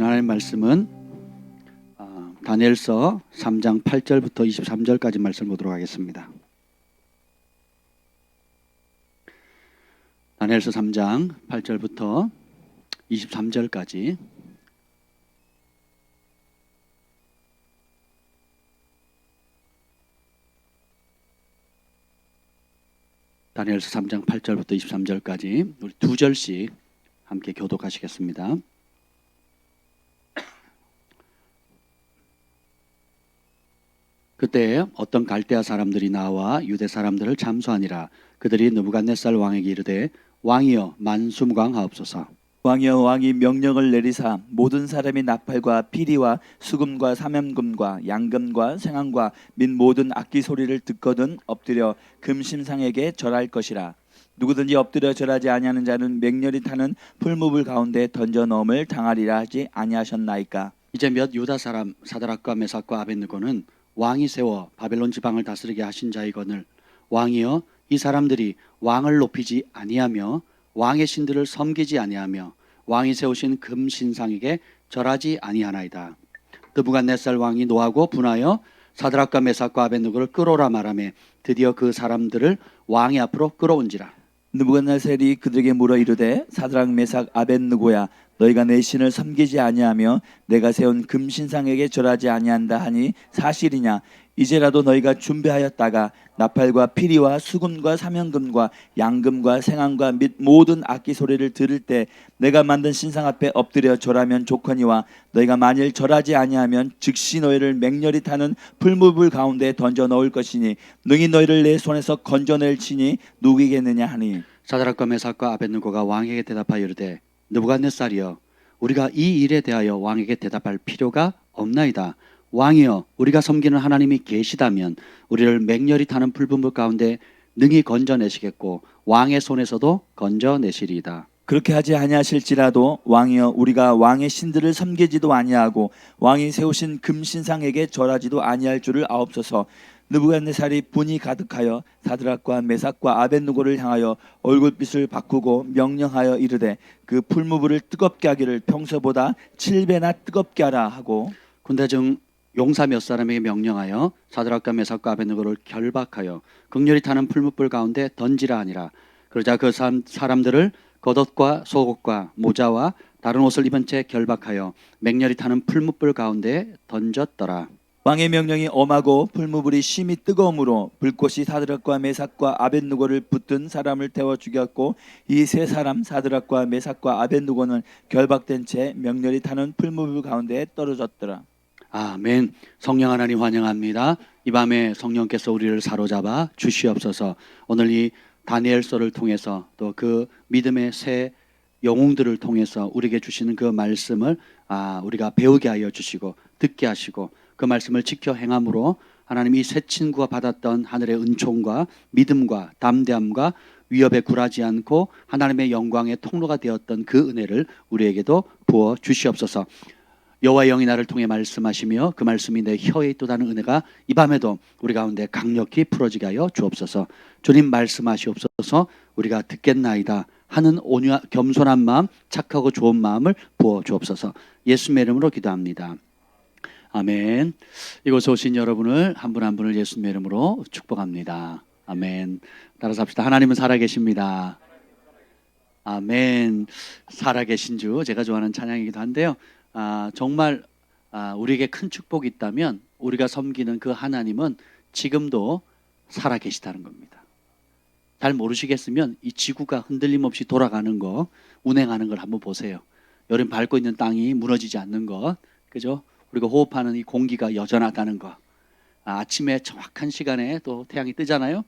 주신 하나님의 말씀은 다니엘서 3장 8절부터 23절까지 말씀을 보도록 하겠습니다. 다니엘서 3장 8절부터 23절까지 다니엘서 3장 8절부터 23절까지 우리 두 절씩 함께 교독하시겠습니다. 그때 어떤 갈대아 사람들이 나와 유대 사람들을 참소하니라. 그들이 느부갓네살 왕에게 이르되 왕이여 만수무강하옵소서. 왕이여 왕이 명령을 내리사 모든 사람이 나팔과 피리와 수금과 사면금과 양금과 생황과 및 모든 악기 소리를 듣거든 엎드려 금신상에게 절할 것이라. 누구든지 엎드려 절하지 아니하는 자는 맹렬히 타는 풀무불 가운데 던져 넣음을 당하리라 하지 아니하셨나이까. 이제 몇 유다 사람 사드락과 메삭과 아벳느고는 왕이 세워 바벨론 지방을 다스리게 하신 자이거늘 왕이여 이 사람들이 왕을 높이지 아니하며 왕의 신들을 섬기지 아니하며 왕이 세우신 금신상에게 절하지 아니하나이다. 느부갓네살 왕이 노하고 분하여 사드락과 메삭과 아벳느고를 끌어오라 말하며 드디어 그 사람들을 왕의 앞으로 끌어온지라. 느부갓네살이 그들에게 물어 이르되 사드락 메삭 아벳느고야 너희가 내 신을 섬기지 아니하며 내가 세운 금신상에게 절하지 아니한다 하니 사실이냐? 이제라도 너희가 준비하였다가 나팔과 피리와 수금과 사면금과 양금과 생황과 및 모든 악기 소리를 들을 때 내가 만든 신상 앞에 엎드려 절하면 좋거니와 너희가 만일 절하지 아니하면 즉시 너희를 맹렬히 타는 풀무불 가운데 던져 넣을 것이니 능히 너희를 내 손에서 건져낼지니 누구이겠느냐 하니. 사드락과 메삭과 아벳느고가 왕에게 대답하여 이르되 느부갓네살이여 우리가 이 일에 대하여 왕에게 대답할 필요가 없나이다. 왕이여 우리가 섬기는 하나님이 계시다면 우리를 맹렬히 타는 풀무불 가운데 능히 건져내시겠고 왕의 손에서도 건져내시리이다. 그렇게 하지 아니하실지라도 왕이여 우리가 왕의 신들을 섬기지도 아니하고 왕이 세우신 금신상에게 절하지도 아니할 줄을 아옵소서. 느부갓네살이 분이 가득하여 사드락과 메삭과 아벳느고를 향하여 얼굴빛을 바꾸고 명령하여 이르되 그 풀무불을 뜨겁게 하기를 평소보다 7배나 뜨겁게 하라 하고 군대중 용사 몇 사람에게 명령하여 사드락과 메삭과 아벳느고를 결박하여 극렬히 타는 풀무불 가운데 던지라 하니라. 그러자 그 사람들을 겉옷과 속옷과 모자와 다른 옷을 입은 채 결박하여 맹렬히 타는 풀무불 가운데 던졌더라. 왕의 명령이 엄하고 풀무불이 심히 뜨거움으로 불꽃이 사드락과 메삭과 아벳느고를 붙든 사람을 태워 죽였고 이 세 사람 사드락과 메삭과 아벳느고는 결박된 채 명렬히 타는 풀무불 가운데 떨어졌더라. 아멘. 성령 하나님 환영합니다. 이 밤에 성령께서 우리를 사로잡아 주시옵소서. 오늘 이 다니엘서를 통해서 또 그 믿음의 새 영웅들을 통해서 우리에게 주시는 그 말씀을 우리가 배우게 하여 주시고 듣게 하시고 그 말씀을 지켜 행함으로 하나님 이 새 친구가 받았던 하늘의 은총과 믿음과 담대함과 위협에 굴하지 않고 하나님의 영광의 통로가 되었던 그 은혜를 우리에게도 부어 주시옵소서. 여호와의 영이 나를 통해 말씀하시며 그 말씀이 내 혀에 있도다는 은혜가 이 밤에도 우리 가운데 강력히 풀어지게 하여 주옵소서. 주님 말씀하시옵소서. 우리가 듣겠나이다 하는 겸손한 마음, 착하고 좋은 마음을 부어 주옵소서. 예수님의 이름으로 기도합니다. 아멘. 이곳에 오신 여러분을 한 분 한 분을 예수님의 이름으로 축복합니다. 아멘. 따라서 합시다. 하나님은 살아계십니다. 아멘. 살아계신 주, 제가 좋아하는 찬양이기도 한데요. 정말 우리에게 큰 축복이 있다면 우리가 섬기는 그 하나님은 지금도 살아계시다는 겁니다. 잘 모르시겠으면 이 지구가 흔들림 없이 돌아가는 거, 운행하는 걸 한번 보세요. 여름 밟고 있는 땅이 무너지지 않는 것, 그죠? 우리가 호흡하는 이 공기가 여전하다는 것, 아침에 정확한 시간에 또 태양이 뜨잖아요,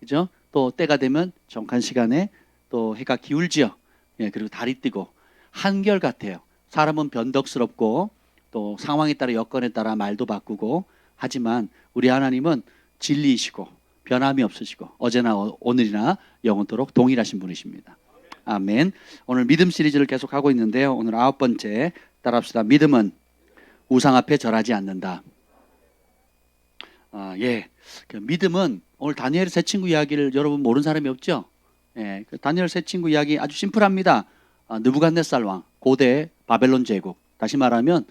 그죠? 또 때가 되면 정확한 시간에 또 해가 기울지요. 예, 그리고 달이 뜨고 한결 같아요. 사람은 변덕스럽고 또 상황에 따라 여건에 따라 말도 바꾸고 하지만 우리 하나님은 진리이시고 변함이 없으시고 어제나 오늘이나 영원토록 동일하신 분이십니다. 아멘. 오늘 믿음 시리즈를 계속하고 있는데요. 오늘 9번째 따라합시다. 믿음은 우상 앞에 절하지 않는다. 그 믿음은 오늘 다니엘 새 친구 이야기를 여러분 모르는 사람이 없죠? 그 다니엘 새 친구 이야기 아주 심플합니다. 느부갓네살 왕, 고대 바벨론 제국 다시 말하면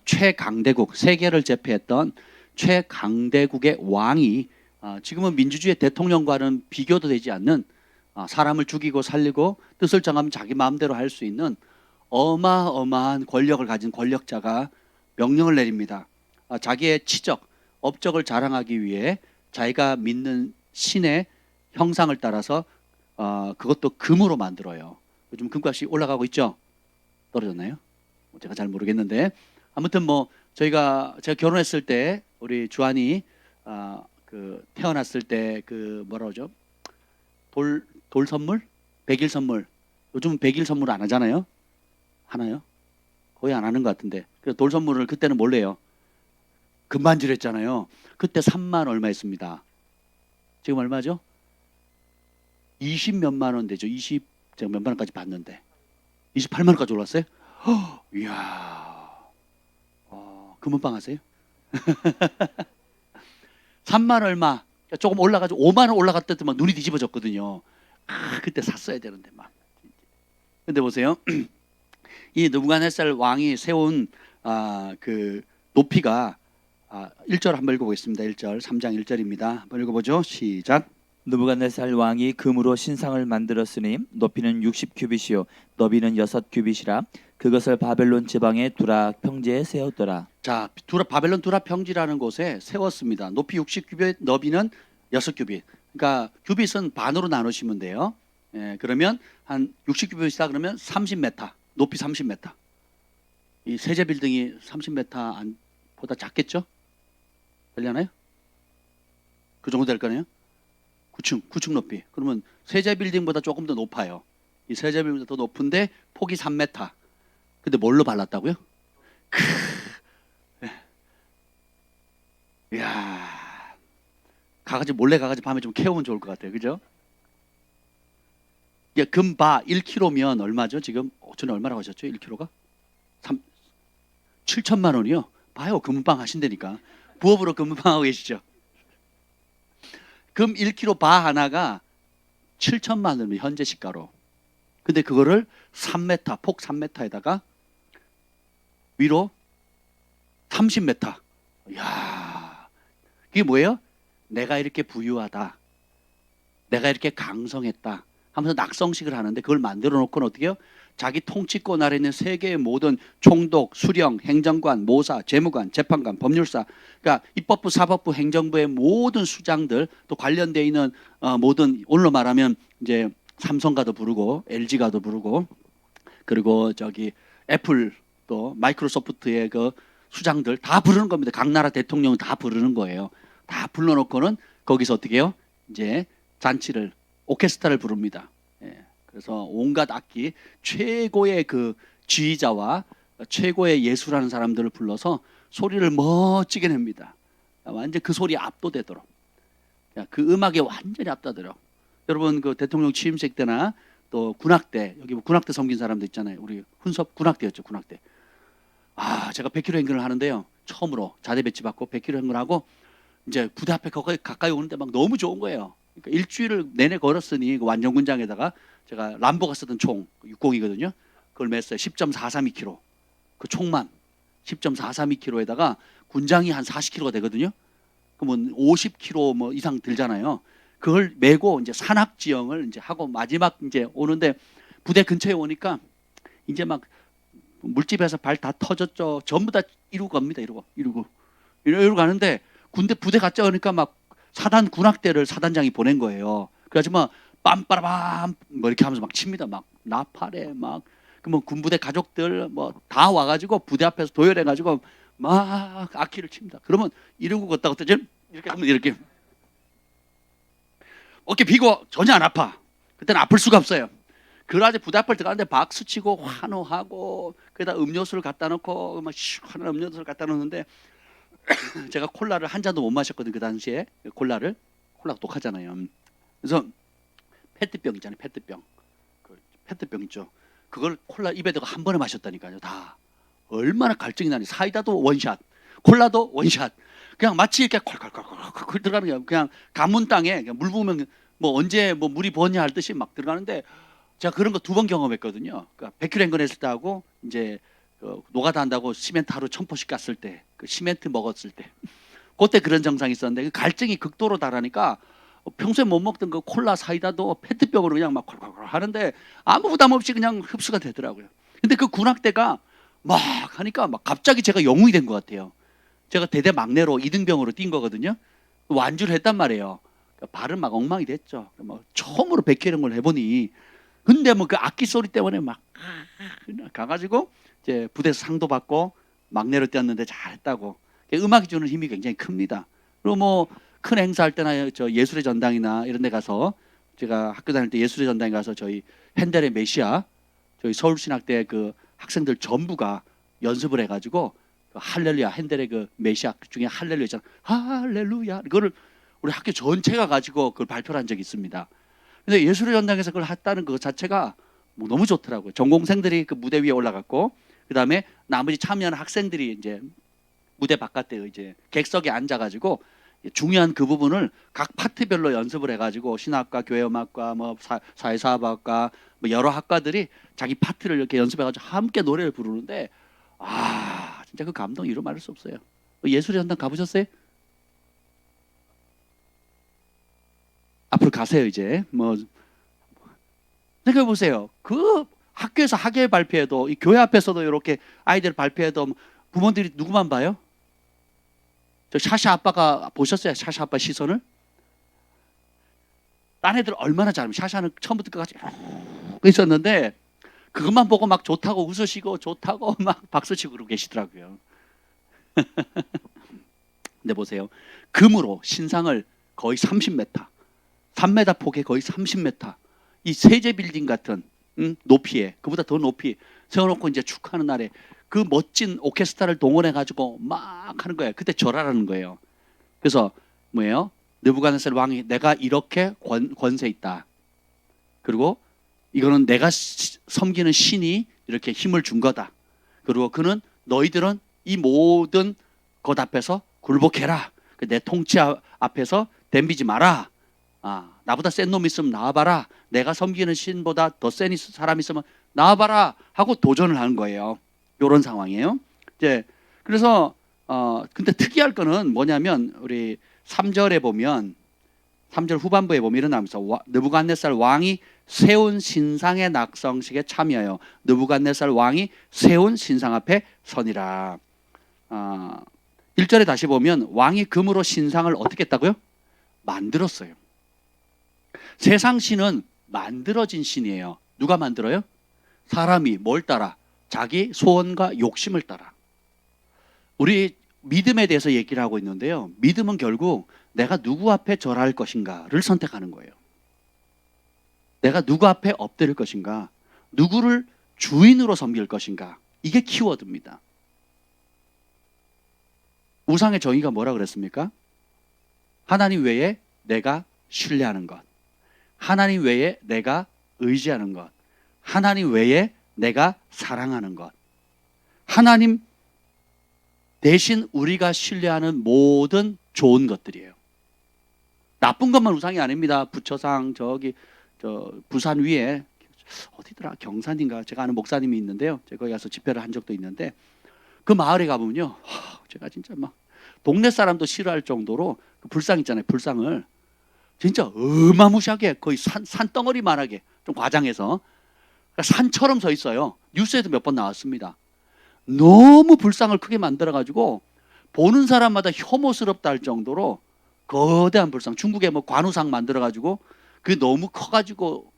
최강대국, 세계를 제패했던 최강대국의 왕이 지금은 민주주의 대통령과는 비교도 되지 않는 사람을 죽이고 살리고 뜻을 정하면 자기 마음대로 할 수 있는 어마어마한 권력을 가진 권력자가 명령을 내립니다. 자기의 치적, 업적을 자랑하기 위해 자기가 믿는 신의 형상을 따라서 그것도 금으로 만들어요. 요즘 금값이 올라가고 있죠? 떨어졌나요? 제가 잘 모르겠는데 아무튼 뭐 제가 결혼했을 때 우리 주한이 그 태어났을 때 그 뭐라 그러죠? 돌 선물? 백일 선물. 요즘은 백일 선물 안 하잖아요. 하나요? 거의 안 하는 것 같은데. 그래서 돌 선물을 그때는 몰래요. 금반지를 했잖아요. 그때 3만 얼마 했습니다. 지금 얼마죠? 20 몇만 원 되죠. 20 제가 몇만 원까지 받는데 28만 원까지 올랐어요? 이야, 금은방 하세요? 3만 얼마, 조금 올라가지고 5만 원 올라갔더니 막 눈이 뒤집어졌거든요. 그때 샀어야 되는데 막. 근데 보세요, 이 느부갓네살 왕이 세운 그 높이가 1절 한번 읽어보겠습니다. 1절, 3장 1절입니다. 한번 읽어보죠. 시작. 느부갓네살 왕이 금으로 신상을 만들었으니 높이는 60규빗이요 너비는 6규빗이라 그것을 바벨론 지방의 두라 평지에 세웠더라. 자, 바벨론 두라 평지라는 곳에 세웠습니다. 높이 60규빗, 너비는 6규빗. 그러니까 규빗은 반으로 나누시면 돼요. 예, 그러면 한 60규빗이다 그러면 30m, 높이 30m. 이 세제 빌딩이 30m 보다 작겠죠? 되려나요? 그 정도 될 거네요. 9층 높이. 그러면 세제 빌딩보다 조금 더 높아요. 이 세제 빌딩보다 더 높은데 폭이 3m. 근데 뭘로 발랐다고요? 이야, 몰래 가가지고 밤에 좀 캐오면 좋을 것 같아요. 그죠? 금바 1kg면 얼마죠? 지금 전에 얼마라고 하셨죠? 1kg가? 7천만 원이요? 봐요. 금은방 하신다니까. 부업으로 금은방 하고 계시죠? 금 1kg 바 하나가 7천만 원이면 현재 시가로. 근데 그거를 3m, 폭 3m에다가 위로 30m. 이야, 이게 뭐예요? 내가 이렇게 부유하다, 내가 이렇게 강성했다 하면서 낙성식을 하는데 그걸 만들어 놓고는 어떻게 해요? 자기 통치권 아래 있는 세계의 모든 총독, 수령, 행정관, 모사, 재무관, 재판관, 법률사, 그러니까 입법부, 사법부, 행정부의 모든 수장들, 또 관련되어 있는 모든, 오늘로 말하면 이제 삼성가도 부르고 LG가도 부르고, 그리고 저기 애플 또 마이크로소프트의 그 수장들 다 부르는 겁니다. 각 나라 대통령 다 부르는 거예요. 다 불러놓고는 거기서 어떻게 해요? 이제 잔치를, 오케스트라를 부릅니다. 예. 그래서 온갖 악기, 최고의 그 지휘자와 최고의 예술하는 사람들을 불러서 소리를 멋지게 냅니다. 완전 그 소리에 압도되도록, 그 음악에 완전히 압도되도록. 여러분 그 대통령 취임식 때나 또 군악대, 여기 뭐 군악대 섬긴 사람도 있잖아요. 우리 훈섭 군악대였죠. 군악대. 제가 100km 행군을 하는데요. 처음으로 자대 배치 받고 100km 행군을 하고 이제 부대 앞에 가까이 오는데 막 너무 좋은 거예요. 그러니까 일주일을 내내 걸었으니 그 완전군장에다가 제가 람보가 쓰던 총 60이거든요. 그걸 맸어요. 10.432km. 그 총만 10.432km에다가 군장이 한 40km가 되거든요. 그러면 50km 뭐 이상 들잖아요. 그걸 메고 이제 산악 지형을 이제 하고 마지막 이제 오는데 부대 근처에 오니까 이제 막 물집에서 발 다 터졌죠. 전부 다 이러고 갑니다. 이러고 가는데 군대 부대 갔자 오니까 막 사단 군악대를 사단장이 보낸 거예요. 그래가지고 막 빰빠라밤 뭐 이렇게 하면서 막 칩니다. 막 나팔에 막 그러면 군부대 가족들 뭐 다 와가지고 부대 앞에서 도열해가지고 막 악기를 칩니다. 그러면 이러고 걷다가 이렇게 하면 이렇게 어깨 비고 전혀 안 아파. 그때는 아플 수가 없어요. 그러자 부대 앞을 들어가는데 박수 치고 환호하고 거기다 음료수를 갖다 놓고 막 시원한 음료수를 갖다 놓는데 제가 콜라를 한 잔도 못 마셨거든요. 그 당시에 콜라가 독하잖아요. 그래서 페트병 있잖아요. 페트병. 그 페트병 있죠. 그걸 콜라 입에 대고 한 번에 마셨다니까요. 다. 얼마나 갈증이 나니. 사이다도 원샷, 콜라도 원샷. 그냥 마치 이렇게 콜콜콜콜 들어가는 거예요. 그냥 가문 땅에 물 부으면 뭐 언제 뭐 물이 부었냐 할 듯이 막 들어가는데 제가 그런 거 2번 경험했거든요. 그러니까 100km 행군했을 때하고 이제 노가다 한다고 시멘트 하루 1,000포씩 깠을 때, 그 시멘트 먹었을 때, 그때 그런 증상이 있었는데 그 갈증이 극도로 달하니까 평소에 못 먹던 그 콜라 사이다도 페트병으로 그냥 막 콜콜콜 하는데 아무 부담 없이 그냥 흡수가 되더라고요. 근데 그 군악대가 막 하니까 막 갑자기 제가 영웅이 된 것 같아요. 제가 대대 막내로 2등병으로 뛴 거거든요. 완주를 했단 말이에요. 발은 막 엉망이 됐죠. 뭐 처음으로 100km 이런 걸 해보니 근데 뭐 그 악기 소리 때문에 막 가가지고 이제 부대에서 상도 받고 막내로 뛰었는데 잘했다고. 음악이 주는 힘이 굉장히 큽니다. 그리고 뭐 큰 행사할 때나 저 예술의 전당이나 이런 데 가서 제가 학교 다닐 때 예술의 전당에 가서 저희 핸델의 메시아 저희 서울신학대 그 학생들 전부가 연습을 해가지고 그 할렐루야 핸델의 그 메시아 중에 할렐루야 있잖아. 할렐루야 이거를 우리 학교 전체가 가지고 그걸 발표를 한 적이 있습니다. 근데 예술의 전당에서 그걸 했다는 그 자체가 뭐 너무 좋더라고요. 전공생들이 그 무대 위에 올라갔고 그 다음에 나머지 참여하는 학생들이 이제 무대 바깥에 이제 객석에 앉아가지고 중요한 그 부분을 각 파트별로 연습을 해가지고 신학과, 교회음악과, 뭐 사회사학과, 뭐 여러 학과들이 자기 파트를 이렇게 연습해가지고 함께 노래를 부르는데 아 진짜 그 감동 이루 말할 수 없어요. 예술의 전당 가보셨어요? 앞으로 가세요 이제. 뭐 생각해 보세요. 그 학교에서 학예 발표해도 이 교회 앞에서도 이렇게 아이들 발표해도 부모들이 누구만 봐요? 저 샤샤 아빠가 보셨어요? 샤샤 아빠 시선을? 딴 애들 얼마나 잘하면 샤샤는 처음부터 끝까지 이러고 있었는데 그것만 보고 막 좋다고 웃으시고 좋다고 막 박수치고 그러고 계시더라고요. 근데 보세요. 금으로 신상을 거의 30m, 3m 폭에 거의 30m 이 세제 빌딩 같은 높이에 그보다 더 높이 세워놓고 이제 축하하는 날에 그 멋진 오케스트라를 동원해 가지고 막 하는 거예요. 그때 절하라는 거예요. 그래서 뭐예요? 느부갓네살 왕이 내가 이렇게 권세 있다. 그리고 이거는 내가 섬기는 신이 이렇게 힘을 준 거다. 그리고 그는 너희들은 이 모든 것 앞에서 굴복해라. 내 통치 앞에서 덤비지 마라. 나보다 센 놈 있으면 나와봐라. 내가 섬기는 신보다 더 센 사람 있으면 나와봐라 하고 도전을 하는 거예요. 이런 상황이에요. 이제 그래서 근데 특이할 거는 뭐냐면 우리 3절에 보면 3절 후반부에 보면 일어나면서 느부갓네살 왕이 세운 신상의 낙성식에 참여하여 느부갓네살 왕이 세운 신상 앞에 서니라. 1절에 다시 보면 왕이 금으로 신상을 어떻게 했다고요? 만들었어요. 세상 신은 만들어진 신이에요. 누가 만들어요? 사람이 뭘 따라? 자기 소원과 욕심을 따라. 우리 믿음에 대해서 얘기를 하고 있는데요. 믿음은 결국 내가 누구 앞에 절할 것인가를 선택하는 거예요. 내가 누구 앞에 엎드릴 것인가, 누구를 주인으로 섬길 것인가. 이게 키워드입니다. 우상의 정의가 뭐라 그랬습니까? 하나님 외에 내가 신뢰하는 것, 하나님 외에 내가 의지하는 것, 하나님 외에 내가 사랑하는 것, 하나님 대신 우리가 신뢰하는 모든 좋은 것들이에요. 나쁜 것만 우상이 아닙니다. 부처상 저기 저 부산 위에 어디더라 경산인가 제가 아는 목사님이 있는데요. 제가 거기 가서 집회를 한 적도 있는데 그 마을에 가보면요, 제가 진짜 막 동네 사람도 싫어할 정도로 그 불상 있잖아요. 불상을 진짜 어마무시하게 거의 산덩어리만하게 좀 과장해서 그러니까 산처럼 서 있어요. 뉴스에도 몇 번 나왔습니다. 너무 불상을 크게 만들어가지고 보는 사람마다 혐오스럽다 할 정도로 거대한 불상, 중국에 뭐 관우상 만들어가지고 그게 너무 커가지고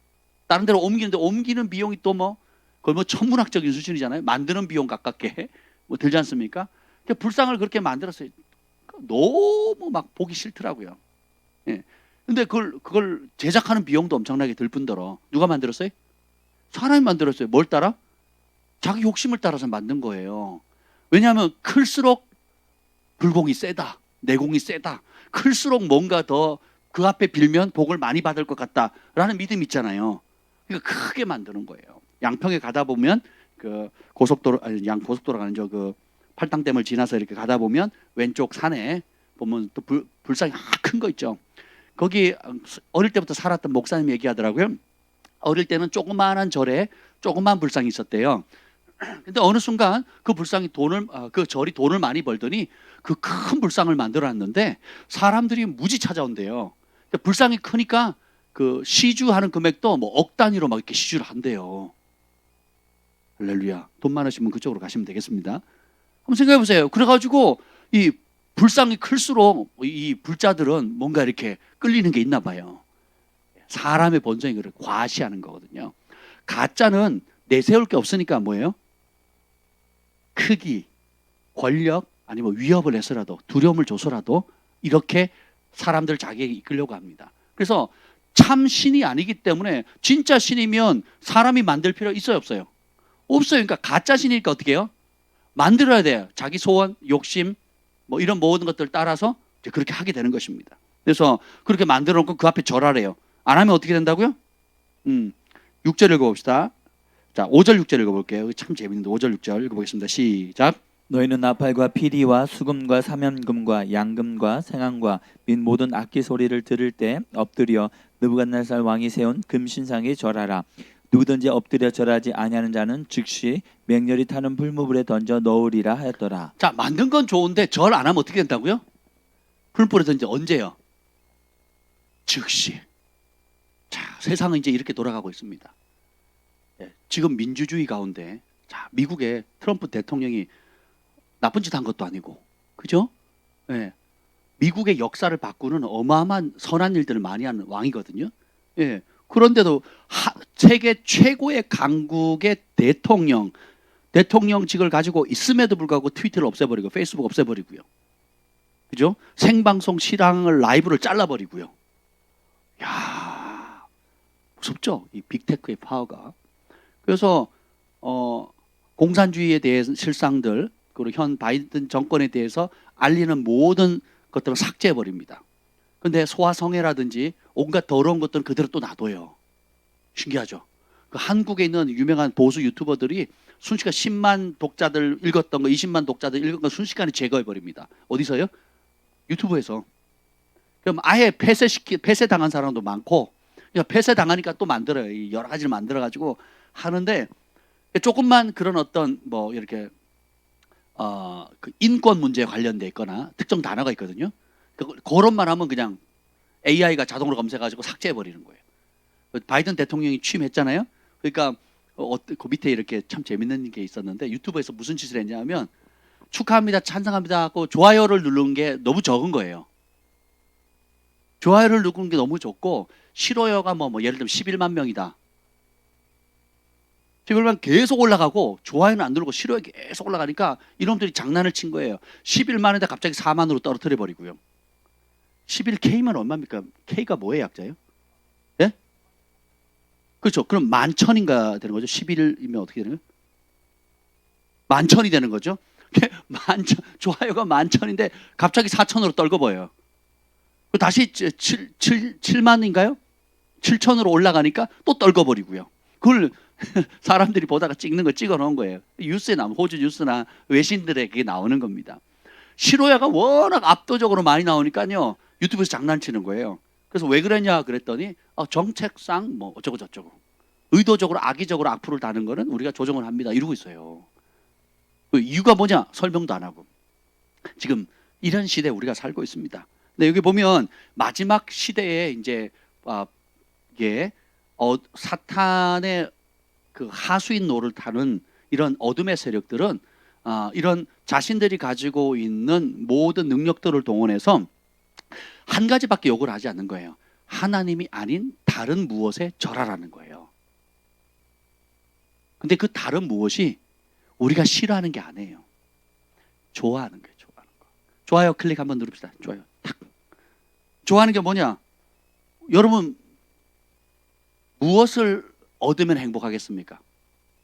다른 데로 옮기는데 옮기는 비용이 또 뭐 거의 뭐 천문학적인 수준이잖아요. 만드는 비용 가깝게 뭐 들지 않습니까? 불상을 그렇게 만들었어요. 너무 막 보기 싫더라고요. 예. 근데 그걸 제작하는 비용도 엄청나게 들 뿐더러 누가 만들었어요? 사람이 만들었어요. 뭘 따라? 자기 욕심을 따라서 만든 거예요. 왜냐하면 클수록 불공이 세다, 내공이 세다. 클수록 뭔가 더 그 앞에 빌면 복을 많이 받을 것 같다라는 믿음이 있잖아요. 그러니까 크게 만드는 거예요. 양평에 가다 보면 그 고속도로 아니 고속도로 가는 그 팔당댐을 지나서 이렇게 가다 보면 왼쪽 산에 보면 또 불상이 큰 거 있죠. 거기 어릴 때부터 살았던 목사님 얘기하더라고요. 어릴 때는 조그마한 절에 조그만 불상이 있었대요. 근데 어느 순간 그 불상이 그 절이 돈을 많이 벌더니 그 큰 불상을 만들어놨는데 사람들이 무지 찾아온대요. 근데 불상이 크니까 그 시주하는 금액도 뭐 억 단위로 막 이렇게 시주를 한대요. 할렐루야. 돈 많으시면 그쪽으로 가시면 되겠습니다. 한번 생각해 보세요. 그래가지고 이 불상이 클수록 이 불자들은 뭔가 이렇게 끌리는 게 있나 봐요. 사람의 본성이 그를 과시하는 거거든요. 가짜는 내세울 게 없으니까 뭐예요? 크기, 권력, 아니면 위협을 해서라도 두려움을 줘서라도 이렇게 사람들 자기에게 이끌려고 합니다. 그래서 참 신이 아니기 때문에 진짜 신이면 사람이 만들 필요 있어요, 없어요? 없어요. 그러니까 가짜 신이니까 어떻게 해요? 만들어야 돼요. 자기 소원, 욕심, 뭐 이런 모든 것들 따라서 이제 그렇게 하게 되는 것입니다. 그래서 그렇게 만들어 놓고 그 앞에 절하래요. 안 하면 어떻게 된다고요? 6절 읽어봅시다. 자, 5절 6절 읽어볼게요. 참 재밌는데 5절 6절 읽어보겠습니다. 시작. 너희는 나팔과 피리와 수금과 사면금과 양금과 생황과 및 모든 악기 소리를 들을 때 엎드려 느부갓네살 왕이 세운 금신상에 절하라. 누구든지 엎드려 절하지 아니하는 자는 즉시 맹렬히 타는 불무불에 던져 넣으리라 하였더라. 자, 만든 건 좋은데 절 안 하면 어떻게 된다고요? 불불에 던져. 언제요? 즉시. 자, 세상은 이제 이렇게 돌아가고 있습니다. 지금 민주주의 가운데, 자, 미국의 트럼프 대통령이 나쁜 짓 한 것도 아니고, 그죠? 예. 미국의 역사를 바꾸는 어마어마한 선한 일들을 많이 하는 왕이거든요. 예. 그런데도 세계 최고의 강국의 대통령직을 가지고 있음에도 불구하고 트위터를 없애버리고 페이스북 없애버리고요. 그죠? 생방송 실황을 라이브를 잘라버리고요. 야, 무섭죠? 이 빅테크의 파워가. 그래서 공산주의에 대한 실상들, 그리고 현 바이든 정권에 대해서 알리는 모든 것들을 삭제해 버립니다. 근데 소아성애라든지 온갖 더러운 것들은 그대로 또 놔둬요. 신기하죠? 그 한국에 있는 유명한 보수 유튜버들이 순식간 10만 독자들 읽었던 거, 20만 독자들 읽은 거 순식간에 제거해 버립니다. 어디서요? 유튜브에서. 그럼 아예 폐쇄당한 사람도 많고, 그러니까 폐쇄당하니까 또 만들어요. 여러 가지를 만들어가지고 하는데, 조금만 그런 어떤 뭐 이렇게 그 인권 문제에 관련돼 있거나 특정 단어가 있거든요. 그런 말 하면 그냥 AI가 자동으로 검색해가지고 삭제해 버리는 거예요. 바이든 대통령이 취임했잖아요. 그러니까 그 밑에 이렇게 참 재밌는 게 있었는데 유튜브에서 무슨 짓을 했냐면 축하합니다, 찬성합니다 하고 좋아요를 누른 게 너무 적은 거예요. 좋아요를 누른 게 너무 적고 싫어요가 뭐 예를 들면 11만 명이다. 11만 계속 올라가고 좋아요는 안 누르고 싫어요 계속 올라가니까 이놈들이 장난을 친 거예요. 11만인데 갑자기 4만으로 떨어뜨려 버리고요. 11K면 얼마입니까? K가 뭐의 약자예요? 예? 그렇죠. 그럼 11,000인가 되는 거죠. 11이면 어떻게 되는 거예요? 11,000이 되는 거죠. 좋아요가 11,000인데 갑자기 4,000으로 떨궈 보여요. 다시 7만인가요? 7,000으로 올라가니까 또 떨궈 버리고요. 그걸 사람들이 보다가 찍는 거 찍어 놓은 거예요. 뉴스에 나오면 호주 뉴스나 외신들에게 나오는 겁니다. 실효야가 워낙 압도적으로 많이 나오니까요. 유튜브에서 장난치는 거예요. 그래서 왜 그랬냐 그랬더니 정책상 뭐 어쩌고 저쩌고 의도적으로 악의적으로 악플을 다는 거는 우리가 조정을 합니다. 이러고 있어요. 그 이유가 뭐냐 설명도 안 하고. 지금 이런 시대에 우리가 살고 있습니다. 근데 여기 보면 마지막 시대에 이제 이게 사탄의 그 하수인 노를 타는 이런 어둠의 세력들은 이런 자신들이 가지고 있는 모든 능력들을 동원해서 한 가지밖에 요구를 하지 않는 거예요. 하나님이 아닌 다른 무엇에 절하라는 거예요. 근데 그 다른 무엇이 우리가 싫어하는 게 아니에요. 좋아하는 거예요. 좋아하는 거. 좋아요 클릭 한번 누릅시다. 좋아요. 탁. 좋아하는 게 뭐냐? 여러분 무엇을 얻으면 행복하겠습니까?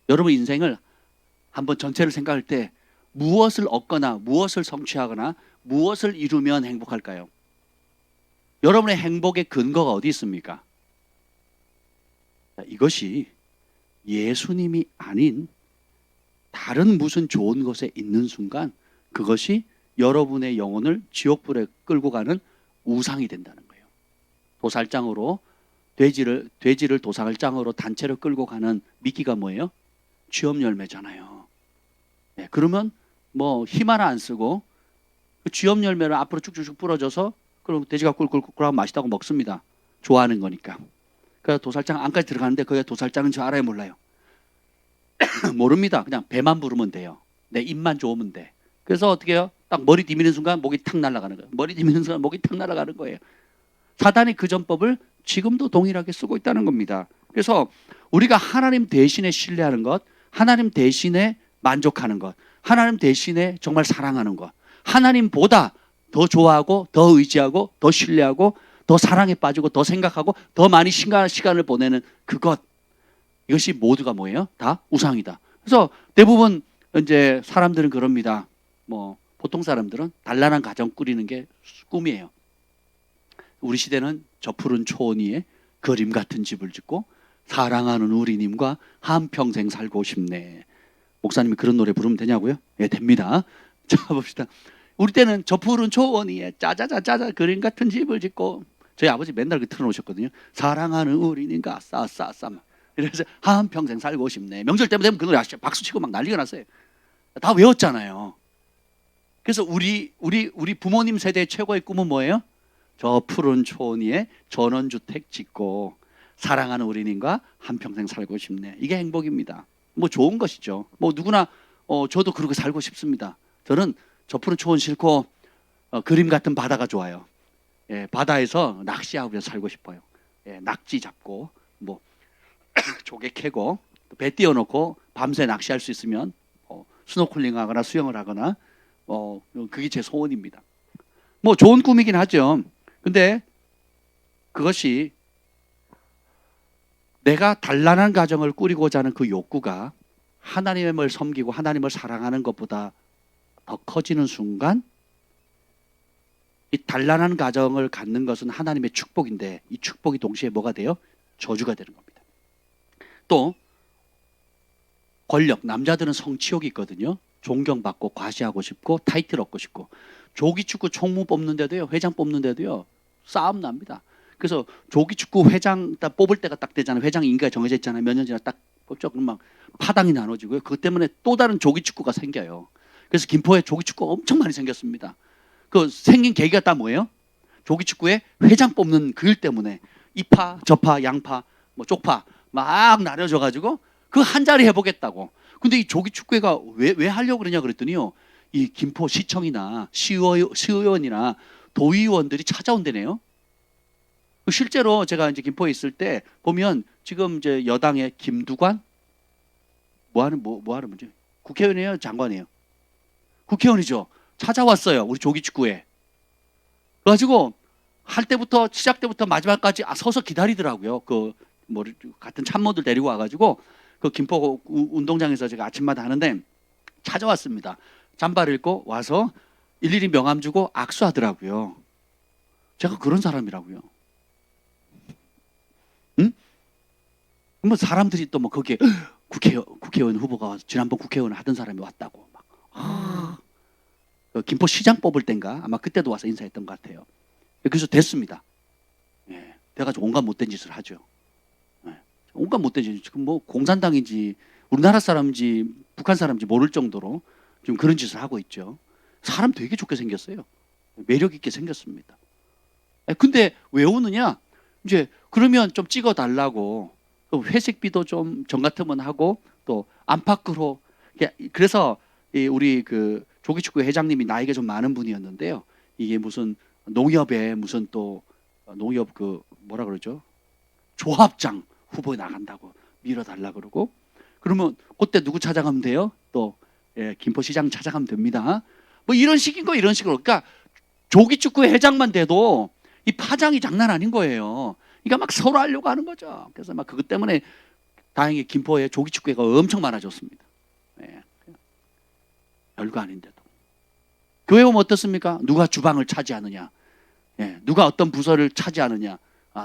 여러분 인생을 한번 전체를 생각할 때 무엇을 얻거나 무엇을 성취하거나 무엇을 이루면 행복할까요? 여러분의 행복의 근거가 어디 있습니까? 이것이 예수님이 아닌 다른 무슨 좋은 것에 있는 순간 그것이 여러분의 영혼을 지옥불에 끌고 가는 우상이 된다는 거예요. 도살장으로 돼지를 도살장으로 단체로 끌고 가는 미끼가 뭐예요? 취업 열매잖아요. 그러면 뭐 힘 하나 안 쓰고 그 쥐염 열매를 앞으로 쭉쭉쭉 뿌려줘서 그럼 돼지가 꿀꿀꿀꿀 하면 맛있다고 먹습니다. 좋아하는 거니까. 그래서 도살장 안까지 들어가는데 거기가 도살장은 저 알아요 몰라요? 모릅니다. 그냥 배만 부르면 돼요. 내 입만 좋으면 돼. 그래서 어떻게 해요? 딱 머리 디미는 순간 목이 탁 날아가는 거예요. 머리 디미는 순간 목이 탁 날아가는 거예요. 사단이 그 전법을 지금도 동일하게 쓰고 있다는 겁니다. 그래서 우리가 하나님 대신에 신뢰하는 것, 하나님 대신에 만족하는 것, 하나님 대신에 정말 사랑하는 것, 하나님보다 더 좋아하고 더 의지하고 더 신뢰하고 더 사랑에 빠지고 더 생각하고 더 많이 시간을 보내는 그것, 이것이 모두가 뭐예요? 다 우상이다. 그래서 대부분 이제 사람들은 그럽니다. 뭐 보통 사람들은 단란한 가정 꾸리는 게 꿈이에요. 우리 시대는 저 푸른 초원 위에 그림 같은 집을 짓고 사랑하는 우리님과 한평생 살고 싶네. 목사님이 그런 노래 부르면 되냐고요? 예, 됩니다. 자, 봅시다. 우리 때는 저 푸른 초원 위에 짜자자자자 그림 같은 집을 짓고, 저희 아버지 맨날 그 틀어놓으셨거든요. 사랑하는 우리님과 싸싸싸 이래서 한평생 살고 싶네. 명절 때면 되면 그 노래 박수 치고 막 난리가 났어요. 다 외웠잖아요. 그래서 우리 부모님 세대의 최고의 꿈은 뭐예요? 저 푸른 초원 위에 전원주택 짓고 사랑하는 우리님과 한평생 살고 싶네. 이게 행복입니다. 뭐 좋은 것이죠. 뭐 누구나 저도 그렇게 살고 싶습니다. 저는 저 푸른 초원 싫고 그림 같은 바다가 좋아요. 예, 바다에서 낚시하고 살고 싶어요. 예, 낙지 잡고 뭐 조개 캐고 배 띄워놓고 밤새 낚시할 수 있으면 스노클링하거나 수영을 하거나 그게 제 소원입니다. 뭐 좋은 꿈이긴 하죠. 근데 그것이 내가 단란한 가정을 꾸리고자 하는 그 욕구가 하나님을 섬기고 하나님을 사랑하는 것보다 더 커지는 순간 이 단란한 가정을 갖는 것은 하나님의 축복인데 이 축복이 동시에 뭐가 돼요? 저주가 되는 겁니다. 또 권력, 남자들은 성취욕이 있거든요. 존경받고 과시하고 싶고 타이틀 얻고 싶고 조기축구 총무 뽑는데도요, 회장 뽑는데도요 싸움 납니다. 그래서 조기축구 회장 딱 뽑을 때가 딱 되잖아요. 회장 임기가 정해져 있잖아요. 몇 년 지나 딱 뽑죠. 그럼 막 파당이 나눠지고요. 그것 때문에 또 다른 조기축구가 생겨요. 그래서 김포에 조기축구가 엄청 많이 생겼습니다. 그 생긴 계기가 딱 뭐예요? 조기축구에 회장 뽑는 그 일 때문에 이파, 저파, 양파, 뭐 쪽파 막 나눠져 가지고 그 한 자리 해보겠다고. 근데 이 조기축구회가 왜 하려고 그러냐 그랬더니요, 이 김포시청이나 시의원이나 도의원들이 찾아온대네요. 실제로 제가 이제 김포에 있을 때 보면 지금 이제 여당의 김두관 뭐 하는 문제? 국회의원이에요, 장관이에요? 국회의원이죠. 찾아왔어요, 우리 조기축구회. 그래가지고 할 때부터 시작 때부터 마지막까지 서서 기다리더라고요. 그 뭐 같은 참모들 데리고 와가지고 그 김포 운동장에서 제가 아침마다 하는데 찾아왔습니다. 잠바를 입고 와서 일일이 명함 주고 악수하더라고요. 제가 그런 사람이라고요. 응? 뭐 사람들이 또 뭐 거기에 국회의원 후보가 지난번 국회의원 하던 사람이 왔다고 막. 그 김포시장 뽑을 땐가 아마 그때도 와서 인사했던 것 같아요. 그래서 됐습니다. 예, 돼가지고 온갖 못된 짓을 하죠. 예, 온갖 못된 짓. 지금 뭐 공산당인지 우리나라 사람인지 북한 사람인지 모를 정도로 지금 그런 짓을 하고 있죠. 사람 되게 좋게 생겼어요. 매력 있게 생겼습니다. 근데 왜 오느냐? 이제 그러면 좀 찍어달라고 회식비도 좀 정 같으면 하고 또 안팎으로. 그래서 우리 그 조기축구 회장님이 나이가 좀 많은 분이었는데요. 이게 무슨 농협에 무슨 또 농협 그 뭐라 그러죠? 조합장 후보에 나간다고 밀어달라 그러고, 그러면 그때 누구 찾아가면 돼요? 또 김포시장 찾아가면 됩니다. 뭐 이런 식인 거, 이런 식으로. 그러니까 조기축구 회장만 돼도 이 파장이 장난 아닌 거예요. 그러니까 막 서로 하려고 하는 거죠. 그래서 막 그것 때문에 다행히 김포에 조기축구회가 엄청 많아졌습니다. 예. 별거 아닌데도. 교회 오면 어떻습니까? 누가 주방을 차지하느냐, 예. 누가 어떤 부서를 차지하느냐,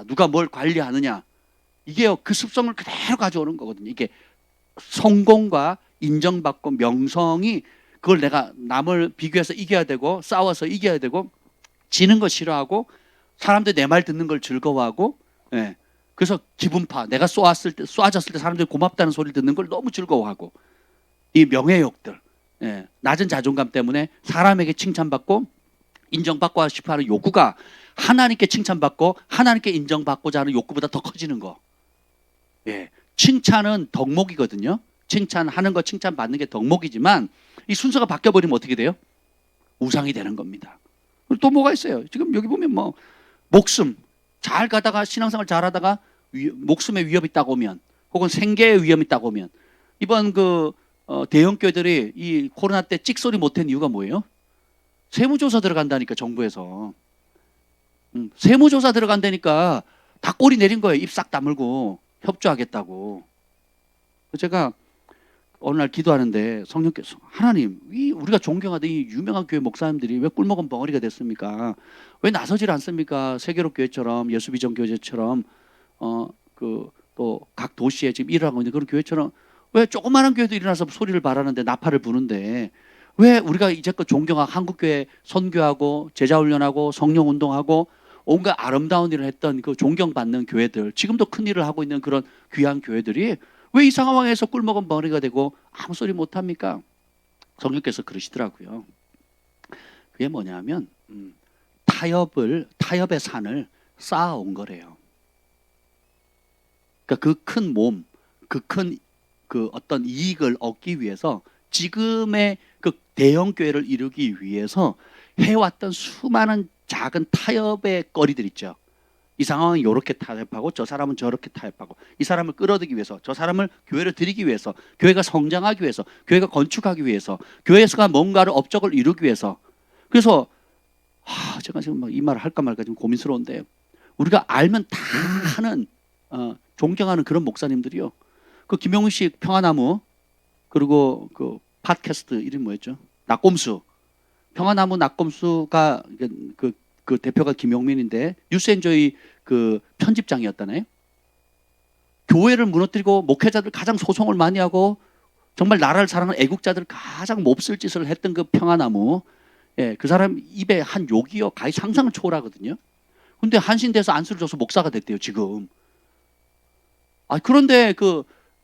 누가 뭘 관리하느냐. 이게요, 그 습성을 그대로 가져오는 거거든요. 이게 성공과 인정받고 명성이, 그걸 내가 남을 비교해서 이겨야 되고 싸워서 이겨야 되고 지는 거 싫어하고 사람들이 내 말 듣는 걸 즐거워하고, 예. 그래서 기분파, 내가 쏘아졌을 때 사람들이 고맙다는 소리를 듣는 걸 너무 즐거워하고, 이 명예욕들, 예, 낮은 자존감 때문에 사람에게 칭찬받고 인정받고 싶어하는 욕구가 하나님께 칭찬받고 하나님께 인정받고자 하는 욕구보다 더 커지는 거. 예, 칭찬은 덕목이거든요. 칭찬하는 거, 칭찬받는 게 덕목이지만 이 순서가 바뀌어버리면 어떻게 돼요? 우상이 되는 겁니다. 그리고 또 뭐가 있어요? 지금 여기 보면 뭐 목숨 잘 가다가 신앙생활 잘하다가 목숨에 위협이 있다고 오면 혹은 생계에 위험이 있다고 오면 이번 대형 교회들이 이 코로나 때 찍소리 못한 이유가 뭐예요? 세무조사 들어간다니까 정부에서 세무조사 들어간다니까 다 꼬리 내린 거예요. 입 싹 다물고 협조하겠다고. 제가 어느 날 기도하는데 성령께서 하나님 우리가 존경하던 이 유명한 교회 목사님들이 왜 꿀먹은 벙어리가 됐습니까? 왜 나서질 않습니까? 세계로 교회처럼 예수비전 교회처럼 또 각 도시에 지금 일하고 있는 그런 교회처럼 왜 조그마한 교회도 일어나서 소리를 바라는데 나팔을 부는데 왜 우리가 이제껏 존경하고 한국교회 선교하고 제자훈련하고 성령운동하고 온갖 아름다운 일을 했던 그 존경받는 교회들 지금도 큰 일을 하고 있는 그런 귀한 교회들이 왜 이 상황에서 꿀먹은 벙어리가 되고 아무 소리 못합니까? 성령께서 그러시더라고요. 그게 뭐냐면 타협의 산을 쌓아온 거래요. 그러니까 그 큰 몸, 그 큰 어떤 이익을 얻기 위해서 지금의 그 대형 교회를 이루기 위해서 해왔던 수많은 작은 타협의 거리들 있죠. 이 상황은 이렇게 타협하고 저 사람은 저렇게 타협하고 이 사람을 끌어들이기 위해서 저 사람을 교회를 드리기 위해서 교회가 성장하기 위해서 교회가 건축하기 위해서 교회에서가 뭔가를 업적을 이루기 위해서 그래서 제가 지금 막 이 말을 할까 말까 좀 고민스러운데 우리가 알면 다 하는 존경하는 그런 목사님들이요. 그 김용훈 씨 평화나무 그리고 그 팟캐스트 이름 뭐였죠? 낙곰수. 평화나무 낙곰수가 그 대표가 김용민인데 뉴스엔조이 그 편집장이었다네. 교회를 무너뜨리고 목회자들 가장 소송을 많이 하고 정말 나라를 사랑하는 애국자들 가장 몹쓸 짓을 했던 그 평화나무. 예, 그 사람 입에 한 욕이요 가히 상상을 초월하거든요. 근데 한신대에서 안수를 줘서 목사가 됐대요 지금. 그런데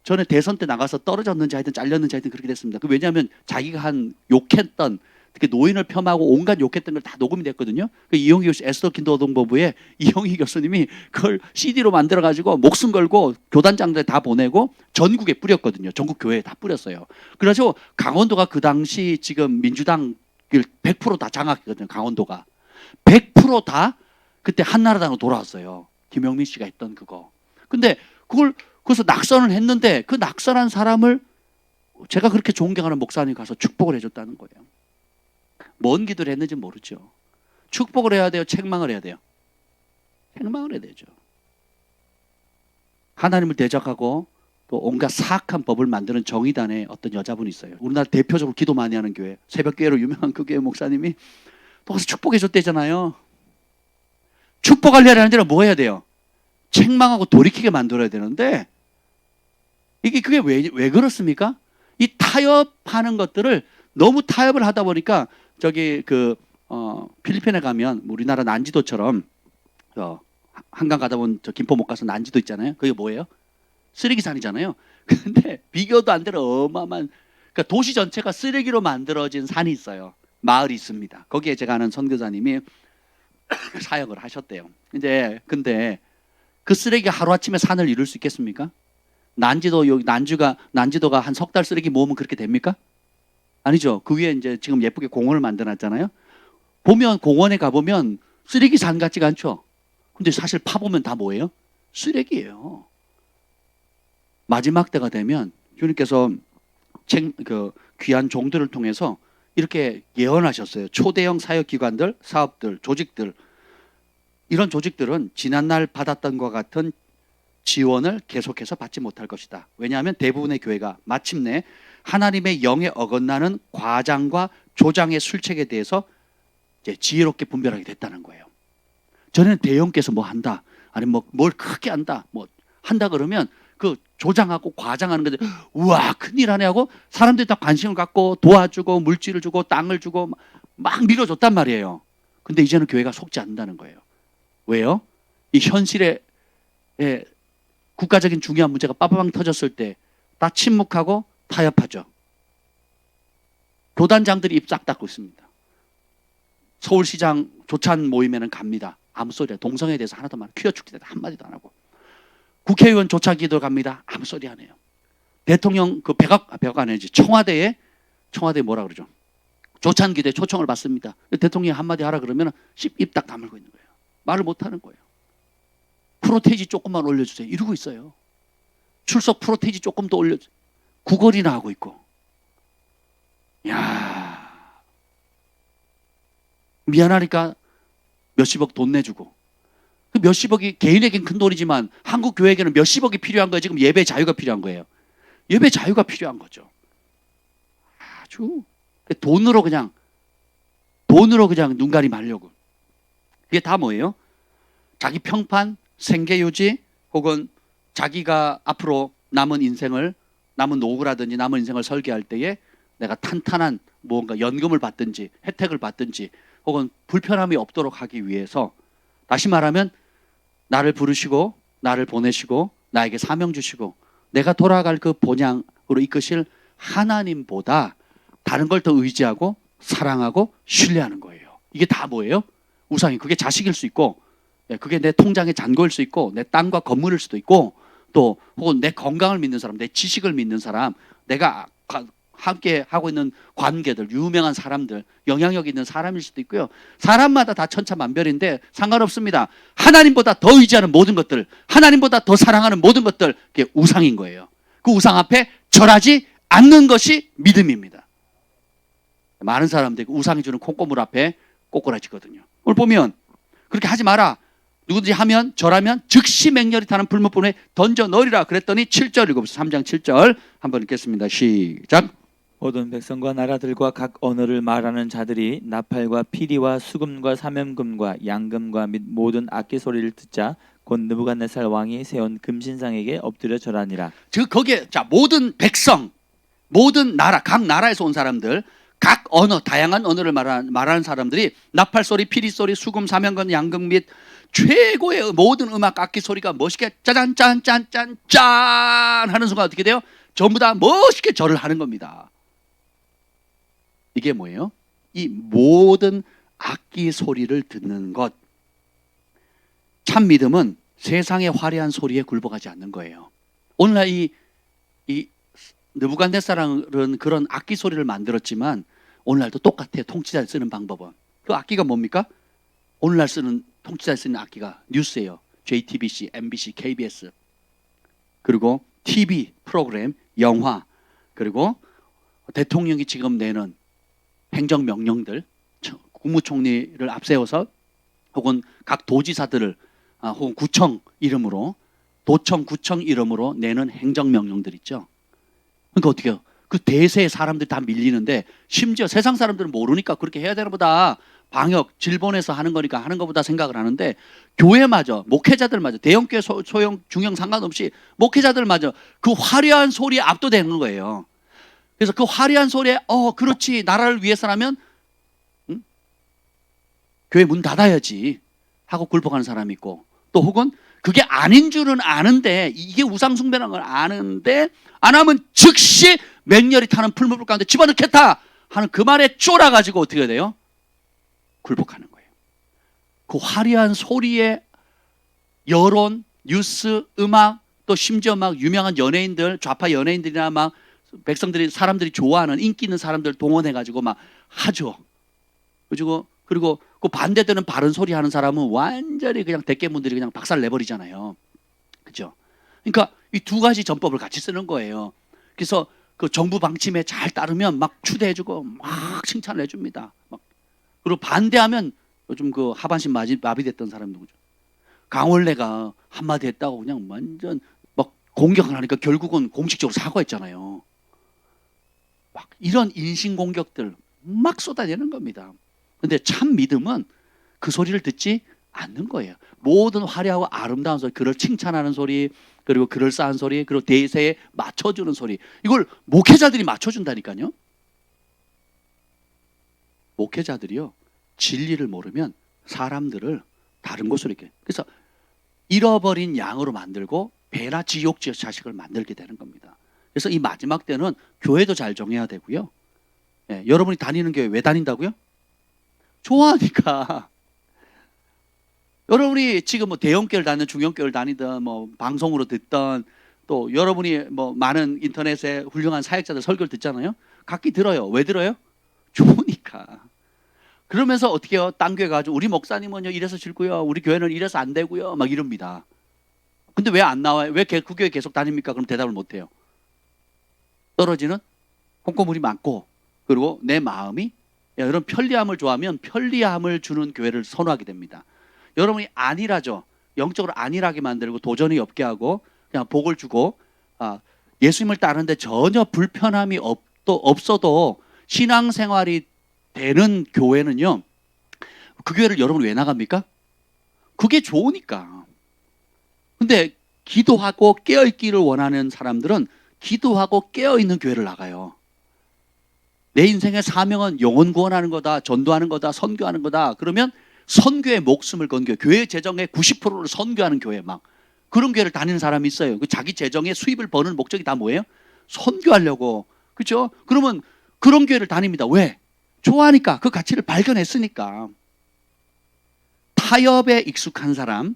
전에 대선 때 나가서 떨어졌는지 하여튼 잘렸는지 하여튼 그렇게 됐습니다. 왜냐하면 자기가 한 욕했던 특히 노인을 폄하하고 온갖 욕했던 걸 다 녹음이 됐거든요. 이용희 교수 에스더 킨도동법부에 이용희 교수님이 그걸 CD로 만들어 가지고 목숨 걸고 교단장들 다 보내고 전국에 뿌렸거든요. 전국 교회에 다 뿌렸어요. 그래서 강원도가 그 당시 지금 민주당 100% 다 장악했거든요. 강원도가 100% 다 그때 한나라당으로 돌아왔어요. 김영민 씨가 했던 그거. 근데 그래서 낙선을 했는데 그 낙선한 사람을 제가 그렇게 존경하는 목사님이 가서 축복을 해줬다는 거예요. 뭔 기도를 했는지 모르죠. 축복을 해야 돼요? 책망을 해야 돼요? 책망을 해야 되죠. 하나님을 대적하고 또 온갖 사악한 법을 만드는 정의단의 어떤 여자분이 있어요. 우리나라 대표적으로 기도 많이 하는 교회, 새벽교회로 유명한 그 교회 목사님이 또 가서 축복해줬대잖아요. 축복하려는 데는 뭐 해야 돼요? 책망하고 돌이키게 만들어야 되는데 그게 왜 그렇습니까? 이 타협하는 것들을 너무 타협을 하다 보니까 필리핀에 가면 우리나라 난지도처럼 한강 가다 보면 김포 못 가서 난지도 있잖아요. 그게 뭐예요? 쓰레기산이잖아요. 근데 비교도 안 되는 어마어마한 그러니까 도시 전체가 쓰레기로 만들어진 산이 있어요. 마을이 있습니다. 거기에 제가 아는 선교사님이 사역을 하셨대요. 근데 그 쓰레기가 하루아침에 산을 이룰 수 있겠습니까? 난지도가 한 석 달 쓰레기 모으면 그렇게 됩니까? 아니죠. 그 위에 이제 지금 예쁘게 공원을 만들어놨잖아요. 보면 공원에 가보면 쓰레기 산 같지가 않죠. 근데 사실 파보면 다 뭐예요? 쓰레기예요. 마지막 때가 되면 주님께서 귀한 종들을 통해서 이렇게 예언하셨어요. 초대형 사역기관들, 사업들, 조직들 이런 조직들은 지난날 받았던 것과 같은 지원을 계속해서 받지 못할 것이다. 왜냐하면 대부분의 교회가 마침내 하나님의 영에 어긋나는 과장과 조장의 술책에 대해서 이제 지혜롭게 분별하게 됐다는 거예요. 전에는 대형께서 뭐 한다, 아니면 뭘 크게 한다, 뭐 한다 그러면 그 조장하고 과장하는 건데 우와 큰일 하네 하고 사람들이 다 관심을 갖고 도와주고 물질을 주고 땅을 주고 막 밀어줬단 말이에요. 근데 이제는 교회가 속지 않는다는 거예요. 왜요? 이 현실에 국가적인 중요한 문제가 빠바방 터졌을 때 다 침묵하고 타협하죠. 교단장들이 입 싹 닫고 있습니다. 서울시장 조찬 모임에는 갑니다. 아무 소리야. 동성애에 대해서 하나도 말, 퀴어 축제에 대해서 한마디도 안 하고. 국회의원 조차기도 갑니다. 아무 소리 안 해요. 대통령 그 백악 아니지, 청와대에 뭐라 그러죠? 조찬기대 초청을 받습니다. 대통령이 한마디 하라 그러면 입 딱 다물고 있는 거예요. 말을 못 하는 거예요. 프로테이지 조금만 올려주세요. 이러고 있어요. 출석 프로테이지 조금 더 올려주세요. 구걸이나 하고 있고. 야, 미안하니까 몇십억 돈 내주고. 그 몇십억이 개인에겐 큰 돈이지만 한국 교회에게는 몇십억이 필요한 거예요. 지금 예배 자유가 필요한 거예요. 예배 자유가 필요한 거죠. 아주 돈으로 그냥 눈가리 말려고. 이게 다 뭐예요? 자기 평판, 생계 유지, 혹은 자기가 앞으로 남은 노후라든지 남은 인생을 설계할 때에 내가 탄탄한 무언가 연금을 받든지 혜택을 받든지 혹은 불편함이 없도록 하기 위해서, 다시 말하면 나를 부르시고 나를 보내시고 나에게 사명 주시고 내가 돌아갈 그 본향으로 이끄실 하나님보다 다른 걸 더 의지하고 사랑하고 신뢰하는 거예요. 이게 다 뭐예요? 우상이. 그게 자식일 수 있고, 그게 내 통장의 잔고일 수 있고, 내 땅과 건물일 수도 있고, 또 혹은 내 건강을 믿는 사람, 내 지식을 믿는 사람, 내가 함께 하고 있는 관계들, 유명한 사람들, 영향력 있는 사람일 수도 있고요. 사람마다 다 천차만별인데 상관없습니다. 하나님보다 더 의지하는 모든 것들, 하나님보다 더 사랑하는 모든 것들, 그게 우상인 거예요. 그 우상 앞에 절하지 않는 것이 믿음입니다. 많은 사람들이 우상이 주는 콩고물 앞에 꼬꾸라지거든요. 오늘 보면 그렇게 하지 마라. 누구든지 하면 절하면 즉시 맹렬히 타는 불못불에 던져 넣으리라 그랬더니 7절 읽어보세요. 3장 7절 한번 읽겠습니다. 시작. 모든 백성과 나라들과 각 언어를 말하는 자들이 나팔과 피리와 수금과 사면금과 양금과 및 모든 악기 소리를 듣자 곧 느부갓네살 왕이 세운 금신상에게 엎드려 절하니라. 즉 거기에 모든 백성, 모든 나라, 각 나라에서 온 사람들, 각 언어, 다양한 언어를 말하는 사람들이 나팔 소리, 피리 소리, 수금, 사면금, 양금 및 최고의 모든 음악 악기 소리가 멋있게 짜잔 짠짠짠 짠 하는 순간 어떻게 돼요? 전부 다 멋있게 절을 하는 겁니다. 이게 뭐예요? 이 모든 악기 소리를 듣는 것. 참 믿음은 세상의 화려한 소리에 굴복하지 않는 거예요. 오늘날 이 느부갓네살은 그런 악기 소리를 만들었지만 오늘날도 똑같아요. 통치자를 쓰는 방법은. 그 악기가 뭡니까? 오늘날 쓰는 통치자를 쓰는 악기가 뉴스예요. JTBC, MBC, KBS, 그리고 TV 프로그램, 영화, 그리고 대통령이 지금 내는 행정명령들, 국무총리를 앞세워서 혹은 각 도지사들을 혹은 구청 이름으로, 도청, 구청 이름으로 내는 행정명령들 있죠. 그러니까 어떻게 해요? 그 대세의 사람들이 다 밀리는데, 심지어 세상 사람들은 모르니까 그렇게 해야 되나 보다, 방역, 질본에서 하는 거니까 하는 것보다 생각을 하는데, 교회마저, 목회자들마저, 대형교회, 소형, 중형 상관없이 목회자들마저 그 화려한 소리에 압도되는 거예요. 그래서 그 화려한 소리에 그렇지, 나라를 위해서라면 교회 문 닫아야지 하고 굴복하는 사람이 있고, 또 혹은 그게 아닌 줄은 아는데, 이게 우상숭배라는 걸 아는데 안 하면 즉시 맹렬히 타는 풀무불 가운데 집어넣겠다 하는 그 말에 쫄아가지고 어떻게 돼요? 굴복하는 거예요. 그 화려한 소리에 여론, 뉴스, 음악, 또 심지어 막 유명한 연예인들, 좌파 연예인들이나 막 백성들이, 사람들이 좋아하는 인기 있는 사람들 동원해가지고 막 하죠. 그리고 그 반대되는 바른 소리 하는 사람은 완전히 그냥 대깨문들이 그냥 박살 내버리잖아요. 그죠? 그러니까 이 두 가지 전법을 같이 쓰는 거예요. 그래서 그 정부 방침에 잘 따르면 막 추대해주고 막 칭찬을 해줍니다. 그리고 반대하면 요즘 그 하반신 마비됐던 사람 누구죠? 강원래가 한마디 했다고 그냥 완전 막 공격을 하니까 결국은 공식적으로 사과했잖아요. 막 이런 인신공격들 막 쏟아내는 겁니다. 근데 참 믿음은 그 소리를 듣지 않는 거예요. 모든 화려하고 아름다운 소리, 그를 칭찬하는 소리, 그리고 그럴싸한 소리, 그리고 대세에 맞춰주는 소리, 이걸 목회자들이 맞춰준다니까요. 목회자들이요, 진리를 모르면 사람들을 다른 곳으로 이렇게, 그래서 잃어버린 양으로 만들고 배나 지옥지의 자식을 만들게 되는 겁니다. 그래서 이 마지막 때는 교회도 잘 정해야 되고요, 예, 여러분이 다니는 교회 왜 다닌다고요? 좋아하니까. 여러분이 지금 뭐 대형교회를 다니든 중형교회를 다니든 뭐 방송으로 듣던 또 여러분이 뭐 많은 인터넷에 훌륭한 사역자들 설교를 듣잖아요. 각기 들어요. 왜 들어요? 좋으니까. 그러면서 어떻게 해요? 딴 교회 가지고 우리 목사님은요 이래서 싫고요. 우리 교회는 이래서 안 되고요. 막 이럽니다. 근데 왜 안 나와요? 왜 그 교회 계속 다닙니까? 그럼 대답을 못 해요. 떨어지는 꼼꼼물이 많고 그리고 내 마음이 여러분 편리함을 좋아하면 편리함을 주는 교회를 선호하게 됩니다. 여러분이 안일하죠. 영적으로 안일하게 만들고 도전이 없게 하고 그냥 복을 주고 예수님을 따르는데 전혀 불편함이 없어도 신앙생활이 되는 교회는요. 그 교회를 여러분 왜 나갑니까? 그게 좋으니까. 근데 기도하고 깨어있기를 원하는 사람들은 기도하고 깨어있는 교회를 나가요. 내 인생의 사명은 영혼 구원하는 거다, 전도하는 거다, 선교하는 거다. 그러면 선교에 목숨을 건 교회, 교회 재정의 90%를 선교하는 교회 막 그런 교회를 다니는 사람이 있어요. 그 자기 재정의 수입을 버는 목적이 다 뭐예요? 선교하려고. 그렇죠? 그러면 그런 교회를 다닙니다. 왜? 좋아하니까, 그 가치를 발견했으니까. 타협에 익숙한 사람,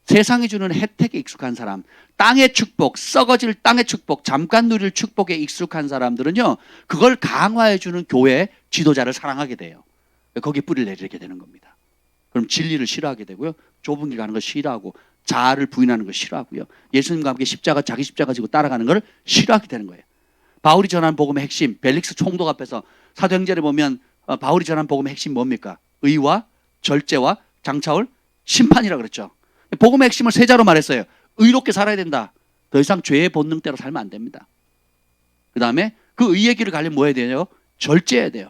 세상이 주는 혜택에 익숙한 사람, 땅의 축복, 썩어질 땅의 축복, 잠깐 누릴 축복에 익숙한 사람들은요, 그걸 강화해주는 교회 지도자를 사랑하게 돼요. 거기 뿌리를 내리게 되는 겁니다. 그럼 진리를 싫어하게 되고요, 좁은 길 가는 걸 싫어하고, 자아를 부인하는 걸 싫어하고요, 예수님과 함께 자기 십자가 지고 따라가는 걸 싫어하게 되는 거예요. 바울이 전한 복음의 핵심, 벨릭스 총독 앞에서 사도행전에 보면 바울이 전한 복음의 핵심 뭡니까? 의와 절제와 장차올 심판이라 그랬죠. 복음의 핵심을 세 자로 말했어요. 의롭게 살아야 된다. 더 이상 죄의 본능대로 살면 안 됩니다. 그 다음에 그 의의 길을 가려면 뭐 해야 돼요? 절제해야 돼요.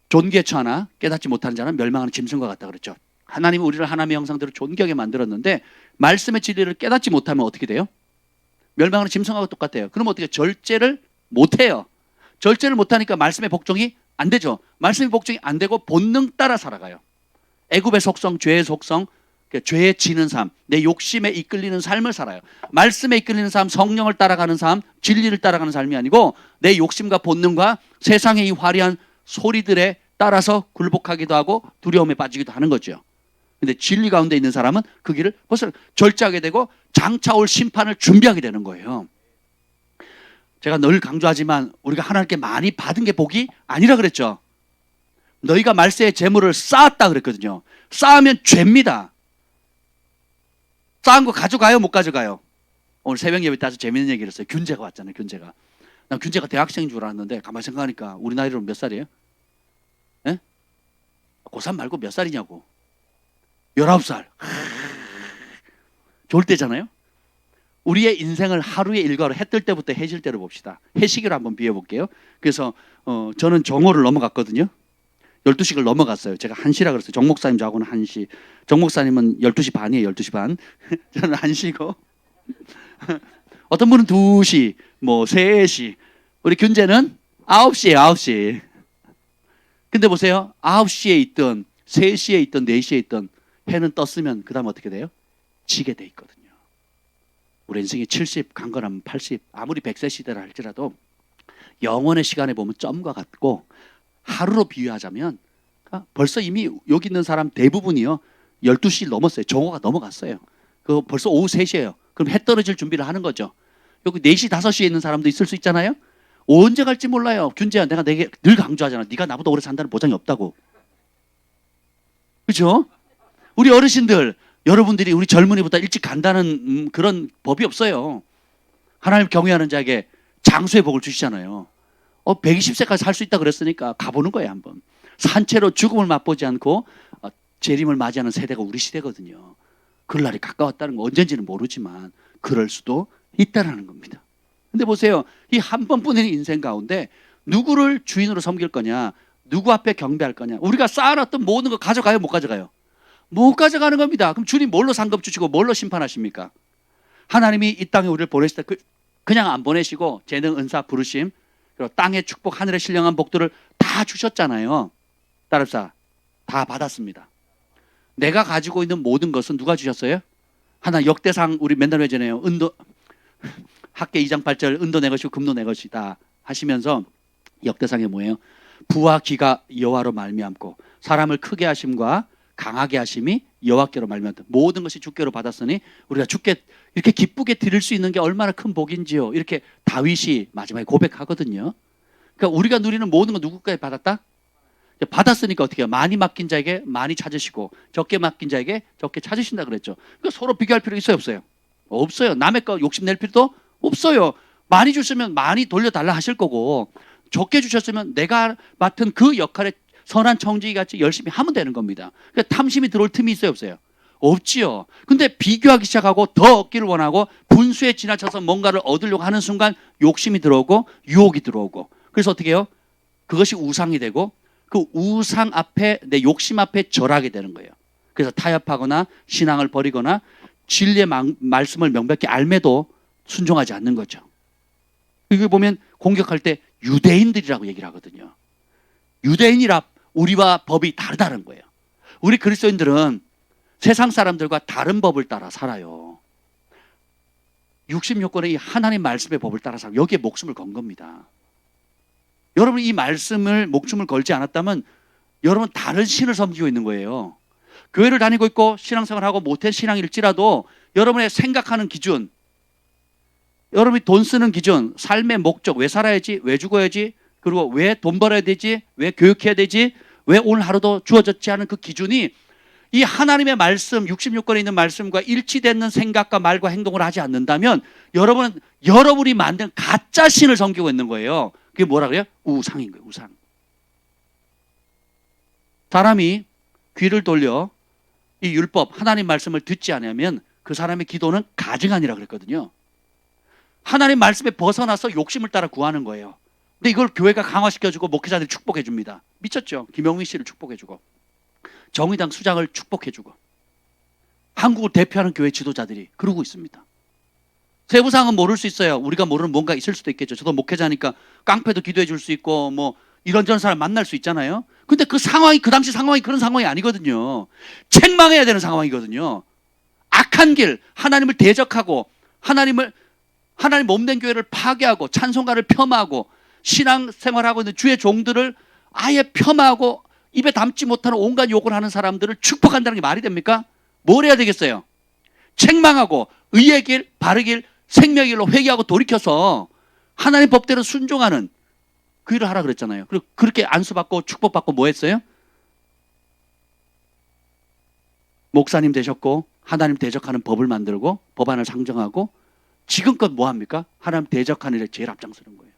존귀에 처하나 깨닫지 못하는 자는 멸망하는 짐승과 같다 그랬죠. 하나님은 우리를 하나님의 형상대로 존귀하게 만들었는데 말씀의 진리를 깨닫지 못하면 어떻게 돼요? 멸망하는 짐승하고 똑같아요. 그럼 어떻게 절제를 못해요? 절제를 못하니까 말씀의 복종이 안 되죠. 말씀의 복종이 안 되고 본능 따라 살아가요. 애굽의 속성, 죄의 속성, 죄에 지는 삶, 내 욕심에 이끌리는 삶을 살아요. 말씀에 이끌리는 삶, 성령을 따라가는 삶, 진리를 따라가는 삶이 아니고 내 욕심과 본능과 세상의 이 화려한 소리들에 따라서 굴복하기도 하고 두려움에 빠지기도 하는 거죠. 근데 진리 가운데 있는 사람은 그 길을 벌써 절제하게 되고 장차 올 심판을 준비하게 되는 거예요. 제가 늘 강조하지만 우리가 하나님께 많이 받은 게 복이 아니라 그랬죠. 너희가 말세의 재물을 쌓았다 그랬거든요. 쌓으면 죄입니다. 쌓은 거 가져가요, 못 가져가요? 오늘 새벽 예배 때 아주 재밌는 얘기를 했어요. 균재가 왔잖아요, 균재가. 난 균재가 대학생인 줄 알았는데 가만히 생각하니까 우리 나이로 몇 살이에요? 예? 고3 말고 몇 살이냐고. 19살. 좋을 때잖아요. 우리의 인생을 하루의 일과로 해 뜰 때부터 해질 때로 봅시다. 해시계로 한번 비워볼게요. 그래서 저는 정오를 넘어갔거든요. 12시를 넘어갔어요. 제가 1시라 그랬어요. 정 목사님 저하고는 1시. 정 목사님은 12시 반이에요. 12시 반. 저는 1시고. 어떤 분은 2시, 뭐 3시. 우리 균재는 9시에 9시. 근데 보세요. 9시에 있든 3시에 있든 4시에 있든 해는 떴으면 그 다음 어떻게 돼요? 지게 돼 있거든요. 우리 인생이 70, 강건하면 80, 아무리 100세 시대라 할지라도 영원의 시간에 보면 점과 같고 하루로 비유하자면 벌써 이미 여기 있는 사람 대부분이요 12시 넘었어요. 정오가 넘어갔어요. 그 벌써 오후 3시예요. 그럼 해 떨어질 준비를 하는 거죠. 여기 4시, 5시에 있는 사람도 있을 수 있잖아요. 언제 갈지 몰라요. 균재야, 내가 내게 늘 강조하잖아. 네가 나보다 오래 산다는 보장이 없다고. 그렇죠? 우리 어르신들, 여러분들이 우리 젊은이보다 일찍 간다는 그런 법이 없어요. 하나님 경외하는 자에게 장수의 복을 주시잖아요. 120세까지 살 수 있다 그랬으니까 가보는 거예요, 한번. 산채로 죽음을 맛보지 않고 재림을 맞이하는 세대가 우리 시대거든요. 그럴 날이 가까웠다는 거 언젠지는 모르지만 그럴 수도 있다라는 겁니다. 근데 보세요. 이 한 번뿐인 인생 가운데 누구를 주인으로 섬길 거냐, 누구 앞에 경배할 거냐. 우리가 쌓아놨던 모든 거 가져가요, 못 가져가요? 못 가져가는 겁니다. 그럼 주님 뭘로 상급 주시고 뭘로 심판하십니까? 하나님이 이 땅에 우리를 보내실 때 그냥 안 보내시고 재능, 은사, 부르심, 그리고 땅의 축복, 하늘의 신령한 복들을 다 주셨잖아요. 따릅사 다 받았습니다. 내가 가지고 있는 모든 것은 누가 주셨어요? 하나 역대상 우리 맨날 외잖아요. 학계 2장 8절 은도 내 것이고 금도 내 것이다 하시면서 역대상에 뭐예요? 부와 기가 여호와로 말미암고 사람을 크게 하심과 강하게 하심이 여호와께로 말미암다. 모든 것이 주께로 받았으니 우리가 주께 이렇게 기쁘게 드릴 수 있는 게 얼마나 큰 복인지요. 이렇게 다윗이 마지막에 고백하거든요. 그러니까 우리가 누리는 모든 건 누구까지 받았다? 받았으니까 어떻게 해요? 많이 맡긴 자에게 많이 찾으시고 적게 맡긴 자에게 적게 찾으신다 그랬죠. 그러니까 서로 비교할 필요 있어요, 없어요? 없어요. 남의 거 욕심낼 필요도 없어요. 많이 주시면 많이 돌려달라 하실 거고 적게 주셨으면 내가 맡은 그 역할에 선한 청지기 같이 열심히 하면 되는 겁니다. 그러니까 탐심이 들어올 틈이 있어요, 없어요? 없지요. 근데 비교하기 시작하고 더 얻기를 원하고 분수에 지나쳐서 뭔가를 얻으려고 하는 순간 욕심이 들어오고 유혹이 들어오고 그래서 어떻게 해요? 그것이 우상이 되고 그 우상 앞에 내 욕심 앞에 절하게 되는 거예요. 그래서 타협하거나 신앙을 버리거나 진리의 말씀을 명백히 알매도 순종하지 않는 거죠. 이거 보면 공격할 때 유대인들이라고 얘기를 하거든요. 유대인이라 우리와 법이 다르다는 거예요. 우리 그리스도인들은 세상 사람들과 다른 법을 따라 살아요. 66권의 이 하나님 말씀의 법을 따라 살아요. 여기에 목숨을 건 겁니다. 여러분 이 말씀을 목숨을 걸지 않았다면 여러분 다른 신을 섬기고 있는 거예요. 교회를 다니고 있고 신앙생활하고 못한 신앙일지라도 여러분의 생각하는 기준, 여러분이 돈 쓰는 기준, 삶의 목적, 왜 살아야지, 왜 죽어야지, 그리고 왜 돈 벌어야 되지, 왜 교육해야 되지, 왜 오늘 하루도 주어졌지 않은 그 기준이 이 하나님의 말씀, 66권에 있는 말씀과 일치되는 생각과 말과 행동을 하지 않는다면 여러분은 여러분이 만든 가짜 신을 섬기고 있는 거예요. 그게 뭐라 그래요? 우상인 거예요, 우상. 사람이 귀를 돌려 이 율법, 하나님 말씀을 듣지 않으면 그 사람의 기도는 가증아니라 그랬거든요. 하나님 말씀에 벗어나서 욕심을 따라 구하는 거예요. 근데 이걸 교회가 강화시켜주고 목회자들이 축복해줍니다. 미쳤죠? 김영민 씨를 축복해주고 정의당 수장을 축복해주고 한국을 대표하는 교회 지도자들이 그러고 있습니다. 세부상은 모를 수 있어요. 우리가 모르는 뭔가 있을 수도 있겠죠. 저도 목회자니까 깡패도 기도해 줄 수 있고 뭐 이런저런 사람 만날 수 있잖아요. 근데 그 상황이 그 당시 상황이 그런 상황이 아니거든요. 책망해야 되는 상황이거든요. 악한 길, 하나님을 대적하고 하나님 몸된 교회를 파괴하고 찬송가를 폄하하고 신앙생활하고 있는 주의 종들을 아예 폄하하고 입에 담지 못하는 온갖 욕을 하는 사람들을 축복한다는 게 말이 됩니까? 뭘 해야 되겠어요? 책망하고 의의 길, 바른 길, 생명의 길로 회개하고 돌이켜서 하나님 법대로 순종하는 그 일을 하라 그랬잖아요. 그리고 그렇게 안수받고 축복받고 뭐 했어요? 목사님 되셨고 하나님 대적하는 법을 만들고 법안을 상정하고 지금껏 뭐 합니까? 하나님 대적하는 일에 제일 앞장서는 거예요.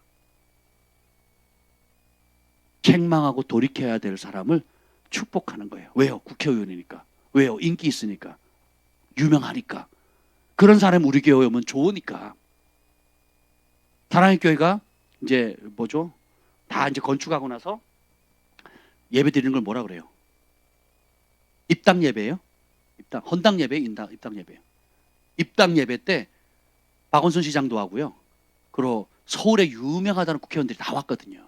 책망하고 돌이켜야 될 사람을 축복하는 거예요. 왜요? 국회의원이니까. 왜요? 인기 있으니까. 유명하니까. 그런 사람이 우리 교회에 오면 좋으니까. 사랑의 교회가 이제 뭐죠? 다 이제 건축하고 나서 예배 드리는 걸 뭐라 그래요? 입당 예배예요? 헌당 예배, 입당 예배예요. 입당 예배 때 박원순 시장도 하고요. 그리고 서울에 유명하다는 국회의원들이 다 왔거든요.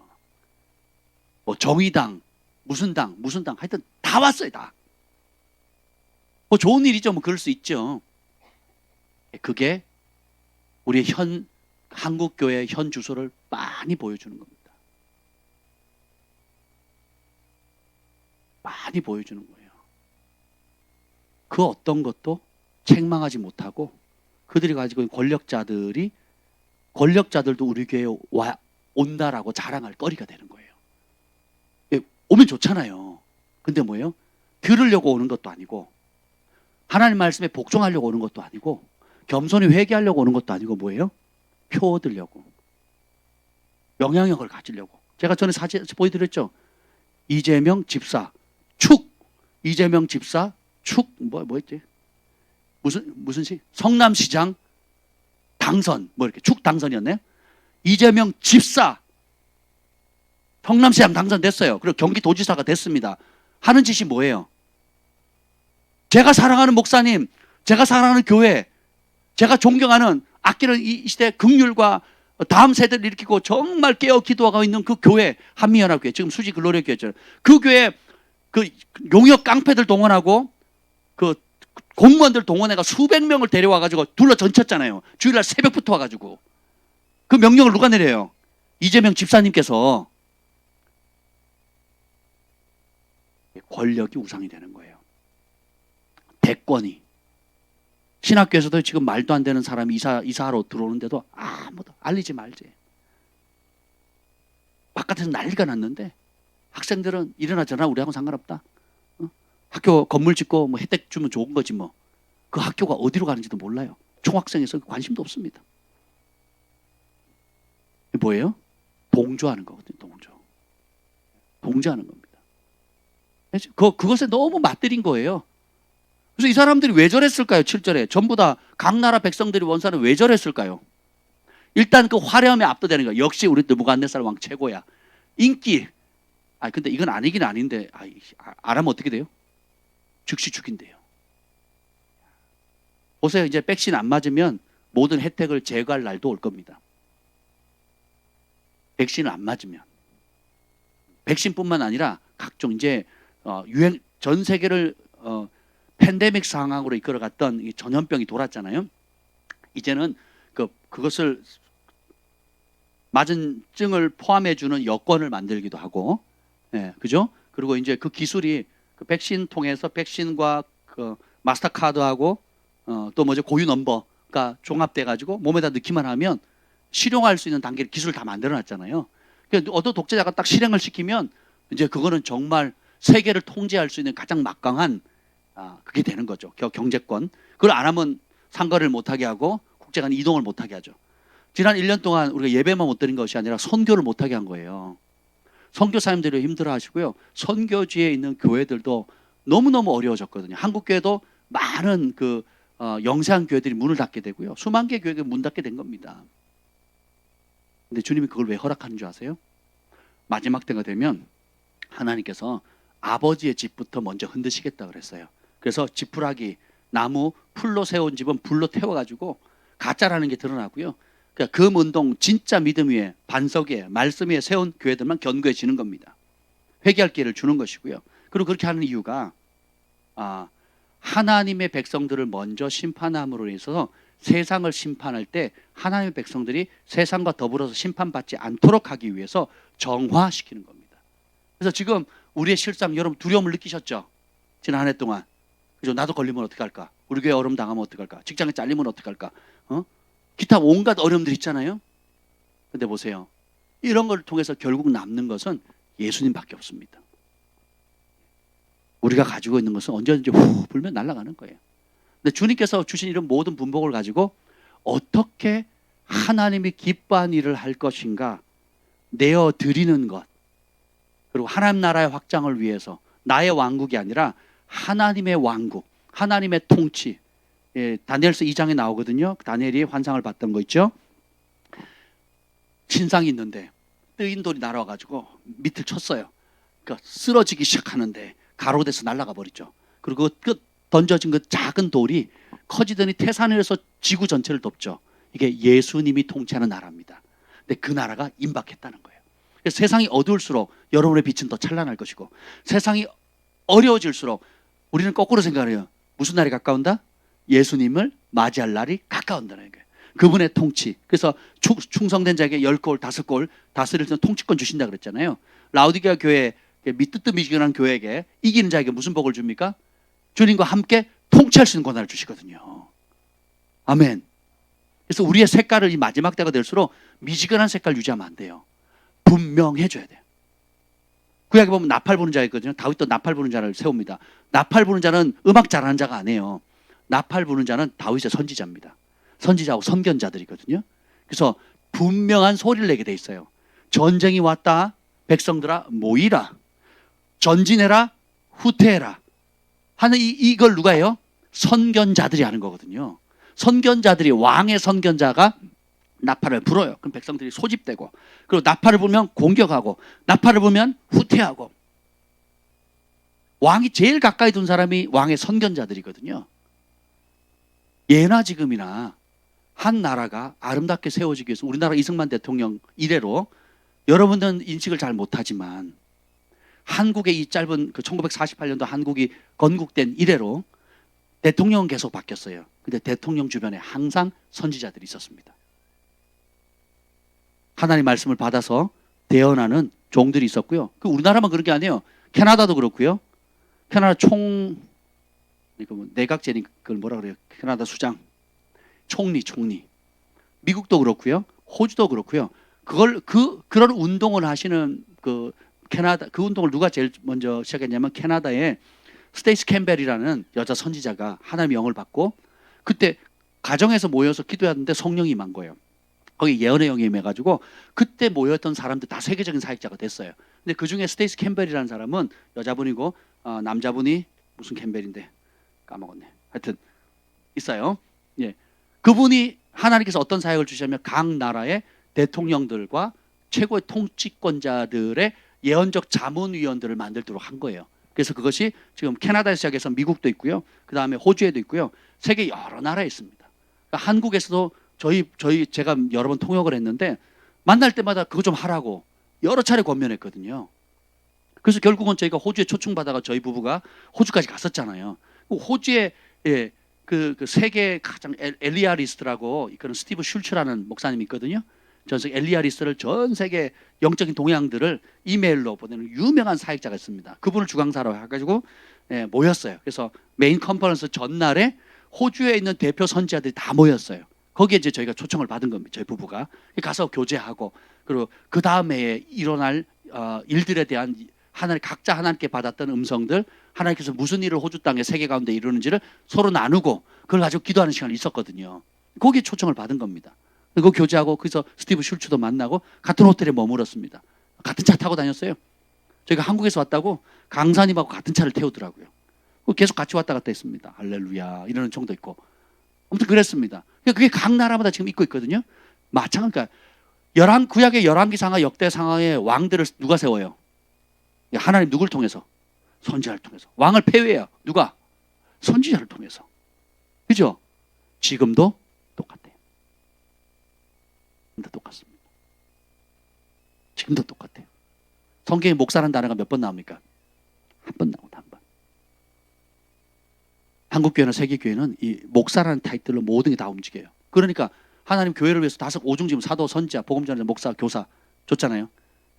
뭐 정의당, 무슨 당 하여튼 다 왔어요, 다. 뭐 좋은 일이죠. 뭐 그럴 수 있죠. 그게 우리의 한국교회의 현 주소를 많이 보여주는 겁니다. 많이 보여주는 거예요. 그 어떤 것도 책망하지 못하고 그들이 가지고 있는 권력자들도 우리 교회에 온다라고 자랑할 거리가 되는 거예요. 오면 좋잖아요. 근데 뭐예요? 들으려고 오는 것도 아니고 하나님 말씀에 복종하려고 오는 것도 아니고 겸손히 회개하려고 오는 것도 아니고 뭐예요? 표 얻으려고, 영향력을 가지려고. 제가 전에 사진 보여드렸죠. 이재명 집사 축, 이재명 집사 축 뭐였지? 무슨 시? 성남시장 당선 뭐 이렇게 축 당선이었네요. 이재명 집사 성남시장 당선됐어요. 그리고 경기도지사가 됐습니다. 하는 짓이 뭐예요? 제가 사랑하는 목사님, 제가 사랑하는 교회, 제가 존경하는 아끼는 이 시대 긍휼과 다음 세대를 일으키고 정말 깨어 기도하고 있는 그 교회, 한미연합교회, 지금 수지 글로리교회죠. 그 교회 그 용역 깡패들 동원하고 그 공무원들 동원해가 수백 명을 데려와가지고 둘러 던쳤잖아요. 주일날 새벽부터 와가지고. 그 명령을 누가 내려요? 이재명 집사님께서. 권력이 우상이 되는 거예요. 대권이. 신학교에서도 지금 말도 안 되는 사람이 이사하러 들어오는데도 아무도 알리지 말지. 바깥에서 난리가 났는데 학생들은 일어나 저러나 우리하고는 상관없다. 학교 건물 짓고 뭐 혜택 주면 좋은 거지 뭐. 그 학교가 어디로 가는지도 몰라요. 총학생에서 관심도 없습니다. 이게 뭐예요? 동조하는 거거든요. 동조하는 겁니다. 그것에 너무 맞들인 거예요. 그래서 이 사람들이 왜 저랬을까요? 7절에 전부 다 각 나라 백성들이 원사는 왜 저랬을까요? 일단 그 화려함에 압도되는 거예요. 역시 우리 느부갓네살 왕 최고야. 인기. 근데 이건 아니긴 아닌데 안 하면 어떻게 돼요? 즉시 죽인대요. 보세요. 이제 백신 안 맞으면 모든 혜택을 제거할 날도 올 겁니다. 백신을 안 맞으면. 백신뿐만 아니라 각종 이제 유행 전 세계를 팬데믹 상황으로 이끌어갔던 이 전염병이 돌았잖아요. 이제는 그것을 맞은 증을 포함해주는 여권을 만들기도 하고, 그죠? 그리고 이제 그 기술이 그 백신 통해서 백신과 그 마스터카드하고 또 뭐죠 고유 넘버가 종합돼가지고 몸에다 넣기만 하면 실용할 수 있는 단계 기술을 다 만들어놨잖아요. 그러니까 어떤 독재자가 딱 실행을 시키면 이제 그거는 정말 세계를 통제할 수 있는 가장 막강한 그게 되는 거죠. 경제권. 그걸 안 하면 상거래를 못하게 하고 국제 간 이동을 못하게 하죠. 지난 1년 동안 우리가 예배만 못 드린 것이 아니라 선교를 못하게 한 거예요. 선교사님들이 힘들어하시고요. 선교지에 있는 교회들도 너무너무 어려워졌거든요. 한국 교회도 많은 영세한 교회들이 문을 닫게 되고요. 수만 개 교회가 문 닫게 된 겁니다. 근데 주님이 그걸 왜 허락하는 줄 아세요? 마지막 때가 되면 하나님께서 아버지의 집부터 먼저 흔드시겠다 그랬어요. 그래서 지푸라기, 나무, 풀로 세운 집은 불로 태워가지고 가짜라는 게 드러나고요. 그러니까 금운동 진짜 믿음 위에 반석 위에 말씀 위에 세운 교회들만 견고해지는 겁니다. 회개할 기회를 주는 것이고요. 그리고 그렇게 하는 이유가 하나님의 백성들을 먼저 심판함으로 인해서 세상을 심판할 때 하나님의 백성들이 세상과 더불어서 심판받지 않도록 하기 위해서 정화시키는 겁니다. 그래서 지금 우리의 실상 여러분 두려움을 느끼셨죠? 지난 한 해 동안. 그죠? 나도 걸리면 어떡할까? 우리 교회 어려움 당하면 어떡할까? 직장에 잘리면 어떡할까? 기타 온갖 어려움들이 있잖아요. 근데 보세요. 이런 걸 통해서 결국 남는 것은 예수님밖에 없습니다. 우리가 가지고 있는 것은 언제든지 후 불면 날아가는 거예요. 근데 주님께서 주신 이런 모든 분복을 가지고 어떻게 하나님이 기뻐한 일을 할 것인가 내어 드리는 것, 그리고 하나님 나라의 확장을 위해서 나의 왕국이 아니라 하나님의 왕국, 하나님의 통치. 다니엘서 2장에 나오거든요. 다니엘이 환상을 봤던 거 있죠. 신상이 있는데 뜨인 돌이 날아와가지고 밑을 쳤어요. 그러니까 쓰러지기 시작하는데 가로돼서 날아가 버리죠. 그리고 그 던져진 그 작은 돌이 커지더니 태산에서 지구 전체를 덮죠. 이게 예수님이 통치하는 나라입니다. 근데 그 나라가 임박했다는 거예요. 그래서 세상이 어두울수록 여러분의 빛은 더 찬란할 것이고, 세상이 어려워질수록 우리는 거꾸로 생각해요. 무슨 날이 가까운다? 예수님을 맞이할 날이 가까운다는 거예요. 그분의 통치. 그래서 충성된 자에게 10골, 5골 다스릴 수 있는 통치권 주신다 그랬잖아요. 라우디게아 교회 미뜨뜨미지근한 교회에게 이기는 자에게 무슨 복을 줍니까? 주님과 함께 통치할 수 있는 권한을 주시거든요. 아멘. 그래서 우리의 색깔을 이 마지막 때가 될수록 미지근한 색깔 유지하면 안 돼요. 분명해져야 돼요. 구약에 보면 나팔 부는 자가 있거든요. 다윗도 나팔 부는 자를 세웁니다. 나팔 부는 자는 음악 잘하는 자가 아니에요. 나팔 부는 자는 다윗의 선지자입니다. 선지자하고 선견자들이거든요. 그래서 분명한 소리를 내게 돼 있어요. 전쟁이 왔다. 백성들아 모이라. 전진해라. 후퇴해라. 하는 이걸 누가 해요? 선견자들이 하는 거거든요. 선견자들이, 왕의 선견자가 나팔을 불어요. 그럼 백성들이 소집되고, 그리고 나팔을 불면 공격하고, 나팔을 불면 후퇴하고. 왕이 제일 가까이 둔 사람이 왕의 선견자들이거든요. 예나 지금이나 한 나라가 아름답게 세워지기 위해서 우리나라 이승만 대통령 이래로 여러분들은 인식을 잘 못하지만 한국의 이 짧은 1948년도 한국이 건국된 이래로 대통령은 계속 바뀌었어요. 근데 대통령 주변에 항상 선지자들이 있었습니다. 하나님 말씀을 받아서 대언하는 종들이 있었고요. 그 우리나라만 그런 게 아니에요. 캐나다도 그렇고요. 캐나다 총 이거 뭐 내각제니 그걸 뭐라 그래요? 캐나다 수장, 총리. 미국도 그렇고요, 호주도 그렇고요. 그런 운동을 하시는 그 캐나다 그 운동을 누가 제일 먼저 시작했냐면 캐나다의 스테이시 캠벨이라는 여자 선지자가 하나님의 영을 받고 그때 가정에서 모여서 기도하는데 성령이 임한 거예요. 거기 예언의 영이 임해가지고 그때 모였던 사람들 다 세계적인 사역자가 됐어요. 근데 그 중에 스테이시 캠벨이라는 사람은 여자분이고 남자분이 무슨 캠벨인데 까먹었네. 하여튼 있어요. 예, 그분이 하나님께서 어떤 사역을 주시냐면 각 나라의 대통령들과 최고의 통치권자들의 예언적 자문위원들을 만들도록 한 거예요. 그래서 그것이 지금 캐나다에서 시작해서 미국도 있고요, 그 다음에 호주에도 있고요, 세계 여러 나라에 있습니다. 그러니까 한국에서도 제가 여러 번 통역을 했는데 만날 때마다 그거 좀 하라고 여러 차례 권면했거든요. 그래서 결국은 저희가 호주에 초청받아가 저희 부부가 호주까지 갔었잖아요. 호주에 그 세계 가장 엘리아리스트라고 그런 스티브 슐츠라는 목사님이 있거든요. 전세 엘리아리스트를 전 세계 영적인 동향들을 이메일로 보내는 유명한 사역자가 있습니다. 그분을 주강사로 해가지고 모였어요. 그래서 메인 컨퍼런스 전날에 호주에 있는 대표 선지자들이 다 모였어요. 거기에 이제 저희가 초청을 받은 겁니다. 저희 부부가 가서 교제하고 그리고 그 다음에 일어날 일들에 대한 각자 하나님께 받았던 음성들, 하나님께서 무슨 일을 호주 땅의 세계 가운데 이루는지를 서로 나누고 그걸 가지고 기도하는 시간이 있었거든요. 거기에 초청을 받은 겁니다. 그거 교제하고 그래서 스티브 슐츠도 만나고 같은 호텔에 머물었습니다. 같은 차 타고 다녔어요. 저희가 한국에서 왔다고 강사님하고 같은 차를 태우더라고요. 계속 같이 왔다 갔다 했습니다. 할렐루야 이러는 정도 있고 아무튼 그랬습니다. 그게 각 나라마다 지금 있고 있거든요. 마찬가지니까 구약의 열왕기상하 역대상하의 왕들을 누가 세워요? 하나님 누굴 통해서? 선지자를 통해서. 왕을 폐위해요. 누가? 선지자를 통해서. 그죠? 지금도 똑같아요. 지금도 똑같습니다. 지금도 똑같아요. 성경에 목사라는 단어가 몇 번 나옵니까? 한 번 나옵니다. 한 번. 한국교회나 세계교회는 이 목사라는 타이틀로 모든 게 다 움직여요. 그러니까 하나님 교회를 위해서 5 지금 사도, 선지자, 복음전자, 목사, 교사 줬잖아요.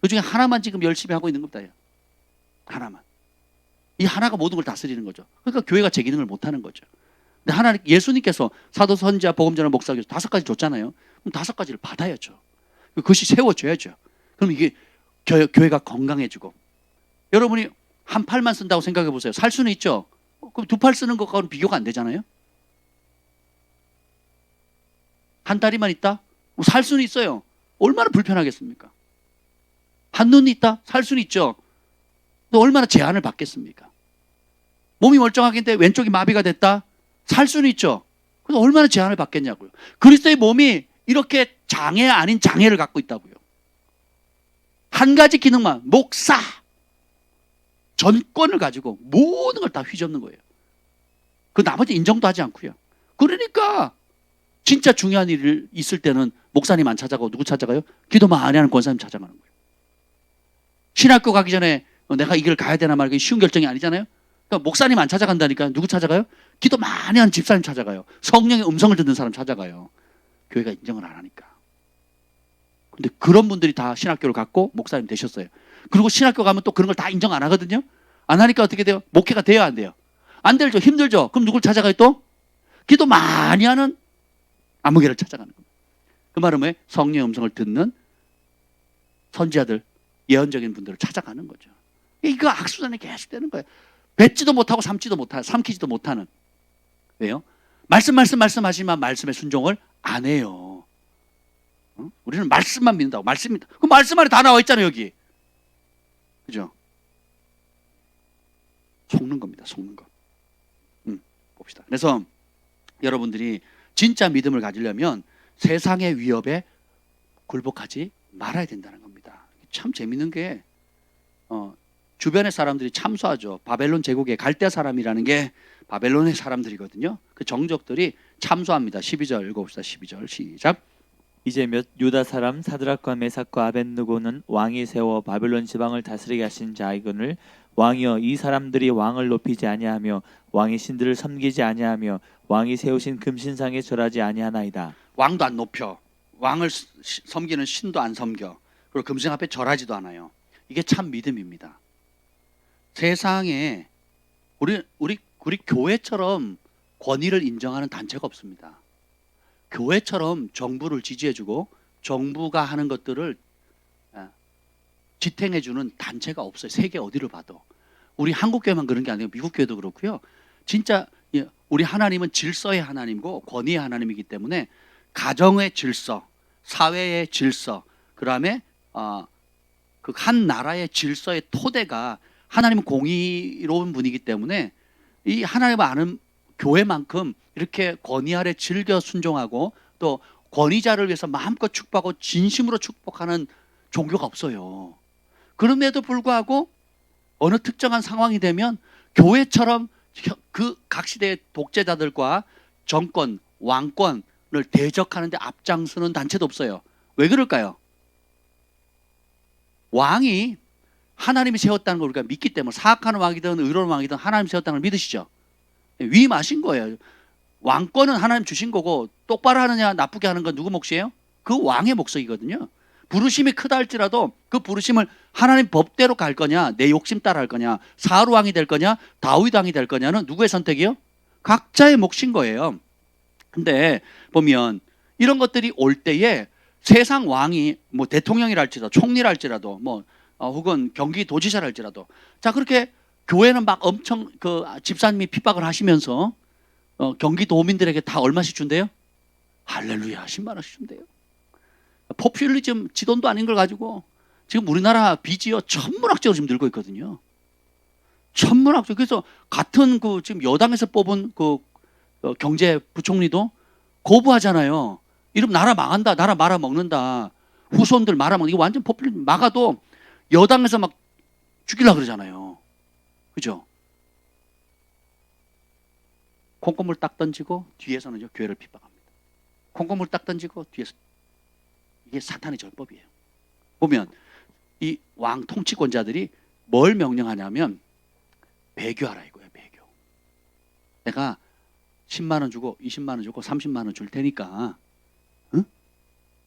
그 중에 하나만 지금 열심히 하고 있는 겁니다. 하나만. 이 하나가 모든 걸 다스리는 거죠. 그러니까 교회가 제 기능을 못하는 거죠. 근데 예수님께서 사도, 선지자, 복음전자, 목사, 교사 5가지 줬잖아요. 그럼 5가지를 받아야죠. 그것이 세워줘야죠. 그럼 이게 교회가 건강해지고. 여러분이 한 팔만 쓴다고 생각해 보세요. 살 수는 있죠. 그럼 2팔 쓰는 것과는 비교가 안 되잖아요. 한 다리만 있다? 살 수는 있어요. 얼마나 불편하겠습니까? 한 눈이 있다? 살 수는 있죠. 또 얼마나 제한을 받겠습니까? 몸이 멀쩡하긴데 왼쪽이 마비가 됐다? 살 수는 있죠. 그래서 얼마나 제한을 받겠냐고요. 그리스도의 몸이 이렇게 장애 아닌 장애를 갖고 있다고요. 한 가지 기능만, 목사, 전권을 가지고 모든 걸 다 휘젓는 거예요. 그 나머지 인정도 하지 않고요. 그러니까 진짜 중요한 일이 있을 때는 목사님 안 찾아가고 누구 찾아가요? 기도 많이 하는 권사님 찾아가는 거예요. 신학교 가기 전에 내가 이 길을 가야 되나 말까 쉬운 결정이 아니잖아요. 그러니까 목사님 안 찾아간다니까 누구 찾아가요? 기도 많이 하는 집사님 찾아가요. 성령의 음성을 듣는 사람 찾아가요. 교회가 인정을 안 하니까. 근데 그런 분들이 다 신학교를 갔고 목사님 되셨어요. 그리고 신학교 가면 또 그런 걸 다 인정 안 하거든요. 안 하니까 어떻게 돼요? 목회가 돼요, 안 돼요? 안 되죠. 힘들죠. 그럼 누굴 찾아가요 또? 기도 많이 하는 아무개를 찾아가는 겁니다. 그 말은 왜? 성령의 음성을 듣는 선지자들, 예언적인 분들을 찾아가는 거죠. 이거 악순환이 계속 되는 거예요. 뱉지도 못하고 삼키지도 못하는. 왜요? 말씀하시지만 말씀에 순종을 안 해요. 우리는 말씀만 믿는다고. 말씀입니다. 그 말씀 안에 다 나와 있잖아요, 여기. 그죠? 속는 겁니다. 속는 거. 봅시다. 그래서 여러분들이 진짜 믿음을 가지려면 세상의 위협에 굴복하지 말아야 된다는 겁니다. 참 재밌는 게 주변의 사람들이 참수하죠. 바벨론 제국의 갈대 사람이라는 게 바벨론의 사람들이거든요. 그 정적들이 참수합니다. 12절 읽어봅시다. 12절 시작. 이제 몇 유다 사람 사드락과 메삭과 아벳느고는 왕이 세워 바벨론 지방을 다스리게 하신 자이거늘 왕이여 이 사람들이 왕을 높이지 아니하며 왕의 신들을 섬기지 아니하며 왕이 세우신 금신상에 절하지 아니하나이다. 왕도 안 높여. 왕을 섬기는 신도 안 섬겨. 그리고 금신 앞에 절하지도 않아요. 이게 참 믿음입니다. 세상에 우리 교회처럼 권위를 인정하는 단체가 없습니다. 교회처럼 정부를 지지해주고 정부가 하는 것들을 지탱해주는 단체가 없어요. 세계 어디를 봐도. 우리 한국 교회만 그런 게 아니고 미국 교회도 그렇고요. 진짜 우리 하나님은 질서의 하나님이고 권위의 하나님이기 때문에 가정의 질서, 사회의 질서, 그다음에 그 한 나라의 질서의 토대가 하나님은 공의로운 분이기 때문에 이 하나님을 아는 교회만큼 이렇게 권위 아래 즐겨 순종하고 또 권위자를 위해서 마음껏 축복하고 진심으로 축복하는 종교가 없어요. 그럼에도 불구하고 어느 특정한 상황이 되면 교회처럼 그 각 시대의 독재자들과 정권, 왕권을 대적하는 데 앞장서는 단체도 없어요. 왜 그럴까요? 왕이 하나님이 세웠다는 걸 우리가 믿기 때문에, 사악한 왕이든 의로운 왕이든 하나님이 세웠다는 걸 믿으시죠? 위임하신 거예요. 왕권은 하나님 주신 거고 똑바로 하느냐 나쁘게 하는 건 누구 몫이에요? 그 왕의 몫이거든요. 부르심이 크다 할지라도 그 부르심을 하나님 법대로 갈 거냐, 내 욕심 따라 할 거냐, 사울 왕이 될 거냐, 다윗 왕이 될 거냐는 누구의 선택이요? 각자의 몫인 거예요. 근데 보면 이런 것들이 올 때에 세상 왕이 뭐 대통령이랄지라도 총리랄지라도 뭐 혹은 경기도지사랄지라도 자 그렇게 교회는 막 엄청 그 집사님이 핍박을 하시면서 경기도민들에게 다 얼마씩 준대요? 할렐루야 10만 원씩 준대요. 포퓰리즘 지돈도 아닌 걸 가지고 지금 우리나라 빚이요 천문학적으로 지금 늘고 있거든요. 천문학적. 그래서 같은 그 지금 여당에서 뽑은 그 경제부총리도 거부하잖아요. 이러면 나라 망한다, 나라 말아먹는다, 후손들 말아먹는다. 이거 완전 포퓰리즘. 막아도 여당에서 막 죽이려고 그러잖아요. 그죠? 콩고물 딱 던지고 뒤에서는 교회를 핍박합니다. 콩고물 딱 던지고 뒤에서. 이게 사탄의 전법이에요. 보면 이 왕 통치권자들이 뭘 명령하냐면 배교하라 이거예요. 배교. 내가 10만 원 주고 20만 원 주고 30만 원 줄 테니까 응?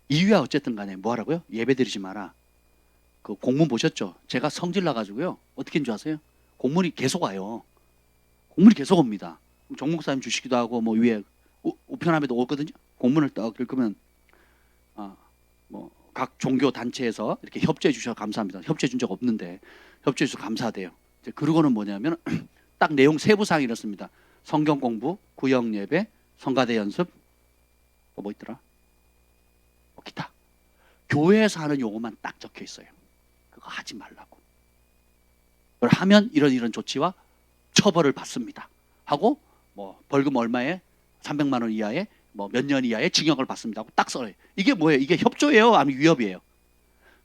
이유야 어쨌든 간에 뭐 하라고요? 예배 드리지 마라. 그 공문 보셨죠? 제가 성질 나가지고요. 어떻게 한 줄 아세요? 공문이 계속 와요. 공문이 계속 옵니다. 정 목사님 주시기도 하고 뭐 위에 우편함에도 오거든요. 공문을 딱 읽으면 뭐 각 종교 단체에서 이렇게 협조해 주셔서 감사합니다. 협조해 준 적 없는데 협조해 주셔서 감사하대요. 이제 그러고는 뭐냐면 딱 내용 세부사항이 이렇습니다. 성경 공부, 구역 예배, 성가대 연습, 뭐 있더라? 기타. 교회에서 하는 용어만 딱 적혀 있어요. 그거 하지 말라고. 그걸 하면 이런 조치와 처벌을 받습니다. 하고 뭐 벌금 얼마에 300만 원 이하에 뭐 몇 년 이하의 징역을 받습니다. 하고 딱 써요. 이게 뭐예요? 이게 협조예요? 아니면 위협이에요?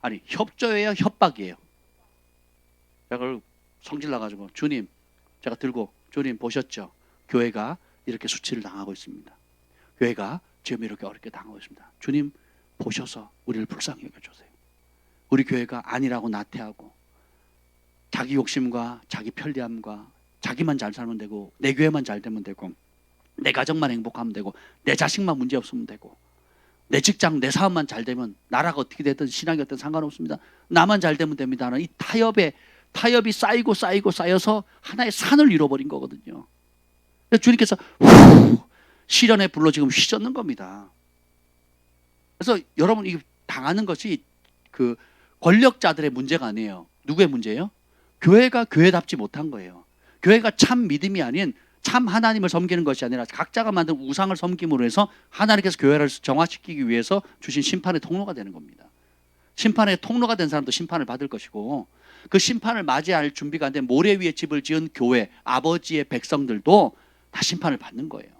아니 협조예요? 협박이에요? 제가 성질 나가지고 주님 제가 들고 주님 보셨죠? 교회가 이렇게 수치를 당하고 있습니다. 교회가 지금 이렇게 어렵게 당하고 있습니다. 주님 보셔서 우리를 불쌍히 여겨주세요. 우리 교회가 아니라고 나태하고 자기 욕심과 자기 편리함과 자기만 잘 살면 되고 내 교회만 잘 되면 되고 내 가정만 행복하면 되고 내 자식만 문제 없으면 되고 내 직장 내 사업만 잘 되면 나라가 어떻게 되든 신앙이 어떤 상관없습니다. 나만 잘 되면 됩니다. 이 타협이 쌓이고 쌓여서 하나의 산을 이뤄버린 거거든요. 그래서 주님께서 시련의 불로 지금 휘젓는 겁니다. 그래서 여러분 이 당하는 것이 그 권력자들의 문제가 아니에요. 누구의 문제예요? 교회가 교회답지 못한 거예요. 교회가 참 믿음이 아닌 참 하나님을 섬기는 것이 아니라 각자가 만든 우상을 섬김으로 해서 하나님께서 교회를 정화시키기 위해서 주신 심판의 통로가 되는 겁니다. 심판의 통로가 된 사람도 심판을 받을 것이고 그 심판을 맞이할 준비가 안 된 모래 위에 집을 지은 교회 아버지의 백성들도 다 심판을 받는 거예요.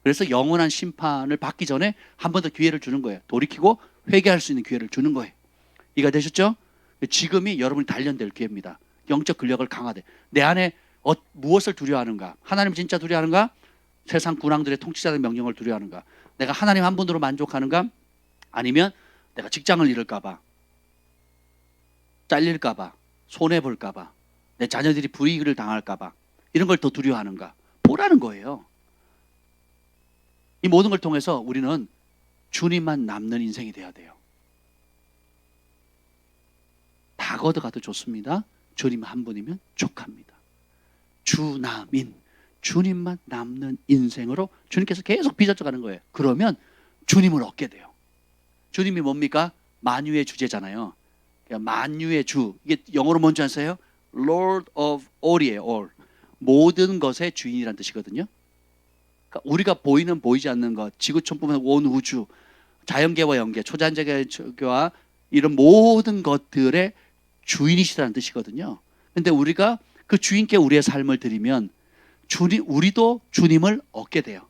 그래서 영원한 심판을 받기 전에 한 번 더 기회를 주는 거예요. 돌이키고 회개할 수 있는 기회를 주는 거예요. 이해가 되셨죠? 지금이 여러분이 단련될 기회입니다. 영적 근력을 강화돼. 내 안에 무엇을 두려워하는가? 하나님 진짜 두려워하는가? 세상 군왕들의 통치자들의 명령을 두려워하는가? 내가 하나님 한 분으로 만족하는가? 아니면 내가 직장을 잃을까 봐, 잘릴까 봐, 손해볼까 봐, 내 자녀들이 불이익을 당할까 봐 이런 걸 더 두려워하는가? 보라는 거예요. 이 모든 걸 통해서 우리는 주님만 남는 인생이 돼야 돼요. 다 걷어가도 좋습니다. 주님 한 분이면 족합니다. 주남인, 주님만 남는 인생으로 주님께서 계속 빚어져 가는 거예요. 그러면 주님을 얻게 돼요. 주님이 뭡니까? 만유의 주제잖아요. 그러니까 만유의 주, 이게 영어로 뭔지 아세요? Lord of all이에요. all. 모든 것의 주인이라는 뜻이거든요. 그러니까 우리가 보이는 보이지 않는 것, 지구촌뿐만 아니라 온 우주, 자연계와 연계, 초자연계와 이런 모든 것들의 주인이시다는 뜻이거든요. 근데 우리가 그 주인께 우리의 삶을 드리면 우리도 주님을 얻게 돼요.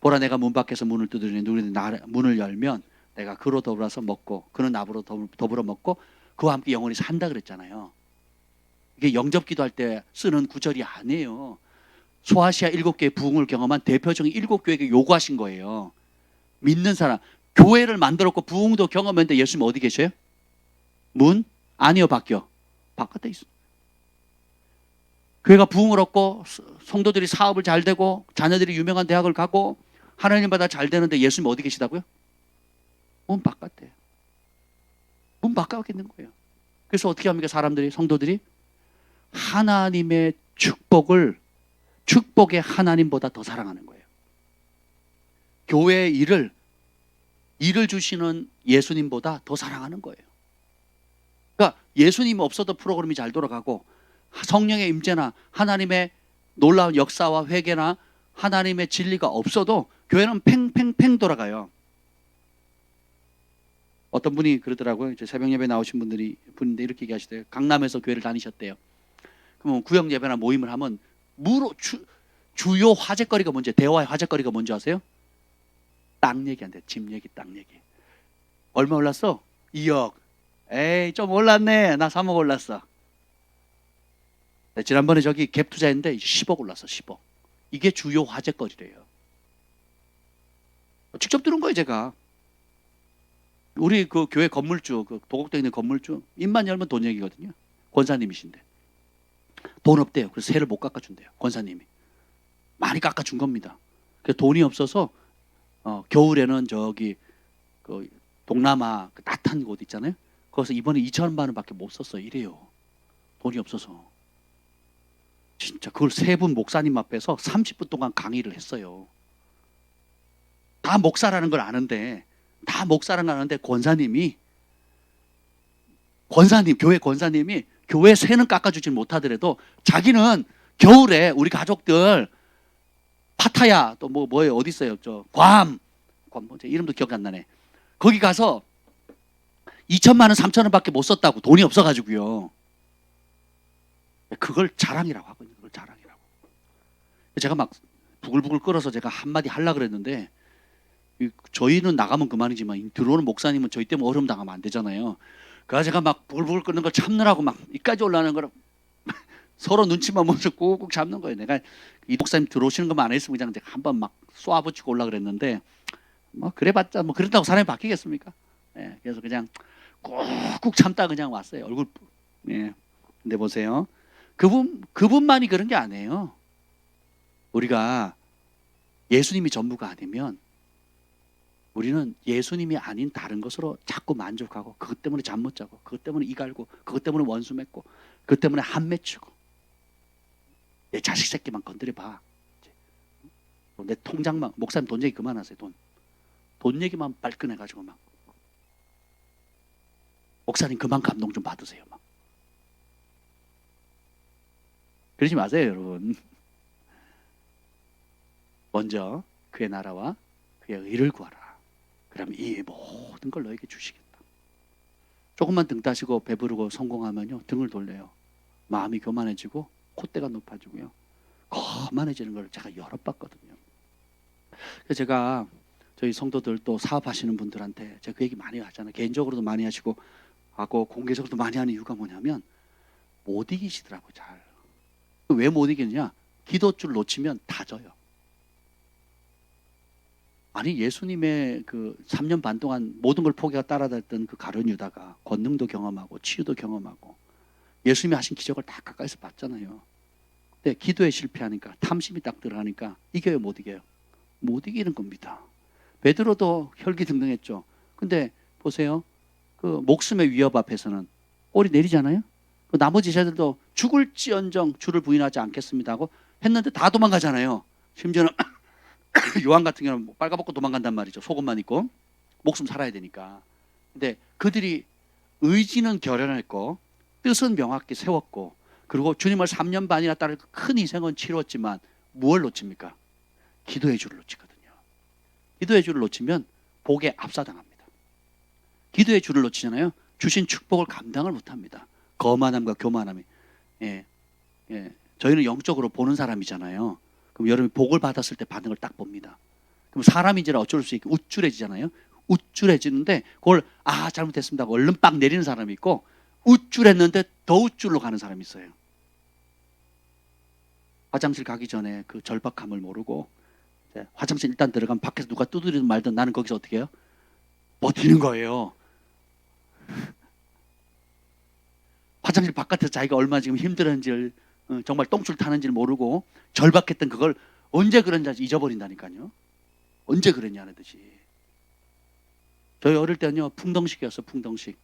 보라, 내가 문 밖에서 문을 두드리니 누구든지 문을 열면 내가 그로 더불어서 먹고 그는 나로 더불어 먹고 그와 함께 영원히 산다 그랬잖아요. 이게 영접기도 할 때 쓰는 구절이 아니에요. 소아시아 7개의 부흥을 경험한 대표적인 7교회에게 요구하신 거예요. 믿는 사람, 교회를 만들었고 부흥도 경험했는데 예수님 어디 계셔요? 문? 아니요, 바깥에 있어. 교회가 부흥을 얻고 성도들이 사업을 잘 되고 자녀들이 유명한 대학을 가고 하나님보다 잘 되는데 예수님 어디 계시다고요? 문 바깥에. 문 바깥에 있는 거예요. 그래서 어떻게 합니까? 사람들이, 성도들이 하나님의 축복의 하나님보다 더 사랑하는 거예요. 교회의 일을 주시는 예수님보다 더 사랑하는 거예요. 그러니까 예수님이 없어도 프로그램이 잘 돌아가고 성령의 임재나 하나님의 놀라운 역사와 회개나 하나님의 진리가 없어도 교회는 팽팽팽 돌아가요. 어떤 분이 그러더라고요. 새벽 예배 나오신 분인데 이렇게 얘기하시대요. 강남에서 교회를 다니셨대요. 그러면 구역 예배나 모임을 하면 주요 화제거리가 뭔지, 대화의 화제거리가 뭔지 아세요? 땅 얘기한대. 집 얘기, 땅 얘기. 얼마 올랐어? 2억. 에이, 좀 올랐네. 나 3억 올랐어. 네, 지난번에 저기 갭 투자했는데 10억 올랐어. 10억. 이게 주요 화제거리래요. 직접 들은 거예요, 제가. 우리 그 교회 건물주, 그 도곡동에 있는 건물주, 입만 열면 돈 얘기거든요. 권사님이신데 돈 없대요. 그래서 세를 못 깎아준대요. 권사님이 많이 깎아준 겁니다. 그래서 돈이 없어서 겨울에는 저기 그 동남아 그 따뜻한 곳 있잖아요. 거기서 이번에 2천만 원밖에 못 썼어. 이래요. 돈이 없어서. 진짜 그걸 세 분 목사님 앞에서 30분 동안 강의를 했어요. 다 목사라는 걸 아는데, 교회 권사님이 교회 세는 깎아주지 못하더라도 자기는 겨울에 우리 가족들 파타야 또 뭐예요? 어디 있어요? 저 괌 뭐지? 이름도 기억 안 나네. 거기 가서 2천만 원, 3천 원밖에 못 썼다고. 돈이 없어가지고요. 그걸 자랑이라고 하거든요. 그걸 자랑이라고. 제가 막 부글부글 끓어서 제가 한마디 하려고 그랬는데, 저희는 나가면 그만이지만 들어오는 목사님은 저희 때문에 어려움 당하면 안 되잖아요. 그래서 제가 막 부글부글 끓는 걸 참느라고 막 이까지 올라가는 거를 서로 눈치만 보면서 꾹꾹 잡는 거예요. 내가 이 목사님 들어오시는 것만 안 했으면 그냥 제가 한번 막 쏘아붙이고 올라 그랬는데, 뭐 그래봤자 뭐 그렇다고 사람이 바뀌겠습니까? 예, 그래서 그냥 꾹꾹 참다 그냥 왔어요. 얼굴. 예. 근데 보세요. 그분만이 그런 게 아니에요. 우리가 예수님이 전부가 아니면 우리는 예수님이 아닌 다른 것으로 자꾸 만족하고, 그것 때문에 잠 못 자고, 그것 때문에 이 갈고, 그것 때문에 원수 맺고, 그것 때문에 한 맺히고. 내 자식 새끼만 건드려봐. 내 통장만, 목사님 돈 얘기 그만하세요. 돈 얘기만 발끈해가지고 막. 목사님 그만 감동 좀 받으세요. 막. 그러지 마세요, 여러분. 먼저 그의 나라와 그의 의를 구하라. 그러면 이 모든 걸 너에게 주시겠다. 조금만 등 따시고 배부르고 성공하면요, 등을 돌려요. 마음이 교만해지고 콧대가 높아지고요, 거만해지는 걸 제가 여러 봤거든요. 그래서 제가 저희 성도들 또 사업하시는 분들한테 제가 그 얘기 많이 하잖아요. 개인적으로도 많이 하고 공개적으로도 많이 하는 이유가 뭐냐면, 못 이기시더라고요. 잘. 왜 못 이기느냐? 기도줄 놓치면 다 져요. 아니, 예수님의 그 3년 반 동안 모든 걸 포기하고 따라다녔던 그 가룟 유다가 권능도 경험하고 치유도 경험하고 예수님이 하신 기적을 다 가까이서 봤잖아요. 근데 기도에 실패하니까, 탐심이 딱 들어가니까 이겨요, 못 이겨요? 못 이기는 겁니다. 베드로도 혈기등등했죠. 근데 보세요. 그 목숨의 위협 앞에서는 꼬리 내리잖아요. 그 나머지 제자들도 죽을지언정 주를 부인하지 않겠습니다 하고 했는데 다 도망가잖아요. 심지어는 요한 같은 경우는 빨가벗고 도망간단 말이죠. 속옷만 입고 목숨 살아야 되니까. 근데 그들이 의지는 결연했고 뜻은 명확히 세웠고 그리고 주님을 3년 반이나 따를 큰 희생은 치렀지만 무엇을 놓칩니까? 기도의 줄을 놓치거든요. 기도의 줄을 놓치면 복에 압사당합니다. 기도의 줄을 놓치잖아요. 주신 축복을 감당을 못합니다. 거만함과 교만함이. 저희는 영적으로 보는 사람이잖아요. 그럼 여러분이 복을 받았을 때 반응을 딱 봅니다. 그럼 사람인지라 어쩔 수 있게 우쭐해지잖아요. 우쭐해지는데 그걸 잘못했습니다 하고 얼른 빡 내리는 사람이 있고 우쭐했는데 더 우쭐로 가는 사람이 있어요. 화장실 가기 전에 그 절박함을 모르고 화장실 일단 들어가면 밖에서 누가 두드리든 말든 나는 거기서 어떻게 해요? 버티는 거예요. 화장실 바깥에서 자기가 얼마나 지금 힘들었는지를 정말 똥줄 타는지를 모르고 절박했던 그걸 언제 그런지 잊어버린다니까요. 언제 그랬냐는 듯이. 저희 어릴 때는요 풍덩식이었어. 풍덩식.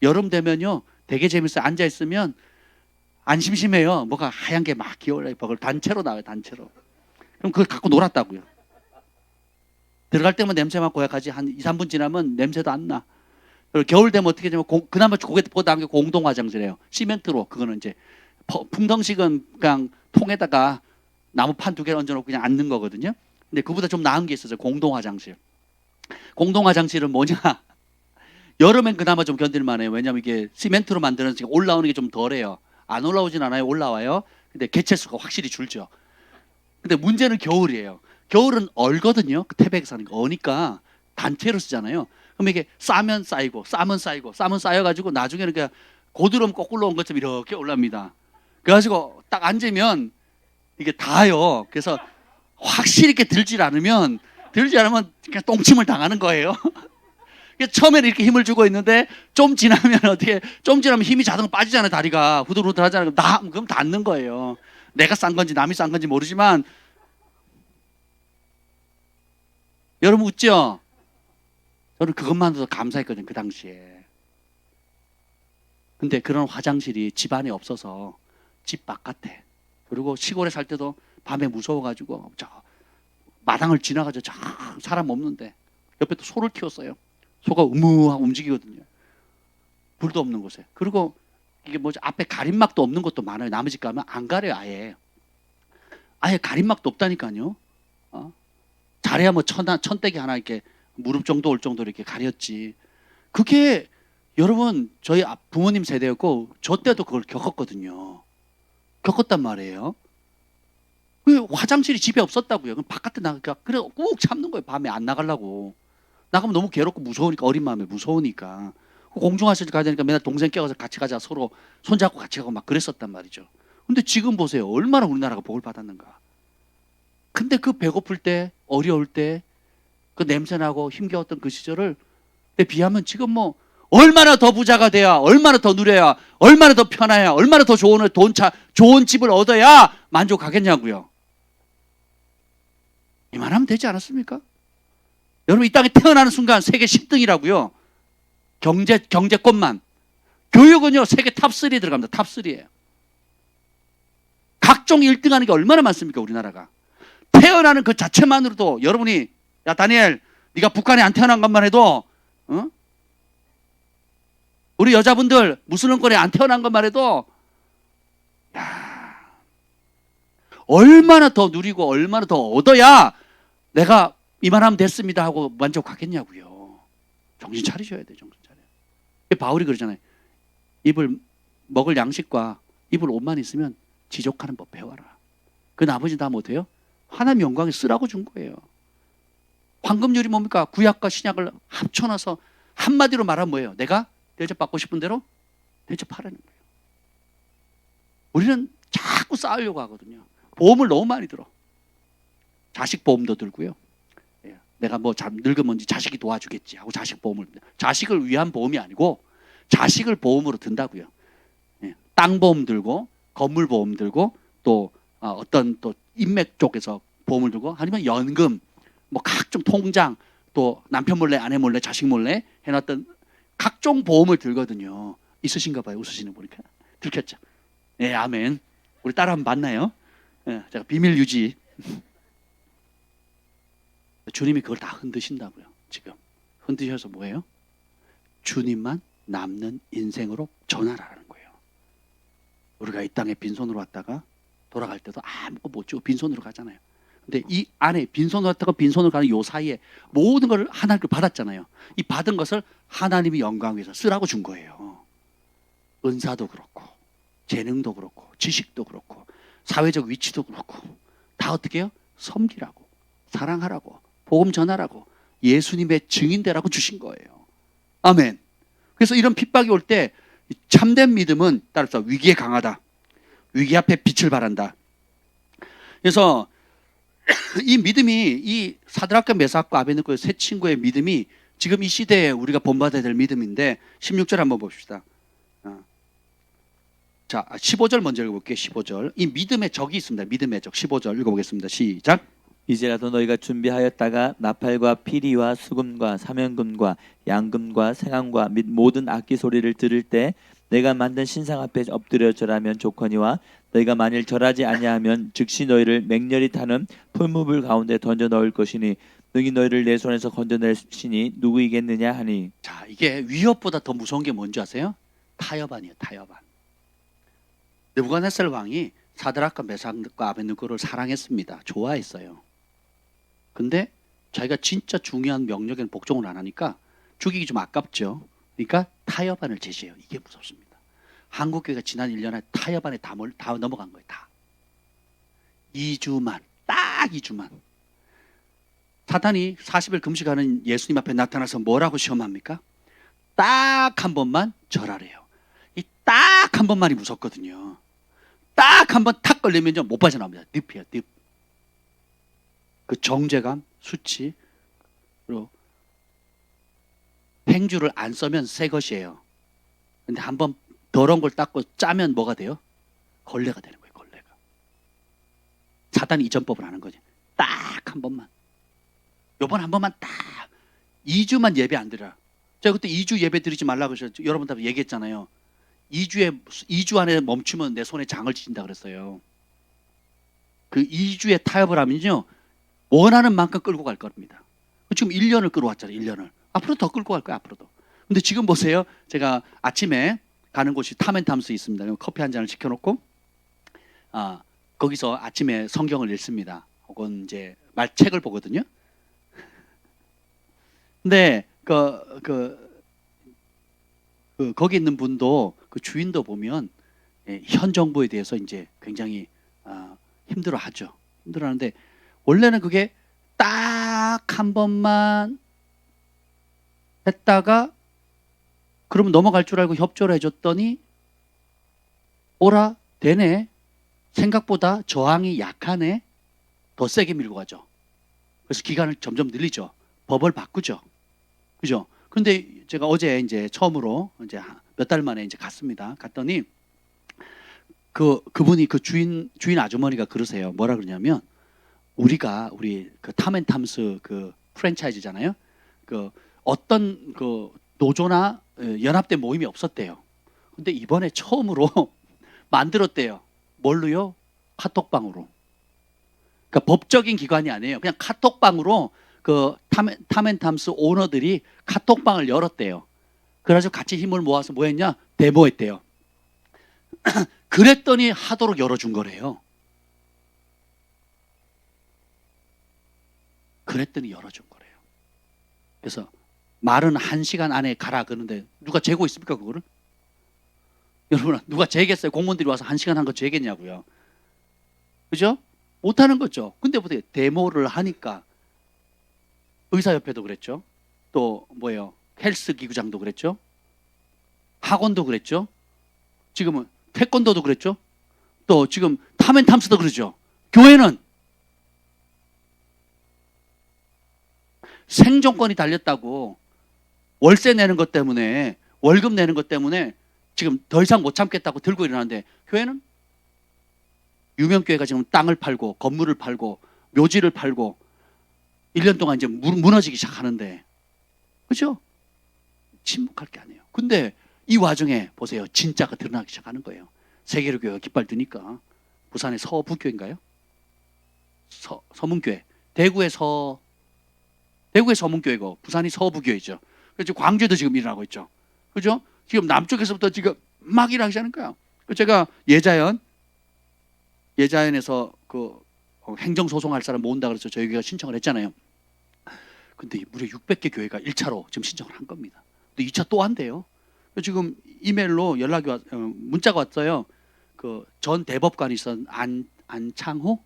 여름 되면요 되게 재밌어요. 앉아있으면 안 심심해요. 뭐가 하얀 게 막 기어올라요. 그걸 단체로 나와요. 단체로. 그럼 그걸 갖고 놀았다고요. 들어갈 때만 냄새 맡고 가지 한 2, 3분 지나면 냄새도 안 나. 그리고 겨울 되면 어떻게 되면 그나마 그게보다 한 게 공동 화장실이에요. 시멘트로. 그거는 이제 풍덩식은 그냥 통에다가 나무판 2개를 얹어놓고 그냥 앉는 거거든요. 근데 그보다 좀 나은 게 있었어요. 공동 화장실. 공동 화장실은 뭐냐? 여름엔 그나마 좀 견딜만해요. 왜냐하면 이게 시멘트로 만드는 올라오는 게 좀 덜해요. 안 올라오진 않아요. 올라와요. 근데 개체수가 확실히 줄죠. 근데 문제는 겨울이에요. 겨울은 얼거든요. 그 태백에 사는 거 어니까 단체로 쓰잖아요. 그럼 이게 싸면 쌓이고 싸면 쌓여가지고 나중에는 그냥 고드름 거꾸로 온 것처럼 이렇게 올라옵니다. 그래가지고 딱 앉으면 이게 닿아요. 그래서 확실히 이렇게 들지 않으면 그냥 똥침을 당하는 거예요. 처음에는 이렇게 힘을 주고 있는데 좀 지나면 힘이 자동으로 빠지잖아요. 다리가 후들후들 하잖아요. 그럼 닿는 거예요. 내가 싼 건지 남이 싼 건지 모르지만 여러분 웃죠? 저는 그것만으로도 감사했거든요. 그 당시에. 근데 그런 화장실이 집 안에 없어서 집 바깥에 그리고 시골에 살 때도 밤에 무서워가지고 저 마당을 지나가죠. 저 사람 없는데 옆에 또 소를 키웠어요. 소가 우무하고 움직이거든요. 불도 없는 곳에. 그리고 이게 뭐지 앞에 가림막도 없는 것도 많아요. 남의 집 가면 안 가려요. 아예 가림막도 없다니까요. 잘해야 뭐 천대기 하나 이렇게 무릎 정도 올 정도로 이렇게 가렸지. 그게 여러분 저희 부모님 세대였고 저 때도 그걸 겪었거든요. 겪었단 말이에요. 그 화장실이 집에 없었다고요. 그럼 바깥에 나가니까 그래 꾹 참는 거예요. 밤에 안 나가려고. 나가면 너무 괴롭고 무서우니까 어린 마음에 무서우니까 공중화장실 가야 되니까 맨날 동생 껴가서 같이 가자 서로 손잡고 같이 가고 막 그랬었단 말이죠. 근데 지금 보세요. 얼마나 우리나라가 복을 받았는가. 근데 그 배고플 때 어려울 때 그 냄새나고 힘겨웠던 그 시절을 비하면 지금 뭐 얼마나 더 부자가 돼야 얼마나 더 누려야 얼마나 더 편해야 얼마나 더 좋은 집을 얻어야 만족하겠냐고요. 이만하면 되지 않았습니까? 여러분 이 땅에 태어나는 순간 세계 10등이라고요. 경제권만. 교육은요 세계 탑3에 들어갑니다. 탑3예요. 각종 1등하는 게 얼마나 많습니까 우리나라가. 태어나는 그 자체만으로도 여러분이 야 다니엘 네가 북한에 안 태어난 것만 해도 우리 여자분들 무슬림권에 안 태어난 것만 해도 얼마나 더 누리고 얼마나 더 얻어야 내가 이만하면 됐습니다 하고 만족하겠냐고요. 정신 차리셔야 돼요. 정신 차려. 바울이 그러잖아요. 입을 먹을 양식과 입을 옷만 있으면 지족하는 법 배워라. 그 나머지 다 못해요? 하나님 영광에 쓰라고 준 거예요. 황금률이 뭡니까? 구약과 신약을 합쳐놔서 한마디로 말하면 뭐예요? 내가 대접받고 싶은 대로 대접하라는 거예요. 우리는 자꾸 쌓으려고 하거든요. 보험을 너무 많이 들어. 자식 보험도 들고요. 내가 뭐 늙으면 자식이 도와주겠지 하고 자식 보험을 자식을 위한 보험이 아니고 자식을 보험으로 든다고요. 땅 보험 들고 건물 보험 들고 또 어떤 또 인맥 쪽에서 보험을 들고 아니면 연금 뭐 각종 통장 또 남편 몰래 아내 몰래 자식 몰래 해놨던 각종 보험을 들거든요. 있으신가 봐요. 웃으시는 보니까. 들켰죠? 네, 아멘. 우리 딸 한번 만나요. 네, 제가 비밀 유지. 주님이 그걸 다 흔드신다고요. 지금 흔드셔서 뭐예요? 주님만 남는 인생으로 전환하라는 거예요. 우리가 이 땅에 빈손으로 왔다가 돌아갈 때도 아무것도 못 주고 빈손으로 가잖아요. 근데 이 안에 빈손으로 왔다가 빈손으로 가는 요 사이에 모든 걸 하나님께 받았잖아요. 이 받은 것을 하나님이 영광 위해서 쓰라고 준 거예요. 은사도 그렇고 재능도 그렇고 지식도 그렇고 사회적 위치도 그렇고 다 어떻게 해요? 섬기라고, 사랑하라고, 복음 전하라고, 예수님의 증인되라고 주신 거예요. 아멘. 그래서 이런 핍박이 올 때 참된 믿음은 따라서 위기에 강하다. 위기 앞에 빛을 발한다. 그래서 이 믿음이 이 사드락과 메삭과 아베드고의 세 친구의 믿음이 지금 이 시대에 우리가 본받아야 될 믿음인데 16절 한번 봅시다. 자, 15절 먼저 읽어볼게요. 15절. 이 믿음의 적이 있습니다. 믿음의 적. 15절 읽어보겠습니다. 시작. 이제라도 너희가 준비하였다가 나팔과 피리와 수금과 사면금과 양금과 생황과 및 모든 악기 소리를 들을 때 내가 만든 신상 앞에 엎드려 절하면 좋거니와 너희가 만일 절하지 아니하면 즉시 너희를 맹렬히 타는 풀무불 가운데 던져 넣을 것이니 능히 너희를 내 손에서 건져낼 신이 누구이겠느냐 하니. 자, 이게 위협보다 더 무서운 게 뭔지 아세요? 타협안이에요. 타협안. 느부갓네살 왕이 사드락과 메삭과 아베드고를 사랑했습니다. 좋아했어요. 근데 자기가 진짜 중요한 명령에는 복종을 안 하니까 죽이기 좀 아깝죠. 그러니까 타협안을 제시해요. 이게 무섭습니다. 한국교회가 지난 1년에 타협안에 다 넘어간 거예요. 다. 2주만, 딱 2주만. 사탄이 40일 금식하는 예수님 앞에 나타나서 뭐라고 시험합니까? 딱 한 번만 절하래요. 이 딱 한 번만이 무섭거든요. 딱 한 번 탁 걸리면요 못 빠져나옵니다. 늪이에요, 늪. 그 정죄감, 수치, 그리고 행주를 안 써면 새 것이에요. 근데 한번 더러운 걸 닦고 짜면 뭐가 돼요? 걸레가 되는 거예요, 걸레가. 사단이 이전법을 하는 거지. 딱 한 번만. 요번 한 번만 딱 2주만 예배 안 드려라. 제가 그때 2주 예배 드리지 말라고 해서 여러분들 얘기했잖아요. 2주 안에 멈추면 내 손에 장을 지진다 그랬어요. 그 2주에 타협을 하면요 원하는 만큼 끌고 갈 겁니다. 지금 1년을 끌어왔잖아요. 1년을. 앞으로 더 끌고 갈 거예요. 앞으로도. 근데 지금 보세요. 제가 아침에 가는 곳이 탐앤탐스에 있습니다. 커피 한 잔을 시켜놓고 거기서 아침에 성경을 읽습니다. 혹은 이제 책을 보거든요. 근데 거기 있는 분도 그 주인도 보면 현 정부에 대해서 이제 굉장히 힘들어하죠. 힘들어하는데 원래는 그게 딱 한 번만 했다가 그러면 넘어갈 줄 알고 협조를 해줬더니 오라 되네. 생각보다 저항이 약하네. 더 세게 밀고 가죠. 그래서 기간을 점점 늘리죠. 법을 바꾸죠. 그죠? 그런데 제가 어제 이제 처음으로 이제 몇 달 만에 이제 갔습니다. 갔더니 그분이 그 주인 아주머니가 그러세요. 뭐라 그러냐면 우리 그 탐앤탐스 그 프랜차이즈잖아요. 그 어떤 그 노조나 연합된 모임이 없었대요. 근데 이번에 처음으로 만들었대요. 뭘로요? 카톡방으로. 그러니까 법적인 기관이 아니에요. 그냥 카톡방으로 그 탐앤탐스 오너들이 카톡방을 열었대요. 그래가지고 같이 힘을 모아서 뭐 했냐? 데모했대요. 그랬더니 하도록 열어준 거래요. 그랬더니 열어준 거래요. 그래서 말은 1시간 안에 가라 그러는데 누가 재고 있습니까 그거를? 여러분 누가 재겠어요? 공무원들이 와서 1시간 한 거 재겠냐고요. 그죠? 못하는 거죠. 근데 보세요. 데모를 하니까 의사협회도 그랬죠. 또 뭐예요? 헬스 기구장도 그랬죠. 학원도 그랬죠. 지금은 태권도도 그랬죠. 또 지금 탐앤탐스도 그러죠. 교회는 생존권이 달렸다고 월세 내는 것 때문에 월급 내는 것 때문에 지금 더 이상 못 참겠다고 들고 일어나는데 교회는 유명교회가 지금 땅을 팔고 건물을 팔고 묘지를 팔고 1년 동안 이제 무너지기 시작하는데 그렇죠? 침묵할 게 아니에요. 근데 이 와중에 보세요. 진짜가 드러나기 시작하는 거예요. 세계로 교회가 깃발 드니까 부산의 서부교인가요? 서문교회. 대구의 서문교회고 부산이 서부교회죠. 그래서 광주에도 지금 일어나고 있죠. 그죠? 지금 남쪽에서부터 지금 막 일어나기 시작하는 거예요. 제가 예자연에서 그 행정소송할 사람 모은다 그래서 저희가 신청을 했잖아요. 근데 무려 600개 교회가 1차로 지금 신청을 한 겁니다. 근데 2차 또 한대요. 지금 이메일로 문자가 왔어요. 그 전 대법관이 있던 안창호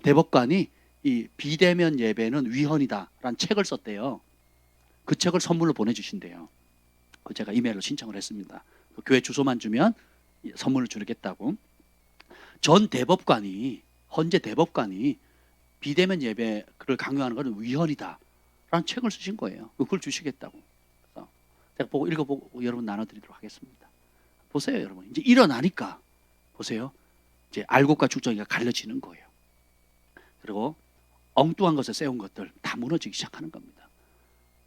대법관이 이 비대면 예배는 위헌이다라는 책을 썼대요. 그 책을 선물로 보내주신대요. 제가 이메일로 신청을 했습니다. 그 교회 주소만 주면 선물을 주겠다고. 헌재 대법관이 비대면 예배를 강요하는 것은 위헌이다라는 책을 쓰신 거예요. 그걸 주시겠다고. 그래서 제가 보고 읽어보고 여러분 나눠드리도록 하겠습니다. 보세요, 여러분. 이제 일어나니까 보세요. 이제 알곡과 죽정이가 갈려지는 거예요. 그리고 엉뚱한 것에 세운 것들 다 무너지기 시작하는 겁니다.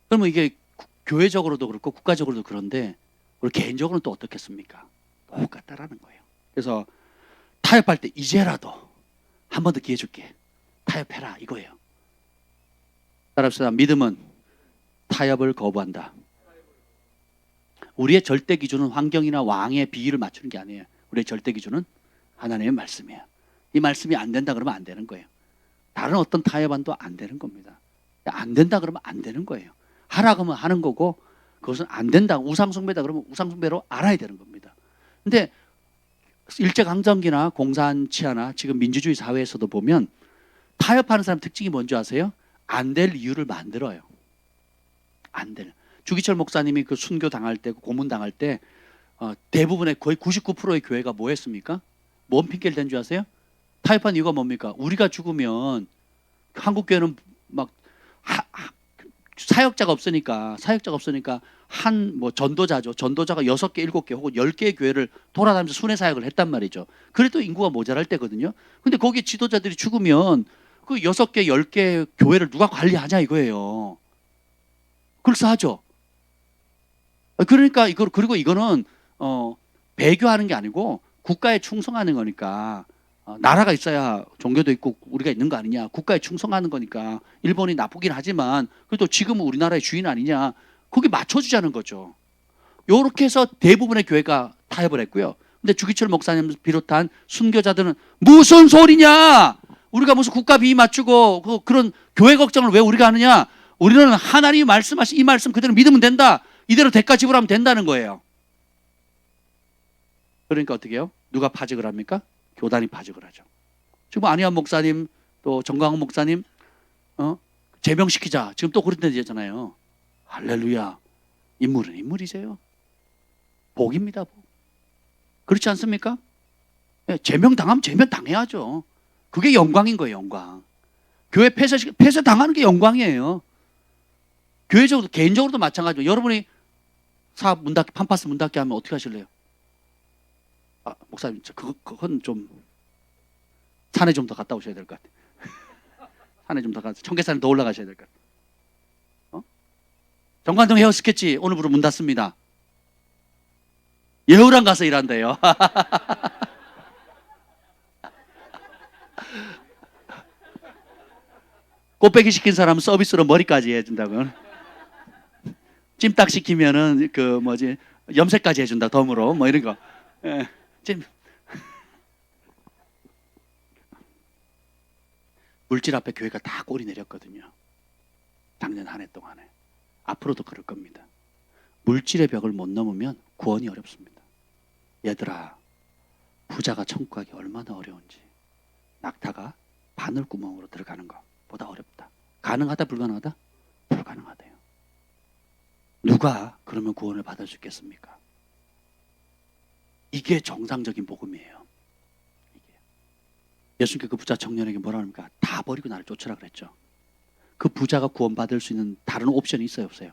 그러면 이게 교회적으로도 그렇고 국가적으로도 그런데 우리 개인적으로는 또 어떻겠습니까? 똑같다라는 거예요. 그래서 타협할 때 이제라도 한 번 더 기회 줄게. 타협해라 이거예요. 따라합시다. 믿음은 타협을 거부한다. 우리의 절대 기준은 환경이나 왕의 비위를 맞추는 게 아니에요. 우리의 절대 기준은 하나님의 말씀이에요. 이 말씀이 안 된다 그러면 안 되는 거예요. 다른 어떤 타협안도 안 되는 겁니다. 안 된다 그러면 안 되는 거예요. 하라 그러면 하는 거고 그것은 안 된다. 우상숭배다 그러면 우상숭배로 알아야 되는 겁니다. 근데 일제강점기나 공산치하나 지금 민주주의 사회에서도 보면 타협하는 사람 특징이 뭔지 아세요? 안 될 이유를 만들어요. 안 될. 주기철 목사님이 그 순교 당할 때, 고문 당할 때 대부분의 거의 99%의 교회가 뭐 했습니까? 뭔 핑계를 댄 줄 아세요? 타협한 이유가 뭡니까? 우리가 죽으면 한국 교회는 막 사역자가 없으니까 한 뭐 전도자죠. 전도자가 6개, 7개 혹은 10개의 교회를 돌아다니면서 순회 사역을 했단 말이죠. 그래도 인구가 모자랄 때거든요. 근데 거기 지도자들이 죽으면 그 6개, 10개 교회를 누가 관리하냐 이거예요. 그럴싸하죠. 그러니까 그리고 이거는 배교하는 게 아니고 국가에 충성하는 거니까 나라가 있어야 종교도 있고 우리가 있는 거 아니냐. 국가에 충성하는 거니까 일본이 나쁘긴 하지만 그래도 지금은 우리나라의 주인 아니냐. 거기 맞춰주자는 거죠. 요렇게 해서 대부분의 교회가 타협을 했고요. 근데 주기철 목사님 비롯한 순교자들은 무슨 소리냐. 우리가 무슨 국가 비위 맞추고 그런 교회 걱정을 왜 우리가 하느냐. 우리는 하나님이 말씀하신 이 말씀 그대로 믿으면 된다. 이대로 대가 지불하면 된다는 거예요. 그러니까 어떻게 해요? 누가 파직을 합니까? 교단이 파직을 하죠. 지금 안희환 목사님 또 정광훈 목사님 제명시키자. 지금 또 그런 데 되잖아요. 할렐루야. 인물은 인물이세요. 복입니다. 복. 그렇지 않습니까? 제명당하면 제명당해야죠. 그게 영광인 거예요. 영광. 교회 폐쇄당하는 게 영광이에요. 교회적으로 개인적으로도 마찬가지로 여러분이 사업 문 닫기 판파스 문 닫기 하면 어떻게 하실래요? 목사님 그건 좀 산에 좀 더 갔다 오셔야 될 것 같아요. 산에 좀 더 가서 청계산에 더 올라가셔야 될 것 같아요. 정관동 헤어 스케치 오늘부로 문 닫습니다. 예우랑 가서 일한대요. 꽃배기 시킨 사람은 서비스로 머리까지 해준다고. 찜닭 시키면은 염색까지 해준다 덤으로 뭐 이런 거. 물질 앞에 교회가 다 꼬리 내렸거든요. 작년 한 해 동안에. 앞으로도 그럴 겁니다. 물질의 벽을 못 넘으면 구원이 어렵습니다. 얘들아, 부자가 천국 가기 얼마나 어려운지 낙타가 바늘구멍으로 들어가는 것보다 어렵다. 가능하다 불가능하다? 불가능하대요. 누가 그러면 구원을 받을 수 있겠습니까? 이게 정상적인 복음이에요. 예수님께 그 부자 청년에게 뭐라 합니까? 다 버리고 나를 쫓으라 그랬죠. 그 부자가 구원받을 수 있는 다른 옵션이 있어요, 없어요?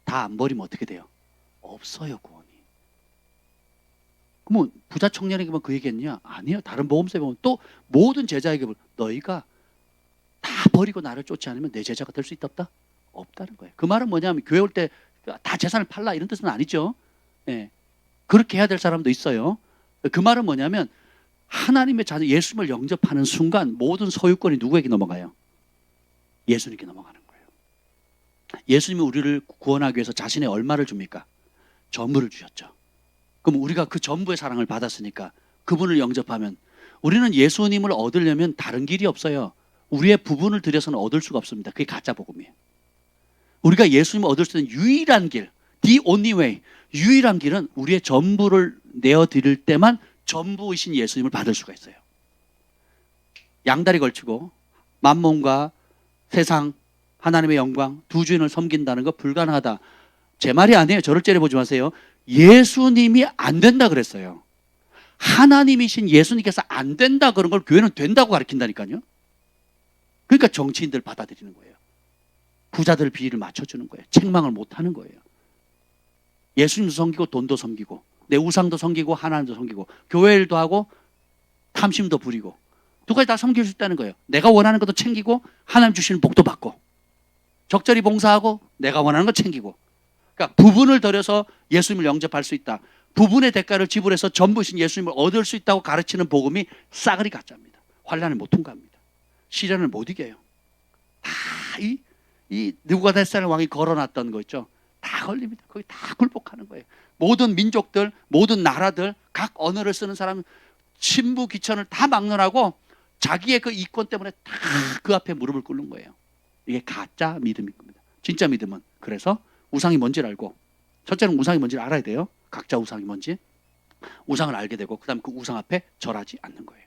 다 안 버리면 어떻게 돼요? 없어요, 구원이. 그러면 부자 청년에게만 그 얘기했냐? 아니에요. 다른 복음서에 보면 또 모든 제자에게 너희가 다 버리고 나를 쫓지 않으면 내 제자가 될 수 있다 없다? 없다는 거예요. 그 말은 뭐냐면 교회 올 때 다 재산을 팔라 이런 뜻은 아니죠. 예. 그렇게 해야 될 사람도 있어요. 그 말은 뭐냐면 하나님의 자녀 예수님을 영접하는 순간 모든 소유권이 누구에게 넘어가요? 예수님께 넘어가는 거예요. 예수님이 우리를 구원하기 위해서 자신의 얼마를 줍니까? 전부를 주셨죠. 그럼 우리가 그 전부의 사랑을 받았으니까 그분을 영접하면 우리는 예수님을 얻으려면 다른 길이 없어요. 우리의 부분을 들여서는 얻을 수가 없습니다. 그게 가짜 복음이에요. 우리가 예수님을 얻을 수 있는 유일한 길, the only way, 유일한 길은 우리의 전부를 내어드릴 때만 전부이신 예수님을 받을 수가 있어요. 양다리 걸치고 만몬과 세상, 하나님의 영광, 두 주인을 섬긴다는 거 불가능하다. 제 말이 아니에요. 저를 째려보지 마세요. 예수님이 안 된다 그랬어요. 하나님이신 예수님께서 안 된다 그런 걸 교회는 된다고 가르친다니까요. 그러니까 정치인들 받아들이는 거예요. 부자들 비위를 맞춰주는 거예요. 책망을 못하는 거예요. 예수님도 섬기고 돈도 섬기고 내 우상도 섬기고 하나님도 섬기고 교회 일도 하고 탐심도 부리고 두 가지 다 섬길 수 있다는 거예요. 내가 원하는 것도 챙기고 하나님 주시는 복도 받고 적절히 봉사하고 내가 원하는 거 챙기고 그러니까 부분을 들여서 예수님을 영접할 수 있다. 부분의 대가를 지불해서 전부신 예수님을 얻을 수 있다고 가르치는 복음이 싸그리 가짜입니다. 환난을 못 통과합니다. 시련을 못 이겨요. 다 이 느부갓네살 왕이 걸어놨던 거 있죠. 다 걸립니다. 거기 다 굴복하는 거예요. 모든 민족들, 모든 나라들, 각 언어를 쓰는 사람 신부 귀천을 다 막론하고 자기의 그 이권 때문에 다 그 앞에 무릎을 꿇는 거예요. 이게 가짜 믿음인 겁니다. 진짜 믿음은 그래서 우상이 뭔지를 알고 첫째는 우상이 뭔지를 알아야 돼요. 각자 우상이 뭔지 우상을 알게 되고 그 다음에 그 우상 앞에 절하지 않는 거예요.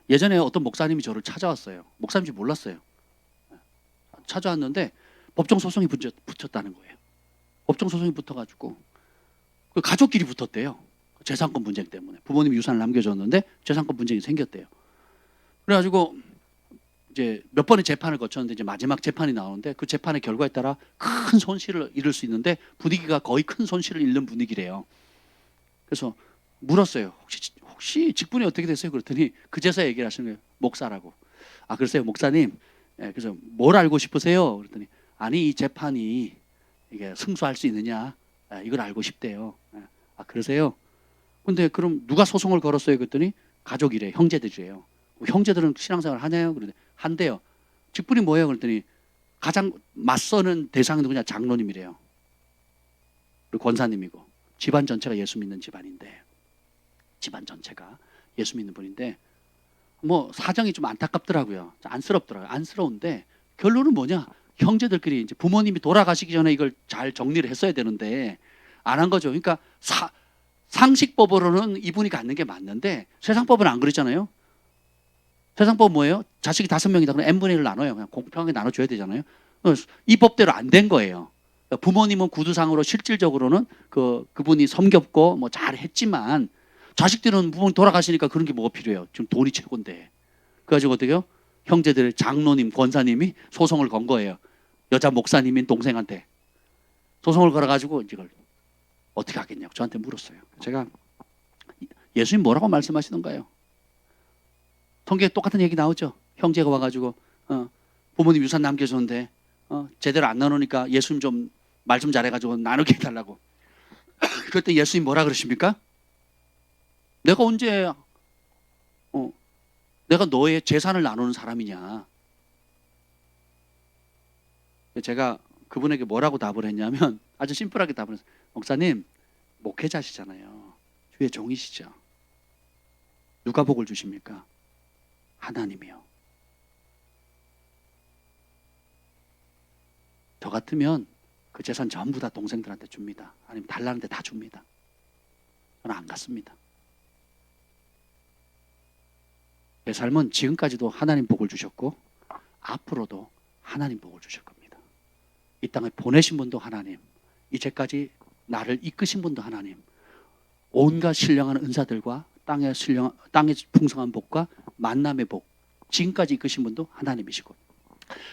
예전에 어떤 목사님이 저를 찾아왔어요. 목사님인지 몰랐어요. 찾아왔는데 법정 소송이 붙였다는 거예요. 법정 소송이 붙어가지고 그 가족끼리 붙었대요. 재산권 분쟁 때문에 부모님이 유산을 남겨줬는데 재산권 분쟁이 생겼대요. 그래가지고 이제 몇 번의 재판을 거쳤는데 이제 마지막 재판이 나오는데 그 재판의 결과에 따라 큰 손실을 잃을 수 있는데 분위기가 거의 큰 손실을 잃는 분위기래요. 그래서 물었어요. 혹시 직분이 어떻게 됐어요? 그랬더니 그제서야 얘기를 하시는 거예요. 목사라고. 아, 그러세요, 목사님. 예, 그래서 뭘 알고 싶으세요? 그랬더니 아니 이 재판이 이게 승소할 수 있느냐 이걸 알고 싶대요. 예. 아, 그러세요? 근데 그럼 누가 소송을 걸었어요? 그랬더니 가족이래, 형제들이래요. 형제들은 신앙생활 하냐요? 그런데 한대요. 직분이 뭐예요? 그랬더니 가장 맞서는 대상은 누구냐? 장로님이래요. 그리고 권사님이고 집안 전체가 예수 믿는 집안인데 집안 전체가 예수 믿는 분인데 뭐 사정이 좀 안타깝더라고요. 안쓰럽더라고요. 안쓰러운데 결론은 뭐냐? 형제들끼리 이제 부모님이 돌아가시기 전에 이걸 잘 정리를 했어야 되는데 안 한 거죠. 그러니까 상식법으로는 이분이 갖는 게 맞는데 세상법은 안 그러잖아요. 세상법 뭐예요? 자식이 5명이다 그러면 n분의 1을 나눠요. 그냥 공평하게 나눠줘야 되잖아요. 이 법대로 안 된 거예요. 부모님은 구두상으로 실질적으로는 그분이 섬겼고 뭐 잘했지만 자식들은 부모님 돌아가시니까 그런 게 뭐가 필요해요. 지금 돈이 최고인데. 그래가지고 어떻게요? 형제들, 장로님, 권사님이 소송을 건 거예요. 여자 목사님인 동생한테 소송을 걸어가지고 이걸 어떻게 하겠냐고 저한테 물었어요. 제가 예수님 뭐라고 말씀하시던가요? 성경에 똑같은 얘기 나오죠. 형제가 와가지고 부모님 유산 남겨줬는데 제대로 안 나누니까 예수님 좀 말 좀 잘해가지고 나누게 해달라고. 그때 예수님 뭐라 그러십니까? 내가 언제 내가 너의 재산을 나누는 사람이냐. 제가 그분에게 뭐라고 답을 했냐면 아주 심플하게 답을 했어요. 목사님 목회자시잖아요. 주의 종이시죠. 누가 복을 주십니까? 하나님이요. 저 같으면 그 재산 전부 다 동생들한테 줍니다. 아니면 달라는 데 다 줍니다. 저는 안 갔습니다. 내 삶은 지금까지도 하나님 복을 주셨고 앞으로도 하나님 복을 주실 겁니다. 이 땅에 보내신 분도 하나님, 이제까지 나를 이끄신 분도 하나님, 온갖 신령한 은사들과 땅의 풍성한 복과 만남의 복, 지금까지 이끄신 분도 하나님이시고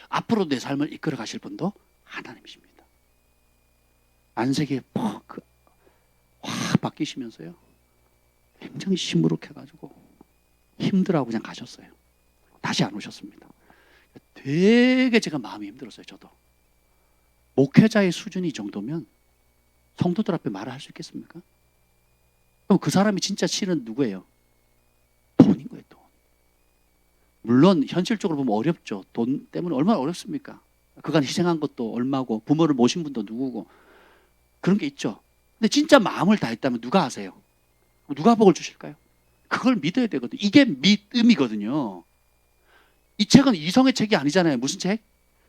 앞으로 내 삶을 이끌어 가실 분도 하나님이십니다. 안색이 확 바뀌시면서요 굉장히 시무룩해가지고 힘들어하고 그냥 가셨어요. 다시 안 오셨습니다. 되게 제가 마음이 힘들었어요. 저도 목회자의 수준이 이 정도면 성도들 앞에 말을 할 수 있겠습니까? 그럼 그 사람이 진짜 실은 누구예요? 돈인 거예요, 돈. 물론 현실적으로 보면 어렵죠. 돈 때문에 얼마나 어렵습니까? 그간 희생한 것도 얼마고 부모를 모신 분도 누구고 그런 게 있죠. 근데 진짜 마음을 다했다면 누가 아세요? 누가 복을 주실까요? 그걸 믿어야 되거든요. 이게 믿음이거든요. 이 책은 이성의 책이 아니잖아요. 무슨 책?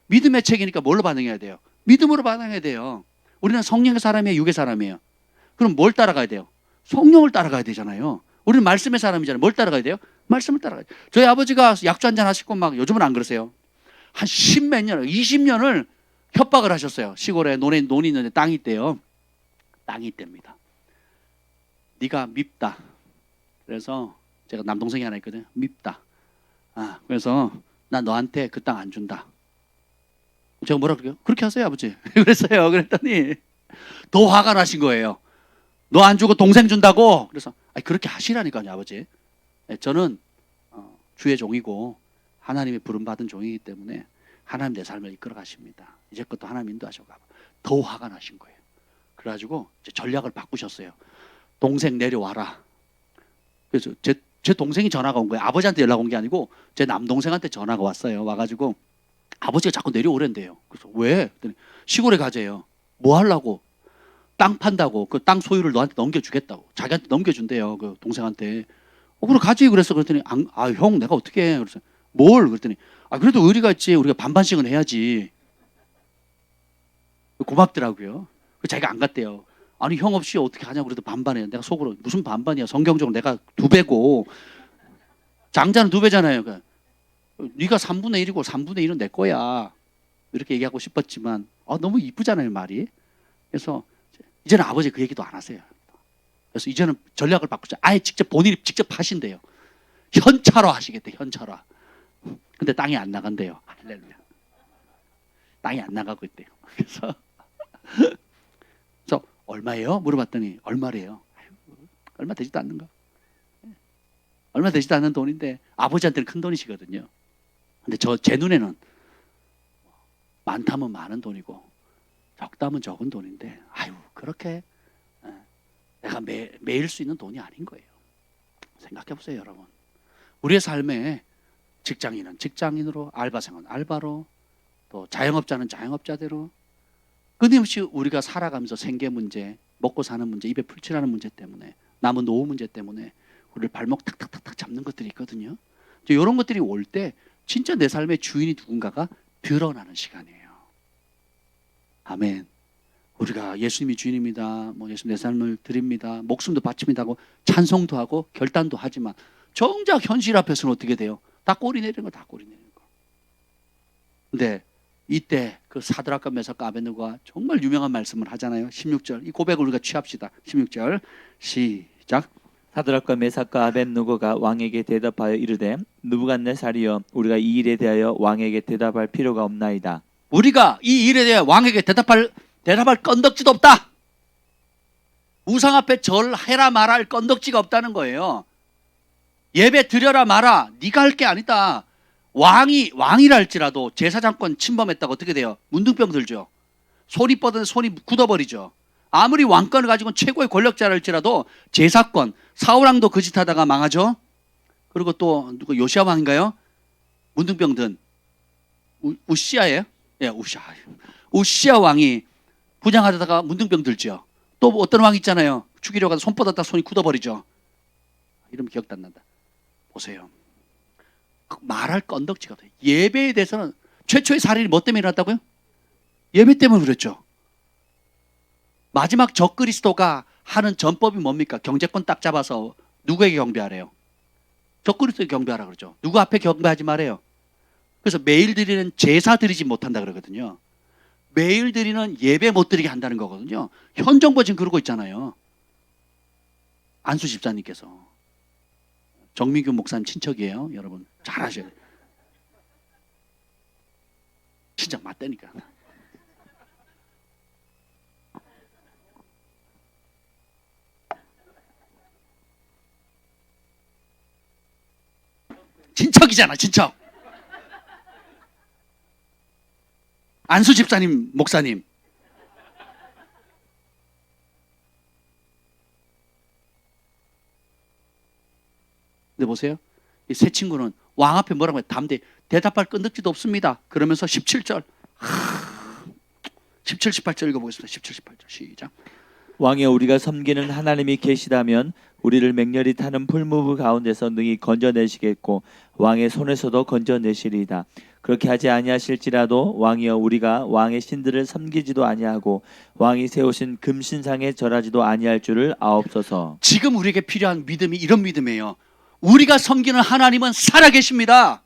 믿음의 책이니까 뭘로 반응해야 돼요? 믿음으로 반응해야 돼요. 우리는 성령의 사람이에요, 육의 사람이에요. 그럼 뭘 따라가야 돼요? 성령을 따라가야 되잖아요. 우리는 말씀의 사람이잖아요. 뭘 따라가야 돼요? 말씀을 따라가야 돼요. 저희 아버지가 약주 한잔 하시고 막 요즘은 안 그러세요. 한 10몇 년, 20년을 협박을 하셨어요. 시골에 논이 있는데 땅이 있대요. 땅이 있답니다. 네가 밉다. 그래서 제가 남동생이 하나 있거든요. 밉다. 그래서 나 너한테 그 땅 안 준다. 제가 뭐라 그래요? 그렇게 하세요, 아버지. 그랬어요. 그랬더니 더 화가 나신 거예요. 너 안 주고 동생 준다고. 그래서 그렇게 하시라니까요, 아버지. 저는 주의 종이고 하나님의 부름받은 종이기 때문에 하나님 내 삶을 이끌어 가십니다. 이제껏도 하나님 인도하셔가 더 화가 나신 거예요. 그래가지고 이제 전략을 바꾸셨어요. 동생 내려와라. 그래서 제 동생이 전화가 온 거예요. 아버지한테 연락 온 게 아니고 제 남동생한테 전화가 왔어요. 와가지고 아버지가 자꾸 내려오랜대요. 그래서 왜? 그랬더니 시골에 가재요. 뭐 하려고? 땅 판다고. 그 땅 소유를 너한테 넘겨주겠다고. 자기한테 넘겨준대요. 그 동생한테. 그럼 가지. 그래서 그랬더니 형 내가 어떻게 해? 그래서 뭘? 그랬더니 그래도 의리가 있지. 우리가 반반씩은 해야지. 고맙더라고요. 자기가 안 갔대요. 아니 형 없이 어떻게 하냐고. 그래도 반반해. 내가 속으로 무슨 반반이야. 성경적으로 내가 2배고 장자는 2배잖아요. 그러니까 네가 3분의 1이고 3분의 1은 내 거야. 이렇게 얘기하고 싶었지만 너무 이쁘잖아요, 말이. 그래서 이제는 아버지 그 얘기도 안 하세요. 그래서 이제는 전략을 바꾸자. 아예 본인이 직접 하신대요. 현찰화 하시겠대, 현찰화. 근데 땅이 안 나간대요. 할렐루야. 땅이 안 나가고 있대요. 그래서 얼마예요? 물어봤더니 얼마래요? 얼마 되지도 않는 거. 얼마 되지도 않는 돈인데 아버지한테는 큰 돈이시거든요. 근데 제 눈에는 많다면 많은 돈이고 적다면 적은 돈인데 그렇게 내가 매일 수 있는 돈이 아닌 거예요. 생각해 보세요, 여러분. 우리의 삶에 직장인은 직장인으로, 알바생은 알바로, 또 자영업자는 자영업자대로 끊임없이 우리가 살아가면서 생계 문제, 먹고 사는 문제, 입에 풀칠하는 문제 때문에, 남은 노후 문제 때문에 우리를 발목 탁탁탁탁 잡는 것들이 있거든요. 이런 것들이 올 때 진짜 내 삶의 주인이 누군가가 드러나는 시간이에요. 아멘. 우리가 예수님이 주인입니다. 예수님 내 삶을 드립니다. 목숨도 바칩니다 하고 찬송도 하고 결단도 하지만 정작 현실 앞에서는 어떻게 돼요? 다 꼬리 내리는 거, 다 꼬리 내리는 거. 근데 이때 그 사드락과 메삭과 아벳느고가 정말 유명한 말씀을 하잖아요. 16절. 이 고백을 우리가 취합시다. 16절. 시작. 사드락과 메삭과 아벳느고가 왕에게 대답하여 이르되 느부갓네살이여 우리가 이 일에 대하여 왕에게 대답할 필요가 없나이다. 우리가 이 일에 대해 왕에게 대답할 건덕지도 없다. 우상 앞에 절해라 마라 할 건덕지가 없다는 거예요. 예배 드려라 마라. 네가 할 게 아니다. 왕이라 할지라도 제사장권 침범했다고 어떻게 돼요? 문둥병 들죠. 손이 뻗은 손이 굳어버리죠. 아무리 왕권을 가지고 최고의 권력자라 할지라도 제사권, 사울왕도 그 짓 하다가 망하죠. 그리고 또 누구 요시아 왕인가요? 문둥병 든 우시아예요? 예, 우시아 왕이 부장하다가 문둥병 들죠. 또 어떤 왕 있잖아요. 죽이려고 하다 손 뻗었다 손이 굳어버리죠. 이름 기억도 안 난다. 보세요. 말할 건덕지가 없어요. 예배에 대해서는 최초의 살인이 뭐 때문에 일어났다고요? 예배 때문에 그랬죠. 마지막 적그리스도가 하는 전법이 뭡니까? 경제권 딱 잡아서 누구에게 경배하래요? 적그리스도에게 경배하라 그러죠. 누구 앞에 경배하지 말아요. 그래서 매일 드리는 제사 드리지 못한다 그러거든요. 매일 드리는 예배 못 드리게 한다는 거거든요. 현 정부 지금 그러고 있잖아요. 안수 집사님께서. 정민규 목사님 친척이에요. 여러분 잘 아셔야 돼요. 친척 맞다니까. 친척이잖아, 친척. 안수 집사님, 목사님. 근데 보세요. 이 새 친구는 왕 앞에 뭐라고 해요? 담대 대답할 끈덕지도 없습니다. 그러면서 17절 17, 18절 읽어보겠습니다. 17, 18절 시작. 왕이여 우리가 섬기는 하나님이 계시다면 우리를 맹렬히 타는 풀무불 가운데서 능히 건져내시겠고 왕의 손에서도 건져내시리이다. 그렇게 하지 아니하실지라도 왕이여 우리가 왕의 신들을 섬기지도 아니하고 왕이 세우신 금신상에 절하지도 아니할 줄을 아옵소서. 지금 우리에게 필요한 믿음이 이런 믿음이에요. 우리가 섬기는 하나님은 살아계십니다.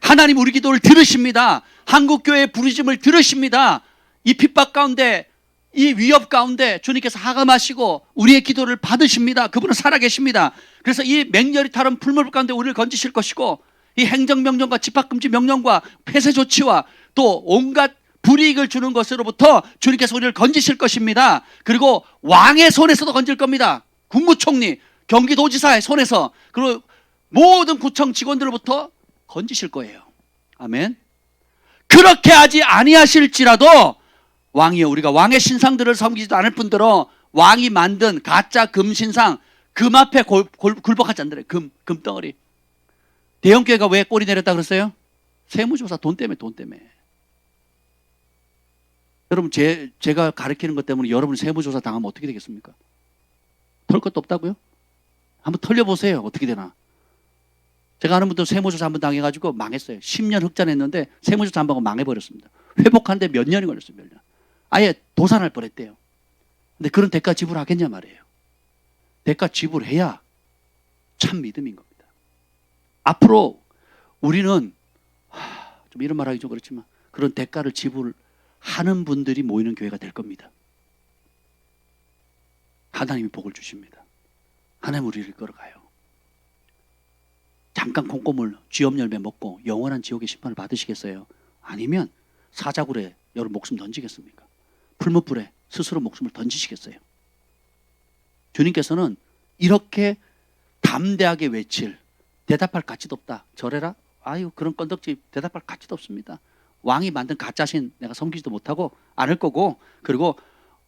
하나님 우리 기도를 들으십니다. 한국교회의 부르심을 들으십니다. 이 핍박 가운데 이 위협 가운데 주님께서 하감하시고 우리의 기도를 받으십니다. 그분은 살아계십니다. 그래서 이 맹렬히 타는 풀무불 가운데 우리를 건지실 것이고 이 행정명령과 집합금지 명령과 폐쇄 조치와 또 온갖 불이익을 주는 것으로부터 주님께서 우리를 건지실 것입니다. 그리고 왕의 손에서도 건질 겁니다. 국무총리, 경기도지사의 손에서 그리고 모든 구청 직원들로부터 건지실 거예요. 아멘. 그렇게 하지 아니하실지라도 왕이여 우리가 왕의 신상들을 섬기지도 않을 뿐더러 왕이 만든 가짜 금신상 금 앞에 굴복하지 않더래. 금덩어리. 대형교회가 왜 꼴이 내렸다 그랬어요? 세무조사 돈 때문에. 여러분 제가 가르치는 것 때문에 여러분 세무조사 당하면 어떻게 되겠습니까? 털 것도 없다고요? 한번 털려보세요. 어떻게 되나. 제가 아는 분도 세무조사 한번 당해가지고 망했어요. 10년 흑자냈는데 세무조사 한번 하고 망해버렸습니다. 회복하는데 몇 년이 걸렸어요. 몇 년. 아예 도산할 뻔했대요. 근데 그런 대가 지불하겠냐 말이에요. 대가 지불해야 참 믿음인 겁니다. 앞으로 우리는 좀 이런 말하기 좀 그렇지만 그런 대가를 지불하는 분들이 모이는 교회가 될 겁니다. 하나님이 복을 주십니다. 하나님 우리를 이끌어가요. 잠깐 콩고물 쥐엄 열매 먹고 영원한 지옥의 심판을 받으시겠어요? 아니면 사자굴에 여러분 목숨 던지겠습니까? 풀무불에 스스로 목숨을 던지시겠어요? 주님께서는 이렇게 담대하게 외칠 대답할 가치도 없다. 절해라? 아유 그런 건덕지 대답할 가치도 없습니다. 왕이 만든 가짜신 내가 섬기지도 못하고 않을 거고 그리고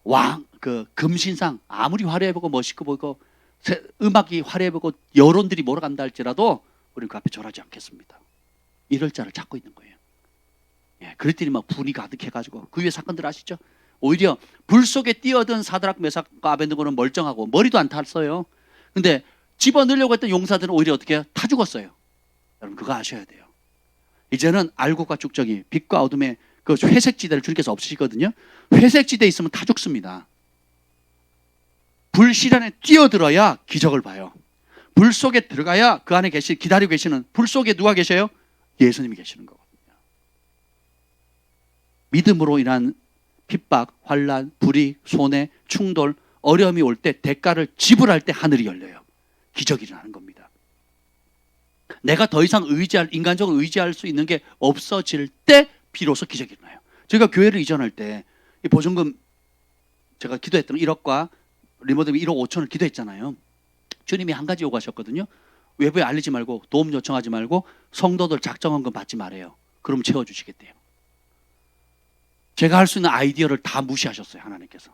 왕 그 금신상 아무리 화려해 보고 멋있고 보이고 음악이 화려해 보고 여론들이 몰아간다 할지라도 우리는 그 앞에 절하지 않겠습니다. 이럴 자를 찾고 있는 거예요. 예, 그랬더니 막 분이 가득해가지고 그 위에 사건들 아시죠? 오히려 불 속에 뛰어든 사드락 메삭과 아벤느고는 멀쩡하고 머리도 안 탔어요. 근데 집어넣으려고 했던 용사들은 오히려 어떻게 해요? 타 죽었어요. 여러분 그거 아셔야 돼요. 이제는 알곡과 쭉정이 빛과 어둠의 그 회색 지대를 주님께서 없으시거든요. 회색 지대에 있으면 타 죽습니다. 불 시련에 뛰어들어야 기적을 봐요. 불 속에 들어가야 그 안에 기다리고 계시는 불 속에 누가 계셔요? 예수님이 계시는 거거든요. 믿음으로 인한 핍박, 환난, 불이익, 손해, 충돌, 어려움이 올 때 대가를 지불할 때 하늘이 열려요. 기적이 일어나는 겁니다. 내가 더 이상 인간적으로 의지할 수 있는 게 없어질 때 비로소 기적이 일어나요. 저희가 교회를 이전할 때 이 보증금 제가 기도했던 1억과 리모델링 1억 5천을 기도했잖아요. 주님이 한 가지 요구하셨거든요. 외부에 알리지 말고 도움 요청하지 말고 성도들 작정헌금 받지 말아요. 그럼 채워주시겠대요. 제가 할 수 있는 아이디어를 다 무시하셨어요. 하나님께서.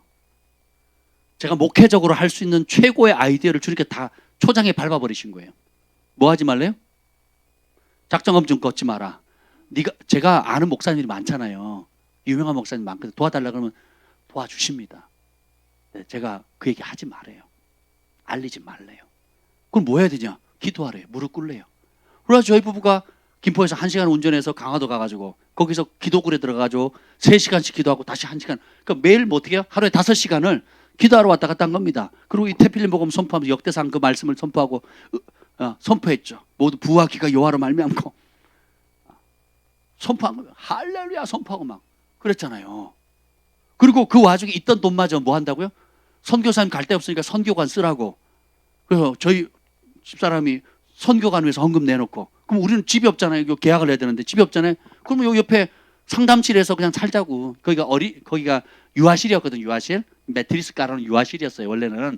제가 목회적으로 할 수 있는 최고의 아이디어를 주님께 다 초장에 밟아버리신 거예요. 뭐 하지 말래요? 작정헌금 좀 걷지 마라. 제가 아는 목사님들이 많잖아요. 유명한 목사님 많거든요. 도와달라 그러면 도와주십니다. 제가 그 얘기 하지 말아요. 알리지 말래요. 그럼 뭐 해야 되냐? 기도하래요. 무릎 꿇래요. 그래서 저희 부부가 김포에서 1시간 운전해서 강화도 가가지고 거기서 기도굴에 들어가가지고 3시간씩 기도하고 다시 1시간. 그러니까 매일 뭐 어떻게 해요? 하루에 5시간을 기도하러 왔다 갔다 한 겁니다. 그리고 이 태필린 복음 선포하면서 역대상 그 말씀을 선포하고 선포했죠. 모두 부와 기가 여호와로 말미암고 선포한 거예요. 할렐루야 선포하고 막 그랬잖아요. 그리고 그 와중에 있던 돈마저 뭐 한다고요? 선교사님 갈 데 없으니까 선교관 쓰라고. 그래서 저희 집사람이 선교관 위해서 헌금 내놓고 그럼 우리는 집이 없잖아요. 이거 계약을 해야 되는데 집이 없잖아요. 그러면 요 옆에 상담실에서 그냥 살자고. 거기가 유아실이었거든. 유아실. 매트리스 깔아놓은 유아실이었어요. 원래는.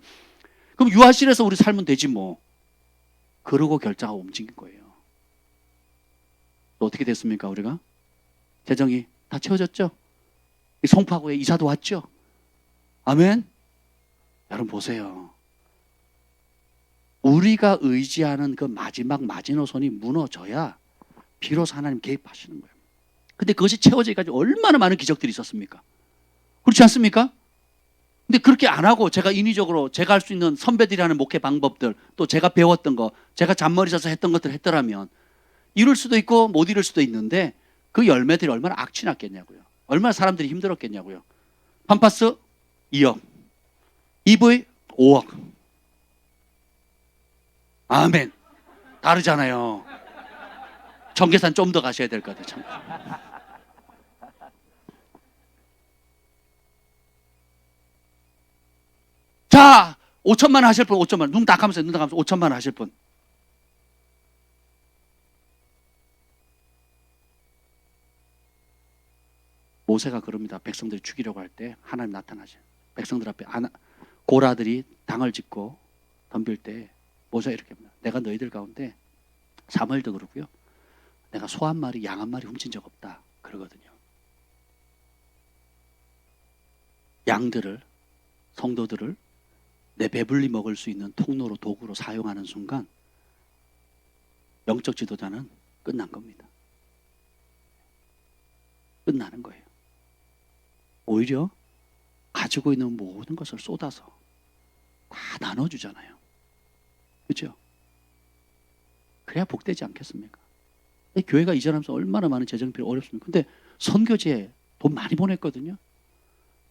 그럼 유아실에서 우리 살면 되지 뭐. 그러고 결정하고 움직인 거예요. 또 어떻게 됐습니까 우리가? 재정이 다 채워졌죠? 송파구에 이사도 왔죠? 아멘? 여러분 보세요. 우리가 의지하는 그 마지막 마지노선이 무너져야 비로소 하나님 개입하시는 거예요. 근데 그것이 채워지기까지 얼마나 많은 기적들이 있었습니까? 그렇지 않습니까? 근데 그렇게 안 하고 제가 인위적으로 제가 할 수 있는 선배들이 하는 목회 방법들, 또 제가 배웠던 거, 제가 잔머리 져서 했던 것들 했더라면 이룰 수도 있고 못 이룰 수도 있는데 그 열매들이 얼마나 악취 났겠냐고요. 얼마나 사람들이 힘들었겠냐고요. 팜파스 2억, EV 5억. 아멘. 다르잖아요. 정계산 좀 더 가셔야 될 것 같아요. 참. 자, 5천만 원 하실 분, 5천만 원. 눈 딱 감으세요. 눈 딱 감으세요. 5천만 원 하실 분. 모세가 그럽니다. 백성들이 죽이려고 할 때 하나님 나타나죠. 백성들 앞에 고라들이 당을 짓고 덤빌 때 모세가 이렇게 합니다. 내가 너희들 가운데 사무엘도 그러고요. 내가 소 한 마리, 양 한 마리 훔친 적 없다. 그러거든요. 양들을, 성도들을 내 배불리 먹을 수 있는 통로로 도구로 사용하는 순간 영적 지도자는 끝난 겁니다. 끝나는 거예요. 오히려 가지고 있는 모든 것을 쏟아서 다 나눠주잖아요. 그렇죠? 그래야 복되지 않겠습니까? 교회가 이전하면서 얼마나 많은 재정 필요 어렵습니까? 근데 선교지에 돈 많이 보냈거든요.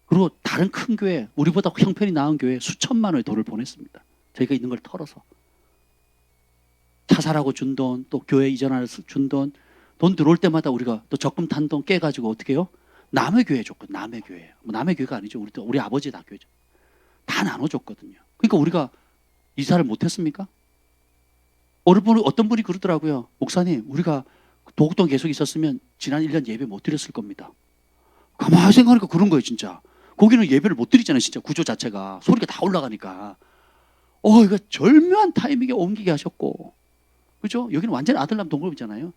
그리고 다른 큰 교회, 우리보다 형편이 나은 교회에 수천만 원의 돈을 보냈습니다. 저희가 있는 걸 털어서. 차 사라고 준 돈, 또 교회 이전하면서 준 돈, 돈 들어올 때마다 우리가 또 적금 탄 돈 깨가지고 어떻게 해요? 남의 교회 줬거든요. 남의 교회. 뭐 남의 교회가 아니죠. 우리 아버지 다 교회죠. 다 나눠줬거든요. 그러니까 우리가 이사를 못했습니까? 어떤 분이 그러더라고요. 목사님, 우리가 도곡동 계속 있었으면 지난 1년 예배 못 드렸을 겁니다. 가만히 생각하니까 그런 거예요, 진짜. 거기는 예배를 못 드리잖아요, 진짜. 구조 자체가. 소리가 다 올라가니까. 이거 절묘한 타이밍에 옮기게 하셨고. 그죠? 여기는 완전히 아들남 동굴이잖아요.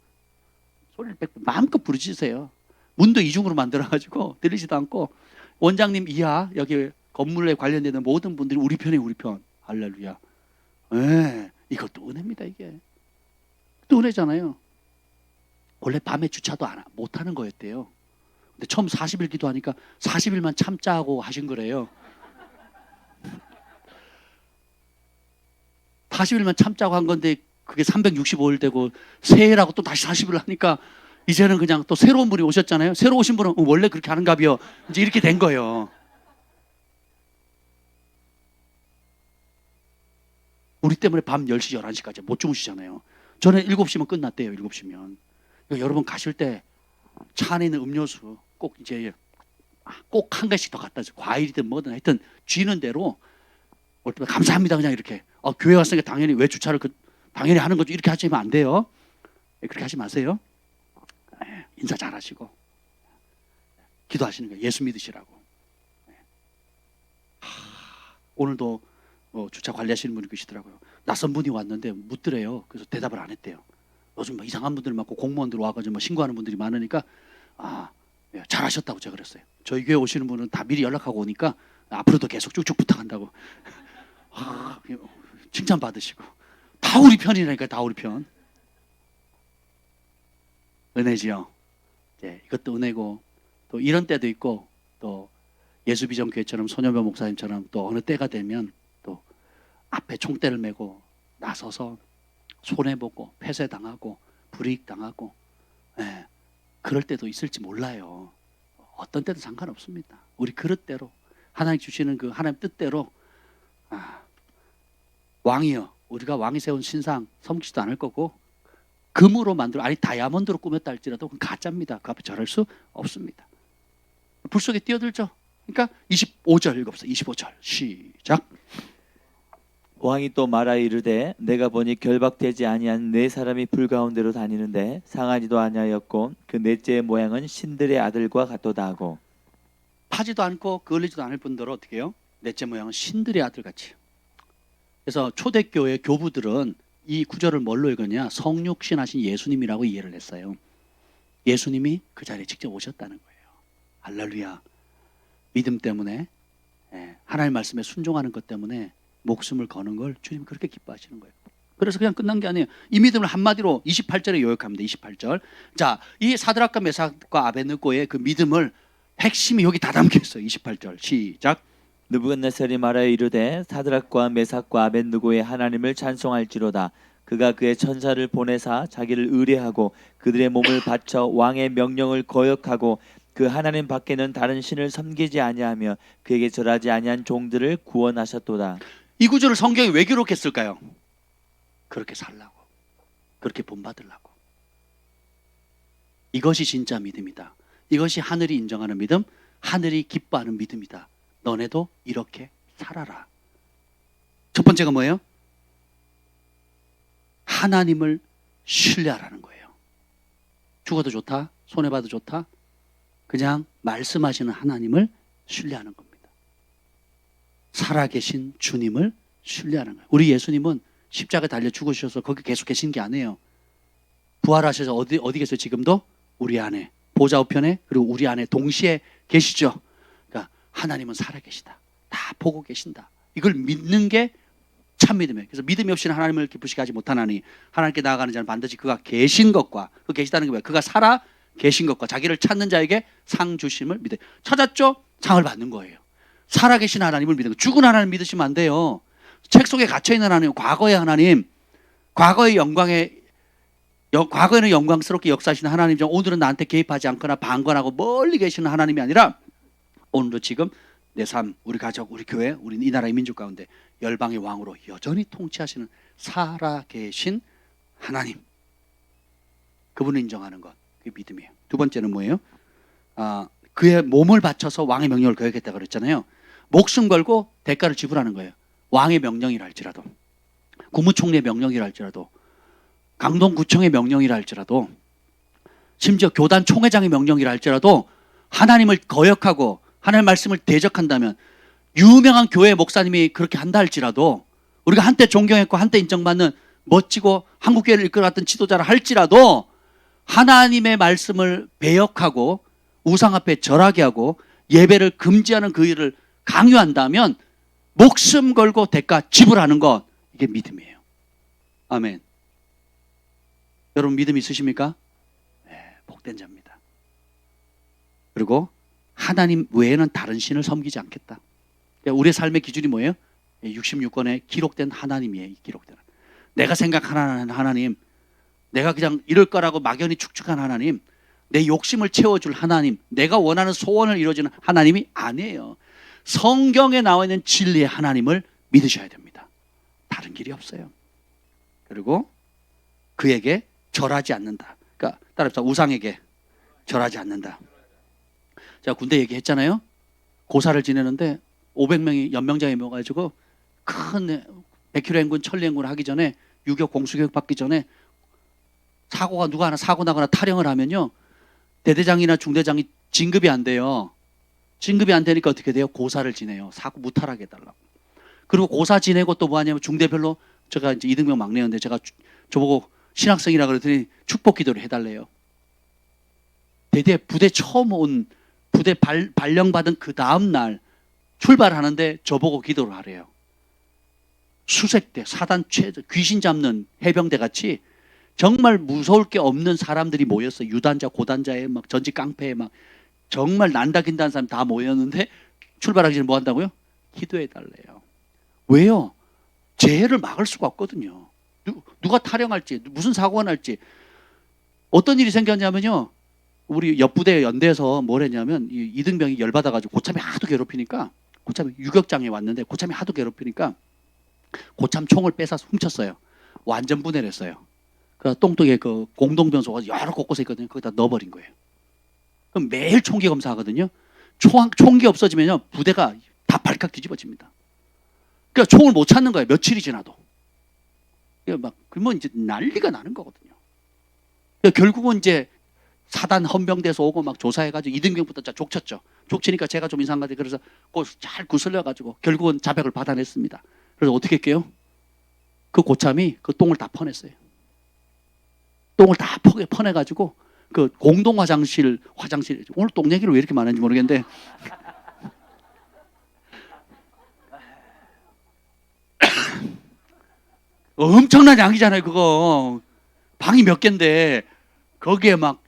소리를 마음껏 부르짖으세요. 문도 이중으로 만들어가지고 들리지도 않고. 원장님 이하, 여기 건물에 관련되는 모든 분들이 우리 편에 우리 편. 할렐루야. 네, 이것도 은혜입니다, 이게. 또 은혜잖아요. 원래 밤에 주차도 못 하는 거였대요. 근데 처음 40일 기도하니까 40일만 참자고 하신 거래요. 40일만 참자고 한 건데 그게 365일 되고 새해라고 또 다시 40일 하니까 이제는 그냥 또 새로운 분이 오셨잖아요. 새로 오신 분은 원래 그렇게 하는가비요. 이제 이렇게 된 거예요. 우리 때문에 밤 10시, 11시까지 못 주무시잖아요. 저는 7시면 끝났대요. 7시면. 그러니까 여러분 가실 때 차 안에 있는 음료수 꼭 이제 꼭 한 개씩 더 갖다 줘. 과일이든 뭐든 하여튼 쥐는 대로 올 때마다 감사합니다. 그냥 이렇게. 교회 왔으니까 당연히 왜 주차를 당연히 하는 거죠. 이렇게 하시면 안 돼요. 그렇게 하지 마세요. 인사 잘하시고 기도하시는 거예요. 예수 믿으시라고. 오늘도 주차 관리하시는 분이 계시더라고요. 낯선 분이 왔는데 묻더래요. 그래서 대답을 안 했대요. 요즘 뭐 이상한 분들 많고 공무원들 와가지고 뭐 신고하는 분들이 많으니까 잘하셨다고 제가 그랬어요. 저희 교회 오시는 분은 다 미리 연락하고 오니까 앞으로도 계속 쭉쭉 부탁한다고. 칭찬 받으시고 다 우리 편이라니까. 다 우리 편. 은혜지요. 네, 이것도 은혜고 또 이런 때도 있고 또 예수비전교회처럼 소녀배 목사님처럼 또 어느 때가 되면 또 앞에 총대를 메고 나서서 손해보고 폐쇄당하고 불이익당하고 그럴 때도 있을지 몰라요. 어떤 때도 상관없습니다. 우리 그릇대로 하나님 주시는 그 하나님 뜻대로 왕이여, 우리가 왕이 세운 신상 섬기지도 않을 거고 금으로 만들어 다이아몬드로 꾸몄다 할지라도 그건 가짜입니다. 그 앞에 절할 수 없습니다. 불 속에 뛰어들죠. 그러니까 25절 읽읍시다. 25절 시작. 왕이 또 말하 이르되 내가 보니 결박되지 아니한 네 사람이 불 가운데로 다니는데 상하지도 아니하였고 그 넷째의 모양은 신들의 아들과 같도다 하고. 파지도 않고 거리지도 않을 뿐더러 어떻게 해요? 넷째 모양은 신들의 아들같이. 그래서 초대교회 교부들은 이 구절을 뭘로 읽었냐? 성육신하신 예수님이라고 이해를 했어요. 예수님이 그 자리에 직접 오셨다는 거예요. 할렐루야. 믿음 때문에 하나님 말씀에 순종하는 것 때문에 목숨을 거는 걸 주님 그렇게 기뻐하시는 거예요. 그래서 그냥 끝난 게 아니에요. 이 믿음을 한마디로 28절에 요약합니다. 28절. 자, 이 사드락과 메삭과 아벳느고의 그 믿음을 핵심이 여기 다 담겨 있어요. 28절 시작. 느부갓네살이 말하여 이르되 사드락과 메삭과 아벳느고의 하나님을 찬송할지로다. 그가 그의 천사를 보내사 자기를 의뢰하고 그들의 몸을 바쳐 왕의 명령을 거역하고 그 하나님 밖에는 다른 신을 섬기지 아니하며 그에게 절하지 아니한 종들을 구원하셨도다. 이 구절을 성경에 왜 기록했을까요? 그렇게 살라고, 그렇게 본받으려고. 이것이 진짜 믿음이다. 이것이 하늘이 인정하는 믿음, 하늘이 기뻐하는 믿음이다. 너네도 이렇게 살아라. 첫 번째가 뭐예요? 하나님을 신뢰하라는 거예요. 죽어도 좋다, 손해봐도 좋다, 그냥 말씀하시는 하나님을 신뢰하는 겁니다. 살아계신 주님을 신뢰하는 거예요. 우리 예수님은 십자가에 달려 죽으셔서 거기 계속 계신 게 아니에요. 부활하셔서 어디 계세요? 지금도 우리 안에, 보좌 우편에, 그리고 우리 안에 동시에 계시죠. 그러니까 하나님은 살아계시다, 다 보고 계신다. 이걸 믿는 게 참 믿음이에요. 그래서 믿음이 없이는 하나님을 기쁘시게 하지 못하나니 하나님께 나아가는 자는 반드시 그가 계신 것과, 그 계시다는 게 뭐예요? 그가 살아 계신 것과 자기를 찾는 자에게 상 주심을 믿어요. 찾았죠? 상을 받는 거예요. 살아계신 하나님을 믿는 거예요. 죽은 하나님 믿으시면 안 돼요. 책 속에 갇혀있는 하나님, 과거의 하나님, 과거에는 영광스럽게 역사하시는 하나님이죠. 오늘은 나한테 개입하지 않거나 방관하고 멀리 계시는 하나님이 아니라 오늘도 지금 내 삶, 우리 가족, 우리 교회, 우리 이 나라의 민족 가운데 열방의 왕으로 여전히 통치하시는 살아계신 하나님, 그분을 인정하는 것, 그게 믿음이에요. 두 번째는 뭐예요? 그의 몸을 바쳐서 왕의 명령을 거역했다고 그랬잖아요. 목숨 걸고 대가를 지불하는 거예요. 왕의 명령이라 할지라도, 국무총리의 명령이라 할지라도, 강동구청의 명령이라 할지라도, 심지어 교단 총회장의 명령이라 할지라도 하나님을 거역하고 하나님의 말씀을 대적한다면, 유명한 교회 목사님이 그렇게 한다 할지라도, 우리가 한때 존경했고 한때 인정받는 멋지고 한국교회를 이끌어갔던 지도자라 할지라도 하나님의 말씀을 배역하고 우상 앞에 절하게 하고 예배를 금지하는 그 일을 강요한다면 목숨 걸고 대가 지불하는 것, 이게 믿음이에요. 아멘. 여러분 믿음 있으십니까? 네, 복된 자입니다. 그리고 하나님 외에는 다른 신을 섬기지 않겠다. 우리의 삶의 기준이 뭐예요? 66권에 기록된 하나님이에요. 기록된. 내가 생각하는 하나님, 내가 그냥 이럴 거라고 막연히 축축한 하나님, 내 욕심을 채워줄 하나님, 내가 원하는 소원을 이루어주는 하나님이 아니에요. 성경에 나와 있는 진리의 하나님을 믿으셔야 됩니다. 다른 길이 없어요. 그리고 그에게 절하지 않는다. 그러니까 따라합시다. 우상에게 절하지 않는다. 제가 군대 얘기했잖아요. 고사를 지내는데 500명이 연명장에 모여가지고 큰 100km 행군, 천리 행군을 하기 전에, 유격 공수교육 받기 전에 사고가, 누가 하나 사고 나거나 탈영을 하면요, 대대장이나 중대장이 진급이 안 돼요. 진급이 안 되니까 어떻게 돼요? 고사를 지내요. 사고 무탈하게 해달라고. 그리고 고사 지내고 또 뭐 하냐면 중대별로, 제가 이제 이등병 막내였는데 제가 저보고 신학생이라 그랬더니 축복 기도를 해달래요. 부대 처음 온, 부대 발령받은 그 다음 날 출발하는데 저보고 기도를 하래요. 수색대, 사단 최저, 귀신 잡는 해병대 같이 정말 무서울 게 없는 사람들이 모였어요. 유단자, 고단자에 막 전직 깡패에 막 정말 난다긴다는 사람 다 모였는데 출발하기 전에 뭐 한다고요? 기도해 달래요. 왜요? 재해를 막을 수가 없거든요. 누가 탈영할지, 무슨 사고가 날지. 어떤 일이 생겼냐면요, 우리 옆부대 연대에서 뭘 했냐면, 이등병이 열받아가지고 고참이 하도 괴롭히니까, 고참이 유격장에 왔는데 고참이 하도 괴롭히니까 고참 총을 뺏어서 훔쳤어요. 완전 분해를 했어요. 그 똥뚝에 그 공동변소가 여러 곳곳에 있거든요. 거기다 넣어버린 거예요. 그럼 매일 총기 검사하거든요. 총기 없어지면요, 부대가 다 발칵 뒤집어집니다. 그러니까 총을 못 찾는 거예요. 며칠이 지나도. 그러면 이제 난리가 나는 거거든요. 그러니까 결국은 이제 사단 헌병대에서 오고 막 조사해가지고 이등병부터 족쳤죠. 족치니까 제가 좀 이상하지. 그래서 잘 구슬려가지고 결국은 자백을 받아냈습니다. 그래서 어떻게 할게요? 그 고참이 그 똥을 다 퍼냈어요. 똥을 다 퍼내가지고 그 공동 화장실, 오늘 똥 얘기를 왜 이렇게 많은지 모르겠는데 엄청난 양이잖아요. 그거 방이 몇 개인데 거기에 막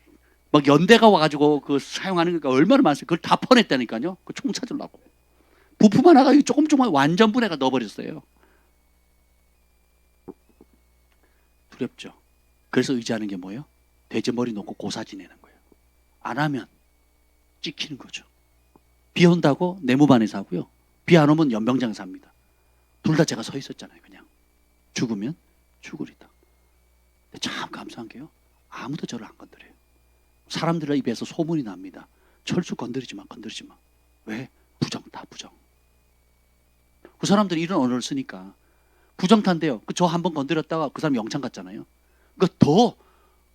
연대가 와가지고 그 사용하는 게 얼마나 많았어요. 그걸 다 퍼냈다니까요. 그 총 찾으려고 부품 하나가 조금 완전 분해가 넣어버렸어요. 두렵죠. 그래서 의지하는 게 뭐예요? 돼지머리 놓고 고사 지내는 거예요. 안 하면 찍히는 거죠. 비 온다고 내무반에서 하고요. 비 안 오면 연병장에서 합니다. 둘 다 제가 서 있었잖아요. 그냥 죽으면 죽으리다. 근데 참 감사한 게요. 아무도 저를 안 건드려요. 사람들의 입에서 소문이 납니다. 철수 건드리지 마, 건드리지 마. 왜? 부정타, 부정. 그 사람들이 이런 언어를 쓰니까 부정타인데요. 저 한 번 건드렸다가 그 사람 영창 갔잖아요. 그러니까 더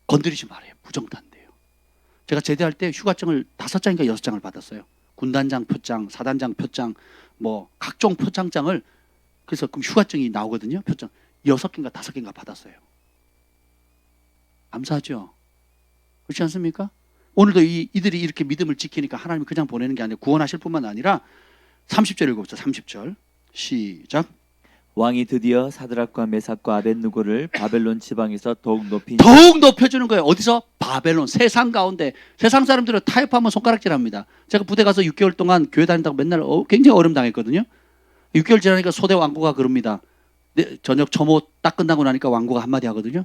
건드리지 말아요. 부정타인데요. 제가 제대할 때 휴가증을 5장인가 6장을 받았어요. 군단장 표장, 사단장 표장, 뭐 각종 표창장을. 그래서 그럼 휴가증이 나오거든요. 표장 6개인가 5개인가 받았어요. 감사하죠. 그렇지 않습니까? 오늘도 이들이 이렇게 믿음을 지키니까 하나님이 그냥 보내는 게 아니라 구원하실 뿐만 아니라 30절 읽어보자. 30절 시작. 왕이 드디어 사드락과 메삭과 아벳느고를 바벨론 지방에서 더욱 높여주는 거예요. 어디서? 바벨론. 세상 가운데. 세상 사람들은 타협하면 손가락질합니다. 제가 부대 가서 6개월 동안 교회 다닌다고 맨날 굉장히 어려움 당했거든요. 6개월 지나니까 소대 왕고가 그럽니다. 저녁 초모 딱 끝나고 나니까 왕고가 한마디 하거든요.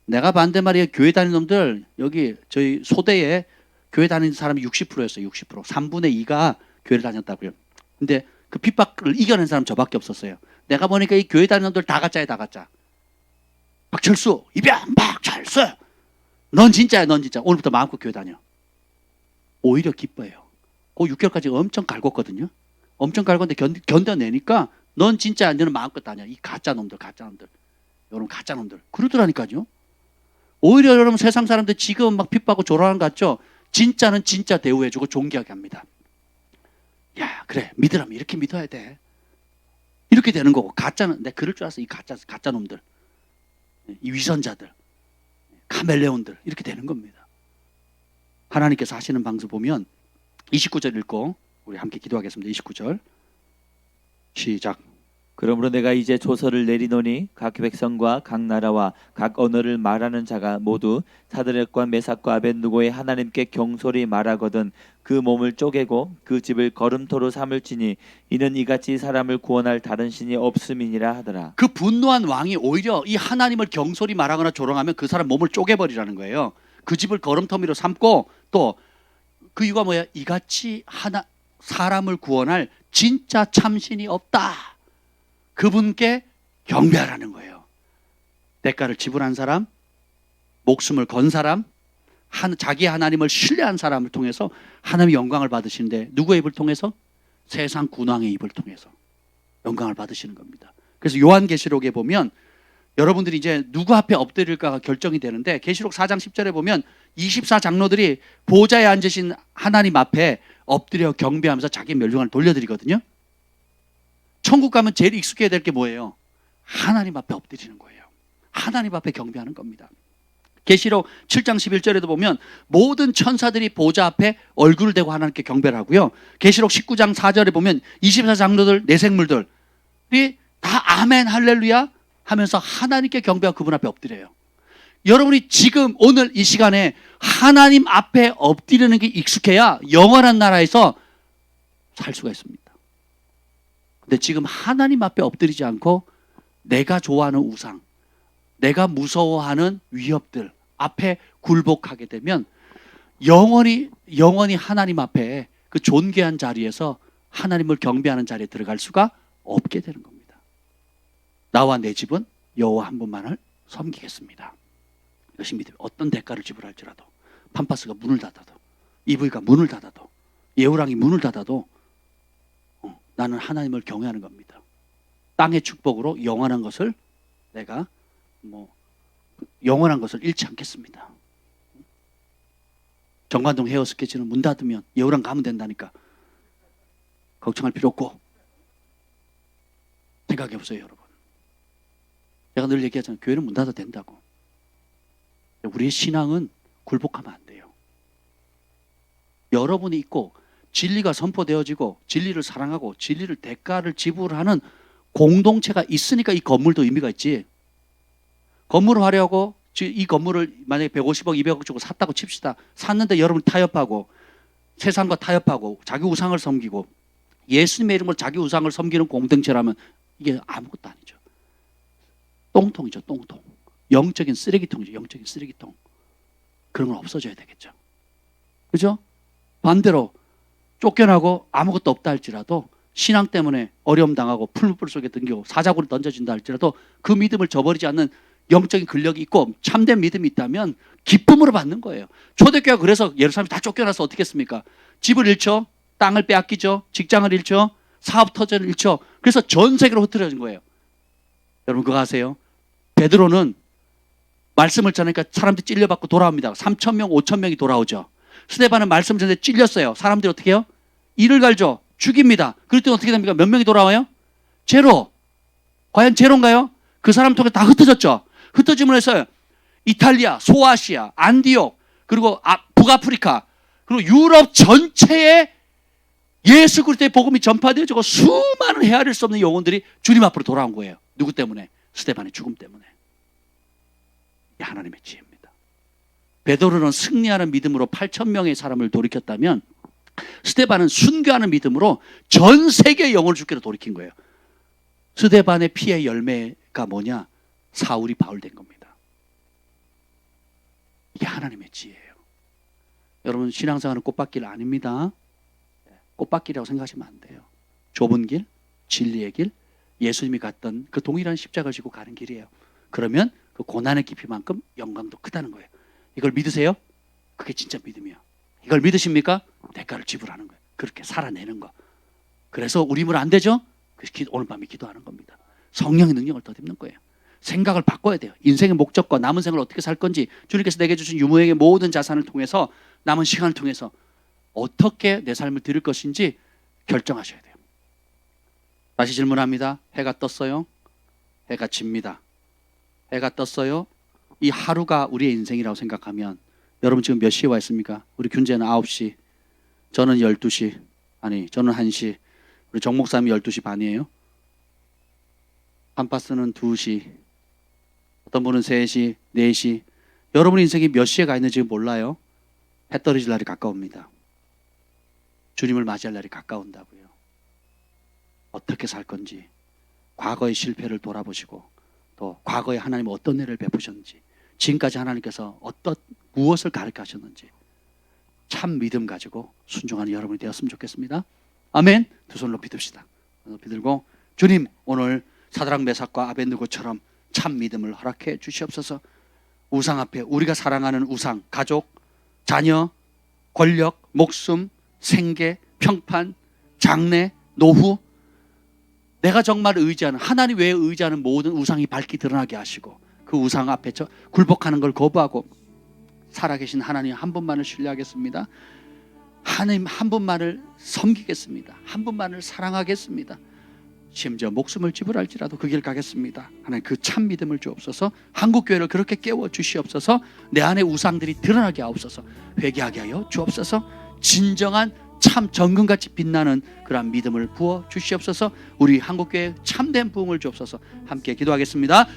내가 반대 말이에요. 교회 다니는 놈들, 여기 저희 소대에 교회 다니는 사람이 60%였어요. 60%. 3분의 2가 교회를 다녔다고요. 근데 그 핍박을 이겨낸 사람 저밖에 없었어요. 내가 보니까 이 교회 다니는 놈들 다 가짜야, 다 가짜. 박철수, 이병, 박철수. 넌 진짜야, 넌 진짜. 오늘부터 마음껏 교회 다녀. 오히려 기뻐요. 그 6개월까지 엄청 갈궜거든요. 엄청 갈궜는데 견뎌내니까 넌 진짜 안 되는 마음껏 다녀. 이 가짜 놈들, 가짜 놈들. 여러분 가짜 놈들. 그러더라니까요. 오히려 여러분 세상 사람들 지금 막 핍박하고 조롱하는 것 같죠? 진짜는 진짜 대우해주고 존귀하게 합니다. 야, 그래. 믿으라면 이렇게 믿어야 돼. 이렇게 되는 거고, 가짜는, 내가 그럴 줄 알았어. 이 가짜 놈들. 이 위선자들. 카멜레온들. 이렇게 되는 겁니다. 하나님께서 하시는 방송 보면 29절 읽고 우리 함께 기도하겠습니다. 29절 시작. 그러므로 내가 이제 조서를 내리노니 각 백성과 각 나라와 각 언어를 말하는 자가 모두 사드락과 메삭과 아벳느고의 하나님께 경솔히 말하거든 그 몸을 쪼개고 그 집을 거름토로 삼을지니 이는 이같이 사람을 구원할 다른 신이 없음이니라 하더라. 그 분노한 왕이 오히려 이 하나님을 경솔히 말하거나 조롱하면 그 사람 몸을 쪼개버리라는 거예요. 그 집을 거름터미로 삼고 또 그 이유가 뭐야? 이같이 사람을 구원할 진짜 참신이 없다. 그분께 경배하라는 거예요. 대가를 지불한 사람, 목숨을 건 사람, 자기 하나님을 신뢰한 사람을 통해서 하나님의 영광을 받으시는데 누구의 입을 통해서? 세상 군왕의 입을 통해서 영광을 받으시는 겁니다. 그래서 요한계시록에 보면 여러분들이 이제 누구 앞에 엎드릴까가 결정이 되는데 계시록 4장 10절에 보면 24장로들이 보좌에 앉으신 하나님 앞에 엎드려 경배하면서 자기 멸종을 돌려드리거든요. 천국 가면 제일 익숙해야 될 게 뭐예요? 하나님 앞에 엎드리는 거예요. 하나님 앞에 경배하는 겁니다. 계시록 7장 11절에도 보면 모든 천사들이 보좌 앞에 얼굴을 대고 하나님께 경배를 하고요. 계시록 19장 4절에 보면 24장로들, 내생물들이 다 아멘 할렐루야 하면서 하나님께 경배하고 그분 앞에 엎드려요. 여러분이 지금 오늘 이 시간에 하나님 앞에 엎드리는 게 익숙해야 영원한 나라에서 살 수가 있습니다. 근데 지금 하나님 앞에 엎드리지 않고 내가 좋아하는 우상, 내가 무서워하는 위협들 앞에 굴복하게 되면 영원히 하나님 앞에 그 존귀한 자리에서 하나님을 경배하는 자리에 들어갈 수가 없게 되는 겁니다. 나와 내 집은 여호와 한 분만을 섬기겠습니다. 열심히 믿으면 어떤 대가를 지불할지라도, 팜파스가 문을 닫아도, EV가 문을 닫아도, 예우랑이 문을 닫아도 나는 하나님을 경외하는 겁니다. 땅의 축복으로 영원한 것을 내가 영원한 것을 잃지 않겠습니다. 정관동 헤어 스케치는 문 닫으면 예우랑 가면 된다니까 걱정할 필요 없고 생각해 보세요, 여러분. 내가 늘 얘기하잖아요. 교회는 문 닫아도 된다고. 우리의 신앙은 굴복하면 안 돼요. 여러분이 있고 진리가 선포되어지고 진리를 사랑하고 진리를 대가를 지불하는 공동체가 있으니까 이 건물도 의미가 있지. 건물을 하려고 이 건물을 만약에 150억, 200억 주고 샀다고 칩시다. 샀는데 여러분 타협하고 세상과 타협하고 자기 우상을 섬기고 예수님의 이름으로 자기 우상을 섬기는 공동체라면 이게 아무것도 아니죠. 똥통이죠, 똥통. 영적인 쓰레기통이죠, 영적인 쓰레기통. 그런 건 없어져야 되겠죠. 그죠? 반대로 쫓겨나고 아무것도 없다 할지라도 신앙 때문에 어려움 당하고 풀물 속에 등기고 사자굴을 던져진다 할지라도 그 믿음을 저버리지 않는 영적인 근력이 있고 참된 믿음이 있다면 기쁨으로 받는 거예요. 초대교회가 그래서 예루살렘 다 쫓겨나서 어떻게 했습니까? 집을 잃죠, 땅을 빼앗기죠, 직장을 잃죠, 사업 터전을 잃죠. 그래서 전 세계로 흩어진 거예요. 여러분 그거 아세요? 베드로는 말씀을 전하니까 사람들이 찔려받고 돌아옵니다. 3,000명, 5,000명이 돌아오죠. 스데반은 말씀을 전하는데 찔렸어요. 사람들이 어떻게 해요? 이를 갈죠. 죽입니다. 그럴 때 어떻게 됩니까? 몇 명이 돌아와요? 제로. 과연 제로인가요? 그 사람 통해 다 흩어졌죠. 흩어짐을 해서 이탈리아, 소아시아, 안디옥, 그리고 북아프리카, 그리고 유럽 전체에 예수 그리스도의 복음이 전파되어지고 수많은 헤아릴 수 없는 영혼들이 주님 앞으로 돌아온 거예요. 누구 때문에? 스데반의 죽음 때문에. 이게 하나님의 지혜입니다. 베드로는 승리하는 믿음으로 8,000명의 사람을 돌이켰다면 스데반은 순교하는 믿음으로 전 세계의 영혼을 주께로 돌이킨 거예요. 스데반의 피의 열매가 뭐냐? 사울이 바울 된 겁니다. 이게 하나님의 지혜예요. 여러분 신앙생활은 꽃밭길 아닙니다. 꽃밭길이라고 생각하시면 안 돼요. 좁은 길, 진리의 길, 예수님이 갔던 그 동일한 십자가를 지고 가는 길이에요. 그러면 그 고난의 깊이만큼 영광도 크다는 거예요. 이걸 믿으세요? 그게 진짜 믿음이야. 이걸 믿으십니까? 대가를 지불하는 거예요. 그렇게 살아내는 거. 그래서 우리 힘으로 안 되죠? 오늘 밤에 기도하는 겁니다. 성령의 능력을 덧입는 거예요. 생각을 바꿔야 돼요. 인생의 목적과 남은 생을 어떻게 살 건지 주님께서 내게 주신 유무에게 모든 자산을 통해서 남은 시간을 통해서 어떻게 내 삶을 드릴 것인지 결정하셔야 돼요. 다시 질문합니다. 해가 떴어요? 해가 집니다. 해가 떴어요? 이 하루가 우리의 인생이라고 생각하면 여러분 지금 몇 시에 와 있습니까? 우리 균재는 9시, 저는 12시, 아니 저는 1시, 우리 정 목사님이 12시 반이에요. 한파스는 2시, 어떤 분은 3시, 4시. 여러분 인생이 몇 시에 가 있는지 몰라요. 해 떨어질 날이 가까웁니다. 주님을 맞이할 날이 가까운다고요. 어떻게 살 건지, 과거의 실패를 돌아보시고 또 과거에 하나님 어떤 은혜를 베푸셨는지, 지금까지 하나님께서 무엇을 가르치셨는지 참 믿음 가지고 순종하는 여러분이 되었으면 좋겠습니다. 아멘. 두 손 높이 듭시다. 높이 들고 주님 오늘 사드락 메삭과 아벳느고처럼 참 믿음을 허락해 주시옵소서. 우상 앞에 우리가 사랑하는 우상, 가족, 자녀, 권력, 목숨, 생계, 평판, 장래, 노후, 내가 정말 의지하는 하나님 외에 의지하는 모든 우상이 밝히 드러나게 하시고 그 우상 앞에 굴복하는 걸 거부하고 살아계신 하나님 한 분만을 신뢰하겠습니다. 하나님 한 분만을 섬기겠습니다. 한 분만을 사랑하겠습니다. 심지어 목숨을 지불할지라도 그 길 가겠습니다. 하나님 그 참 믿음을 주옵소서. 한국교회를 그렇게 깨워 주시옵소서. 내 안에 우상들이 드러나게 하옵소서. 회개하게 하여 주옵소서. 진정한 참 정금같이 빛나는 그러한 믿음을 부어 주시옵소서. 우리 한국교회 참된 부흥을 주옵소서. 함께 기도하겠습니다.